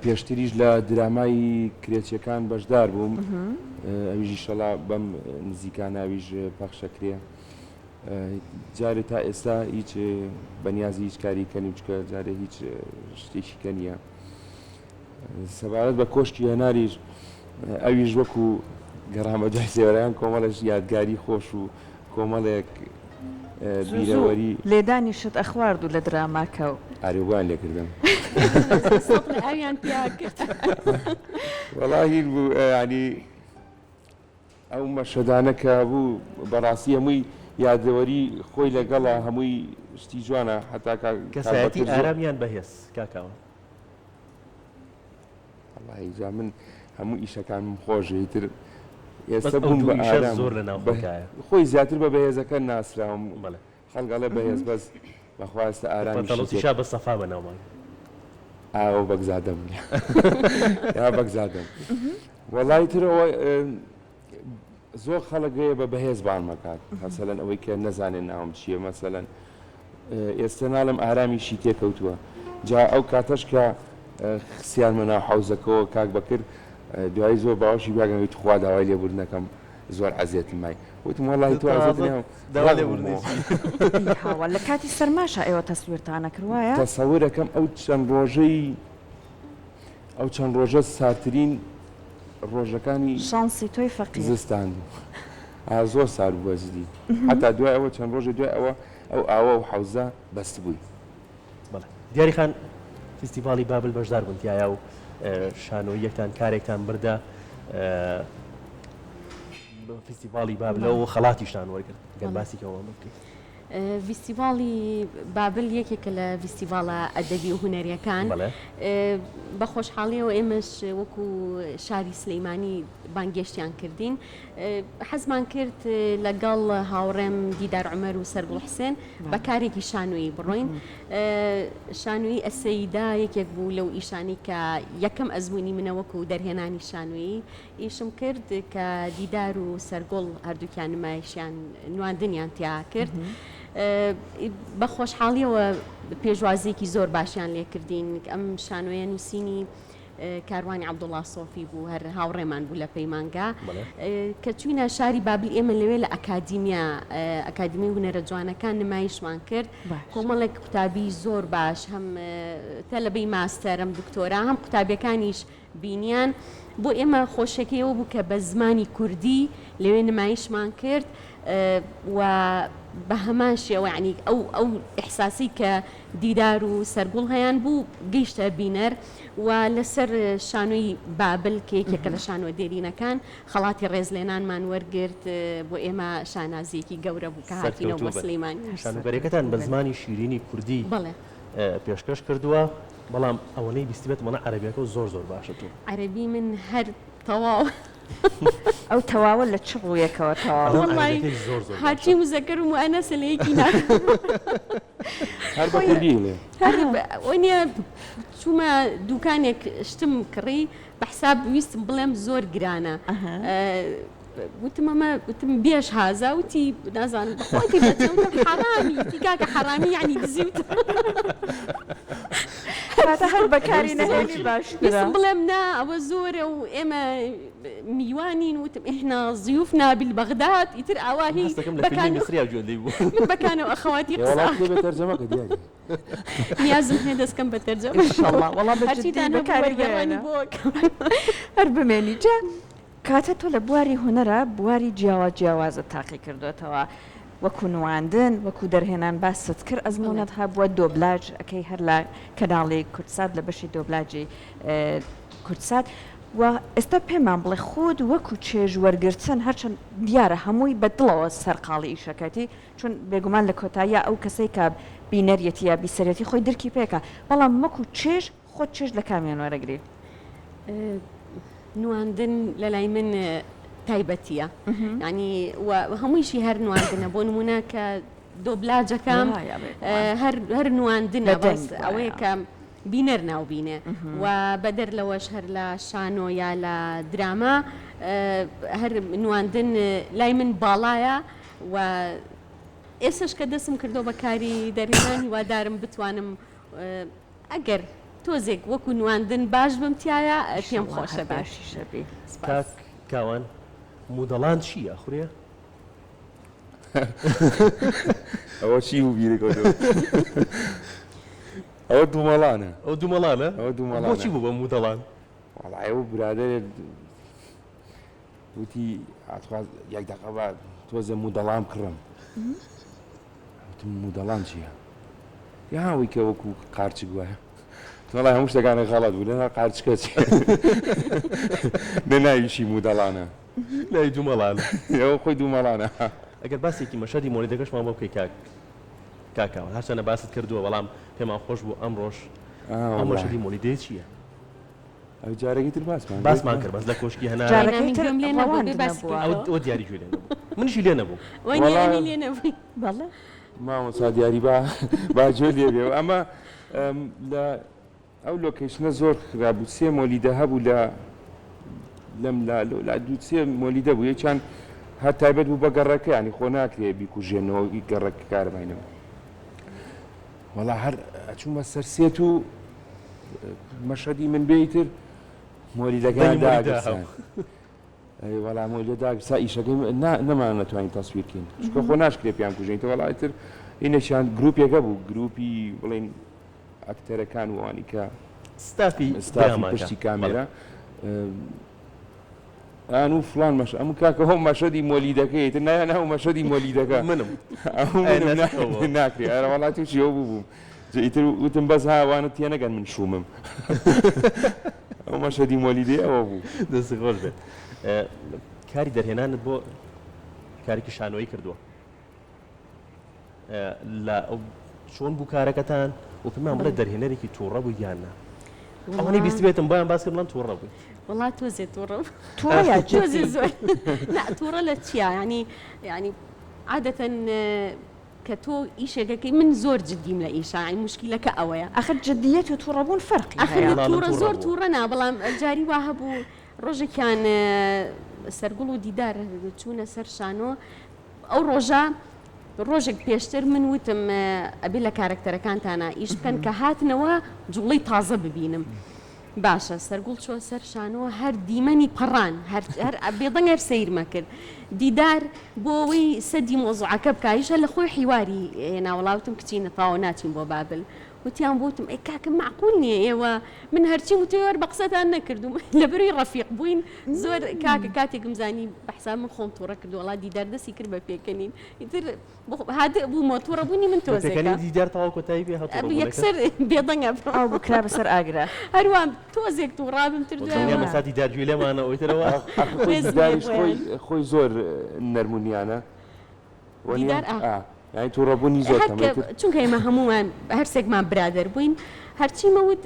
پێشتریش لە درامایی کرێچیەکان بەشدار بووم ئەویژی شەڵا بەم نزیکاناویش پەخشەکرێ جارێ تا ئێستا هیچ بەنیازی هیچ کاریکەنی چکە جارێ هیچ شتێکیکە نییە سەبارەت بە کۆشکی هێناریش ئەویش وەکو گەڕامە دوای سێوەرەیان کۆمەڵەش یادگاری خۆش و کۆمەڵێک بیرەوەری لێدانی شت ئەخوارد و لە دراماکە و ئاریوان لێکردم ئەویان پیا کرد وەڵاهی بوو ینی ئەو مەشەدانە کە بوو بەڕاستی هەمووی یادەوەری خۆی لەگەڵا هەمووی شتی جوانە حتا کەسایەتی ئارامیان بەهێز کاکاوە وڵاهی من هەموو ئیشەکانم خۆشی تر ئێستا بووم بە ئارام زۆر لە ناوخۆکایە خۆی زیاتر بە بەهێزەکە ناسراوم خەڵگەڵە بەهێز بەس بەخواستە ئارامیشا بە سەفا بەناومان ئاوە بەگزادەم یا بەگزادەم وەڵی ترەوە زۆر خەڵکەیە بە بەهێز بانمەکات مەسەلەن ئەوەی کە نەزانێن ناوم چییە مەسەلەن ئێستا ناڵم ئارامیشی تێکەوتووە جا ئەو کاتەش کە خسیانمە ناو حوزەکەەوە کاک بەکرد دوایی زۆر باوەشی باگەویت خوا داوای لێبوردنەکەم زۆر عەزیەتم مای وتم وەڵی تو هاوە لە کاتی سەرماشە ئێوە تەسویرتانە کردوایە تەسەورەکەم ئەو چەند ڕۆژە سارترین ڕۆژەکانی شانسی تۆی فەقیر زستان زۆر سار بووە زیدی حتا دوای ئەوە چەند ڕۆژە دوای ئەوە ئەو ئاوە و حەوزە بەست بووی دیاریخان فستیڤاڵی بابل بەشدار بوون تایە و شانۆیەکتان کارێکتان بردە فستیڤاڵی بابلەوە خەڵاتیشتان وەرگرت گەن باسیکەوە بکەیت فیستیڤاڵی بابل یەکێکە لە فیستیڤاڵە ئەدەبی و هونەریەکان بە خۆشحاڵیەوە ئێمەش وەکو شاری سلەیمانی بانگێشتیان کردین حەزمان کرد لەگەڵ هاوڕێم دیدار عومەر و سەرگوڵ حسێن بە کارێکی شانۆیی بڕۆین شانۆیی ئەسەیدا یەکێک بوو لەو ئیشانی کە یەکەم ئەزمموی منە وەکو دەرهێنانی شانۆیی ئیشم کرد کە دیدار و سەرگۆڵ هەردووکیان نمایشیان نواندنیان تیا کرد بە خۆشحاڵیەوە پێشوازیەکی زۆر باشیان لێکردین ئەم شانۆیە نووسینی کاروانی عەبدوڵڵا سۆفی بوو هەر هاوڕێمان بوو لە پەیمانگا کە چوینە شاری بابل ئێمە لەوێ لە ئەکادیمی هونەرە جوانەکان نمایشمان کرد کۆمەڵێک قوتابی زۆر باش هەم تەلەبەی ماستەر هەم دکتۆرا هەم قوتابیەکانیش بینیان بۆ ئێمە خۆشەکەیەوە بوو کە بە زمانی کوردی لەوێ نمایشمان کرد و بە هەمان شێوە ینی ئەو ئیحساسی کە دیدار و سەرگوڵ هەیان بوو گەیشتە بینەر و لەسەر شانۆی بابل کە یەکێکە لە شانۆ دێرینەکان خەڵاتی ڕێزلێنانمان وەرگرت بۆ ئێمە شانازیەکی گەورە بوو کە هاتینەوە بۆ سلەیمانی شانۆگەریەکەتان بە زمانی شیرینی کوردی پێشکەش کردووە بەڵام ئەوەنەی بیستی بێت مەڵە عەرەبیەکە زۆر زۆر باشە تو عەرەبی من هەر تەواو ئەو تەواوە لە چ ڕوویەکەوە تەواو هاچی مزەکەر و مؤەنەسە لە یەکی وانە چوومە دوکانێک شتم کڕی بە حساب ویستم بڵێم زۆر گرانە وتم ئەمە وتم بێش هازا وتی نازانم بەخۆتی بەچەوتم حەرامی تیکاکە حەرامی یعنی دزیوت کاتە هەر بەکاری نەهێنی باشترە بڵێم نا ئەوە زۆرە و ئێمە میوانین وتم ئێحنا ضیوفنا بالبەغداد ئیتر ئاواهی بەکانەوە ئەخەواتی قسە نیازم هەیە دەستکەم بە تەرجەمە هەر بمێنی جا کاتە تۆ لە بواری هونەرە بواری جیاوازە تاقی کردوێتەوە وەکو نواندن وەکو دەرهێنان باست کرد ئەزمونەت هەبووە دۆبلاژ ئەەکەی هەر لە کەناڵی کورتسات لە بەشی دۆبلاجی کورتسات و ئێستا پێمان بڵێ خۆت وەکو چێژ وەرگرتن هەرچەند دیارە هەمووی بەدڵەوە سەرقاڵی ئیشەکەتی چون بێگومان لە کۆتاییە ئەو کەسەی کە بینەریەتی یا بیسەرەتی خۆی درکی پێکە بەڵام وەکو چێژ خۆت چێژ لە کامیان وەرەگری نواندن لە لای من تایبەتیە ینی هەموویشی هەر نواندنە بۆ نمونە کە دۆبلاجەکەم هەر نواندنە بەس ئەوەیە کە بینەر ناوبینێ و بەدەر لەوەش هەر لە شانۆ یا لە دراما هەر نواندن لای من باڵایە و ئێسش کە دەستم کردو بە کاری دەرهێنانی وادارم بتوانم ئەگەر تۆزێک وەکو نواندن باش بمتیایە پێم خۆشە باشی شەبی کاوان مودەڵان چییە خوێ؟ ئەوە چی و بیرەکەوت ئەوە دوومەڵانە ئەو دوومەڵانە ئەوە دوومەڵانە بۆچی بوو بە مودەڵان؟ وەڵای ئەو برادەرێ وتی ئاتخواز یەک دەقە تۆزە مودەڵام کڕم وتم مودەڵان چییە؟ یا هاوی کە وەکو قارچک وایە وەڵای هەموو شتەکانە غەڵەت بوو لەنا قارچکە چی نەناویشی مودەڵانە لای دوومەڵانە ئەوە خۆی دوومەڵانە ئەگەر باسێکی مەشەدی مۆلیدەکەشمان بۆ بکەی کاکاوە هەرچەنە باست کردووە بەڵام پێمان خۆش بوو ئەمڕۆژ ئەم مەشەدی مۆلیدەیە چییە؟ ئەو جارێکی تر باسمان کرد بەس لە کۆشکی هەنا ئەو دیاری گوێ لێ نەبوو منیشی لێ نەبوو مامۆستا دیاری باجۆ لێ بێ ئەمە لە ئەو لۆکیشنە زۆر خرابوو سێ مۆلیدە هەبوو لە دوو سێ مۆلیدە بوو یەکیان هەر تایبەت بوو بە گەڕەکە ینی خۆ ناکرێ بیکوژێنەوە گەڕەکە کاربینەوە وەڵا هەر ئەچوومە سەر سێت و مەشەدی من بێیتر مۆلیدەکان داگرسان وەڵا مۆلیدە داگرسا ئیشەکەی نەمان نەتوانین تەسویرکەین چونکە خۆ ناشکرێ پیان کوژێنیتەوە وەڵایتر ئینەشیان گروپێکە بوو گروپی بڵێن ئەکتەرەکان وانی کە ستافی پشتی کامێرە ئەن و فلان مەش ئەم کاکە هەم مەشەدی مۆلیدەکەی تر نایە ناو مەشەدی مۆلیدەکە منم ناکرێ ئەرە وەڵات تووشی ئەو بووم ئیتر وتم بەس هاوانت تێ نەگەن من شومم ئەو مەشەدی مۆلیدەی ئەوە بوو دەست خۆش بێت کاری دەرهێنانت بۆ کارێکی شانۆیی کردووە لە چۆن بوو کارەکەتان و پێمان بڵێ دەرهێنەرێکی تووڕە بوو یاننا ئەوەی بیست بێتم بۆیان باس کردن تووڕە بووی والله توزي تورا تورا توزي زوي لا تورا لا تشيا يعني عادة كتو إيشة من زور جدي ملا إيشة يعني مشكلة كأويا أخذ جديته توربون فرقي أخذ تورا زور تورنا بلا جاري واهبو رجع كان سرقلو ديدار تشونا سرشانو أو ڕۆژێک پێشتر من وتم ئەبێ لە کارکتەرەکانتانە ئیش بکەن کە هاتنەوە جوڵەی تازە ببینم باشە سەرگوڵ چۆ سەر شانەوە هەر دیمەنی پەڕان بێدەنگ هەر سەیرمە کرد دیدار بۆ ئەوەی سەدی مۆزوعەکە بکایشە لە خۆی حیواری ناوەڵاوتم کچینە تاوە ناچین بۆ بابل وتیان بوتم ئەی کاکە معقول نییە ئێوە من هەرچی وتێوەر بە قسەتان نەکردوم لە بەروی ڕەفیق بووین زۆر کاکە کاتێکم زانی بەحساب من خۆم تووڕە کردو وڵا دیدار دەستی کرد بە پێکەنین ئیتر هادە بوومە تووڕە بوونی من تۆزێکە دیدار تەواو کۆتایی پێ هاتووە یەکسەر بێدەنگە ئەو بکرا بەسەر ئاگرا هەروان تۆزێک تووڕابم تر مەسا دیدار گوێ لێمانە ئەوەیترەوە خۆی زۆر نەرمونیانە دیدار يعني تووڕەبوونی زۆر چونکە ئێمە هەمومان هەرسێکمان برادر بووین هەرچیمەوت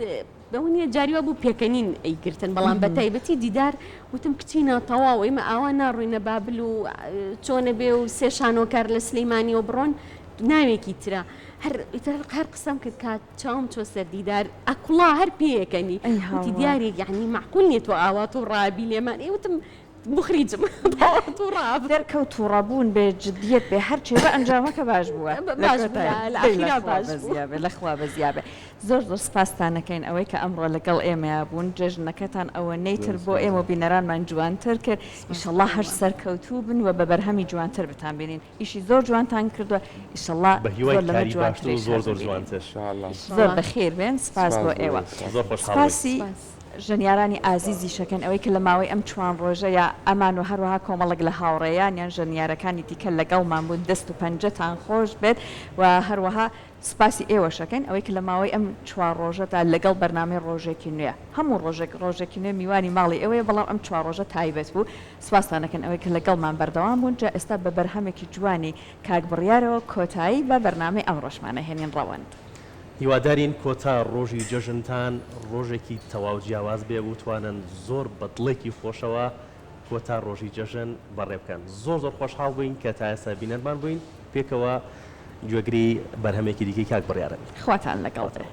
بەونیە جاریوە بوو پێکەنین ئەیگرتن بەڵام بە تایبەتی دیدار وتم کچینە تەواو ئێمە ئاوا ناڕووینە بابل و چۆنە بێ و سێ شانۆکار لە سلەیمانی و بڕۆن ناوێکی ترە هەر قسەم کرد کات چاوم چۆ سەر دیدار ئەکوڵا هەر پێیەکەنی وتی دیارێک یعنی معقول نییە تۆ ئاوا تۆ ڕابی لێمان ئێوتم مخریجم تووڕاب دەرکەوت تووڕەبوون بێ جدیت بێ هەرچی بە ئەنجامەکە باش بووە لەخوا بەزیابێ زۆر زۆر سپاسانەکەین ئەوەی کە ئەمڕۆ لەگەڵ ئێمە بوون جێژنەکەتان ئەوە نەیتر بۆ ئێمە بینەرانمان جوانتر کرد ئیشەڵڵا هەر سەرکەوتوو بن و بە بەرهەمی جوانتر بتان بینین ئیشی زۆر جوانتان کردووە ئیشەڵڵا زۆر جوانتر زۆر بەخێر بێن سپاس بۆ ئێوە سپاسی ژەنیارانی ئازیزی شەکەن ئەوەی کە لە ماوەی ئەم چوان ڕۆژە یا ئەمان و هەروەها کۆمەڵک لە هاوڕێیان یان ژەنیارەکانی دیکە لەگەڵمان بوون دەست و پەنجەتان خۆش بێت و هەروەها سپاسی ئێوە شەکەن ئەوەی کە لە ماوەی ئەم چوار ڕۆژەدا لەگەڵ بەرنامەی ڕۆژێکی نوێ هەموو ڕۆژێکی نوێ میوانی ماڵی ئەوەیە بەڵام ئەم چوار ڕۆژە تایبەت بوو سپاسانەکەن ئەوەی کە لەگەڵمان بەردەوام بوون جا ئێستا بە بەرهەمێکی جوانی کاک بڕیارەوە کۆتایی بە بەرنامەی ئەم ڕۆژمانە هێنین ڕەوەند هیوادارین کۆتا ڕۆژی جەژنتان ڕۆژێکی تەواو جیاواز بێ بتوانن زۆر بەدڵێکی خۆشەوە کۆتا ڕۆژی جەژن بەڕێ بکەن زۆر خۆشحاڵ بووین کە تا ئێستا بینەرمان بووین پێکەوە گوێگری بەرهەمێکی دیکەی کاک بڕیارە خواتان لەگەڵ دێ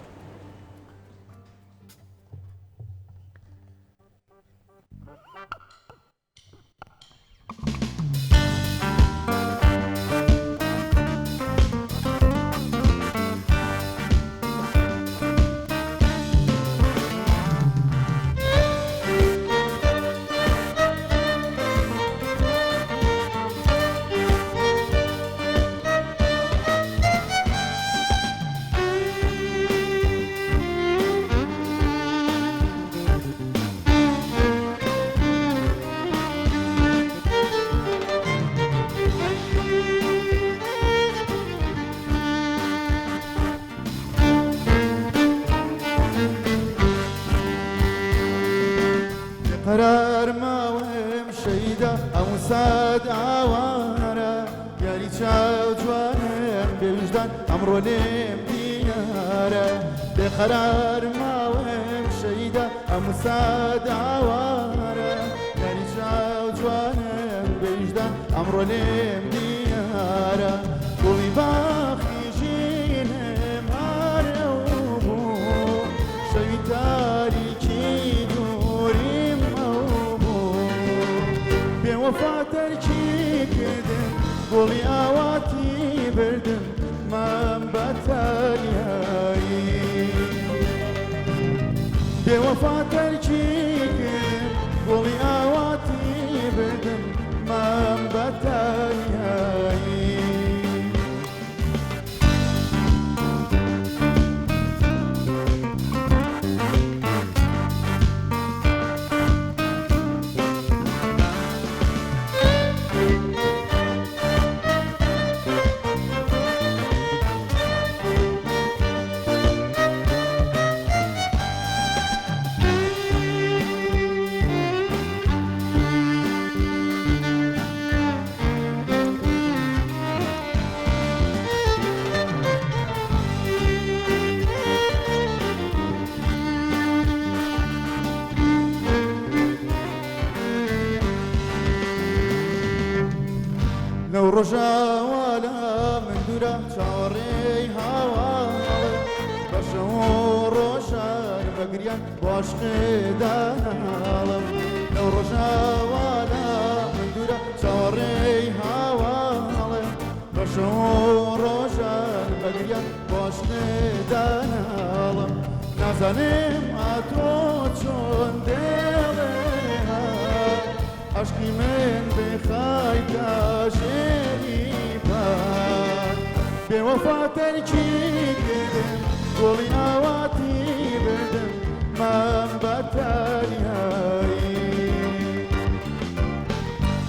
قرار ماوەم شەیدا ئەو ساد ئاوارە یاری چاو جوانم بێویژدان ئەمڕۆ لێم دیارە بێقەرار ماوەم شەیدا ئەم ساد ئاوارە یاری چاو جوانم بێویژدان ئەمڕۆ لێم دیارە گوڵی باخی ژینم هارە بوو شەوی تاریکی وفا ترکی کردم گوڵی ئاواتی بردم من بەتالیایی بێوەفا ترکی کردم گوڵی ئاواتی بردم من بەتالیایی نەوڕۆژاوالا من دوورە چاوەڕێی هاواڵێ بەشە و ڕۆژان بەگریان باشقێداناڵم نەوڕۆژاوالا من دوورە چاوەڕێی هاواڵێ بەشە و ڕۆژان بەگریان باشقێداناڵم نازانێم ئاتۆ چۆن دێڵێ عشقی من بخای کاشێری پار بێوەفا تەرکی کردم گۆڵی ئاواتی بردم مام بە تەنیایی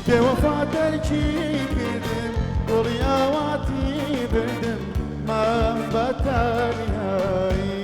بێوەفا تەرکی کردم گۆڵی ئاواتی بردم مام بە تەنیایی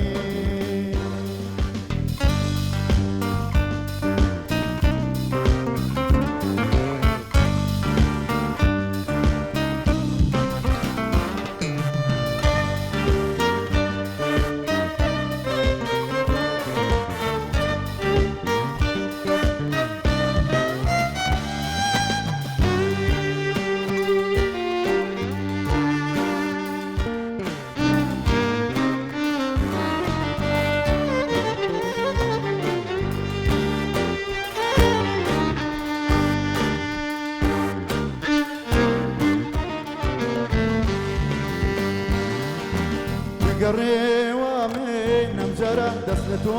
گەڕێوە من نەمجارە دەست لە تۆ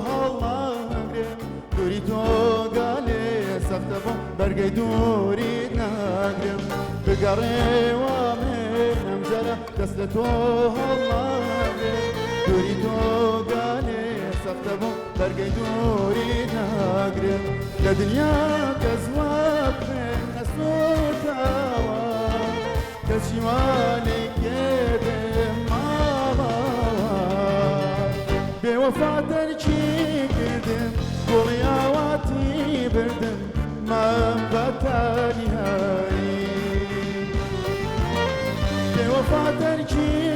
هەڵناگرێم دووری تۆ گالێ سەختە بۆ بەرگەی دووری ناگرم بگەڕێوە من نەمجارە دەست لە تۆ هەڵناگرێم دووری تۆ گالێ سەختە بۆ بەرگەی دووری ناگرێم لە دنیا کەس وەک من نەسووتاوە کەسی وانەی گێدێم بێوەفا تەرکی کردم گۆڵی ئاواتی بردم مام بە تەنیایی بێوەفا تەرکی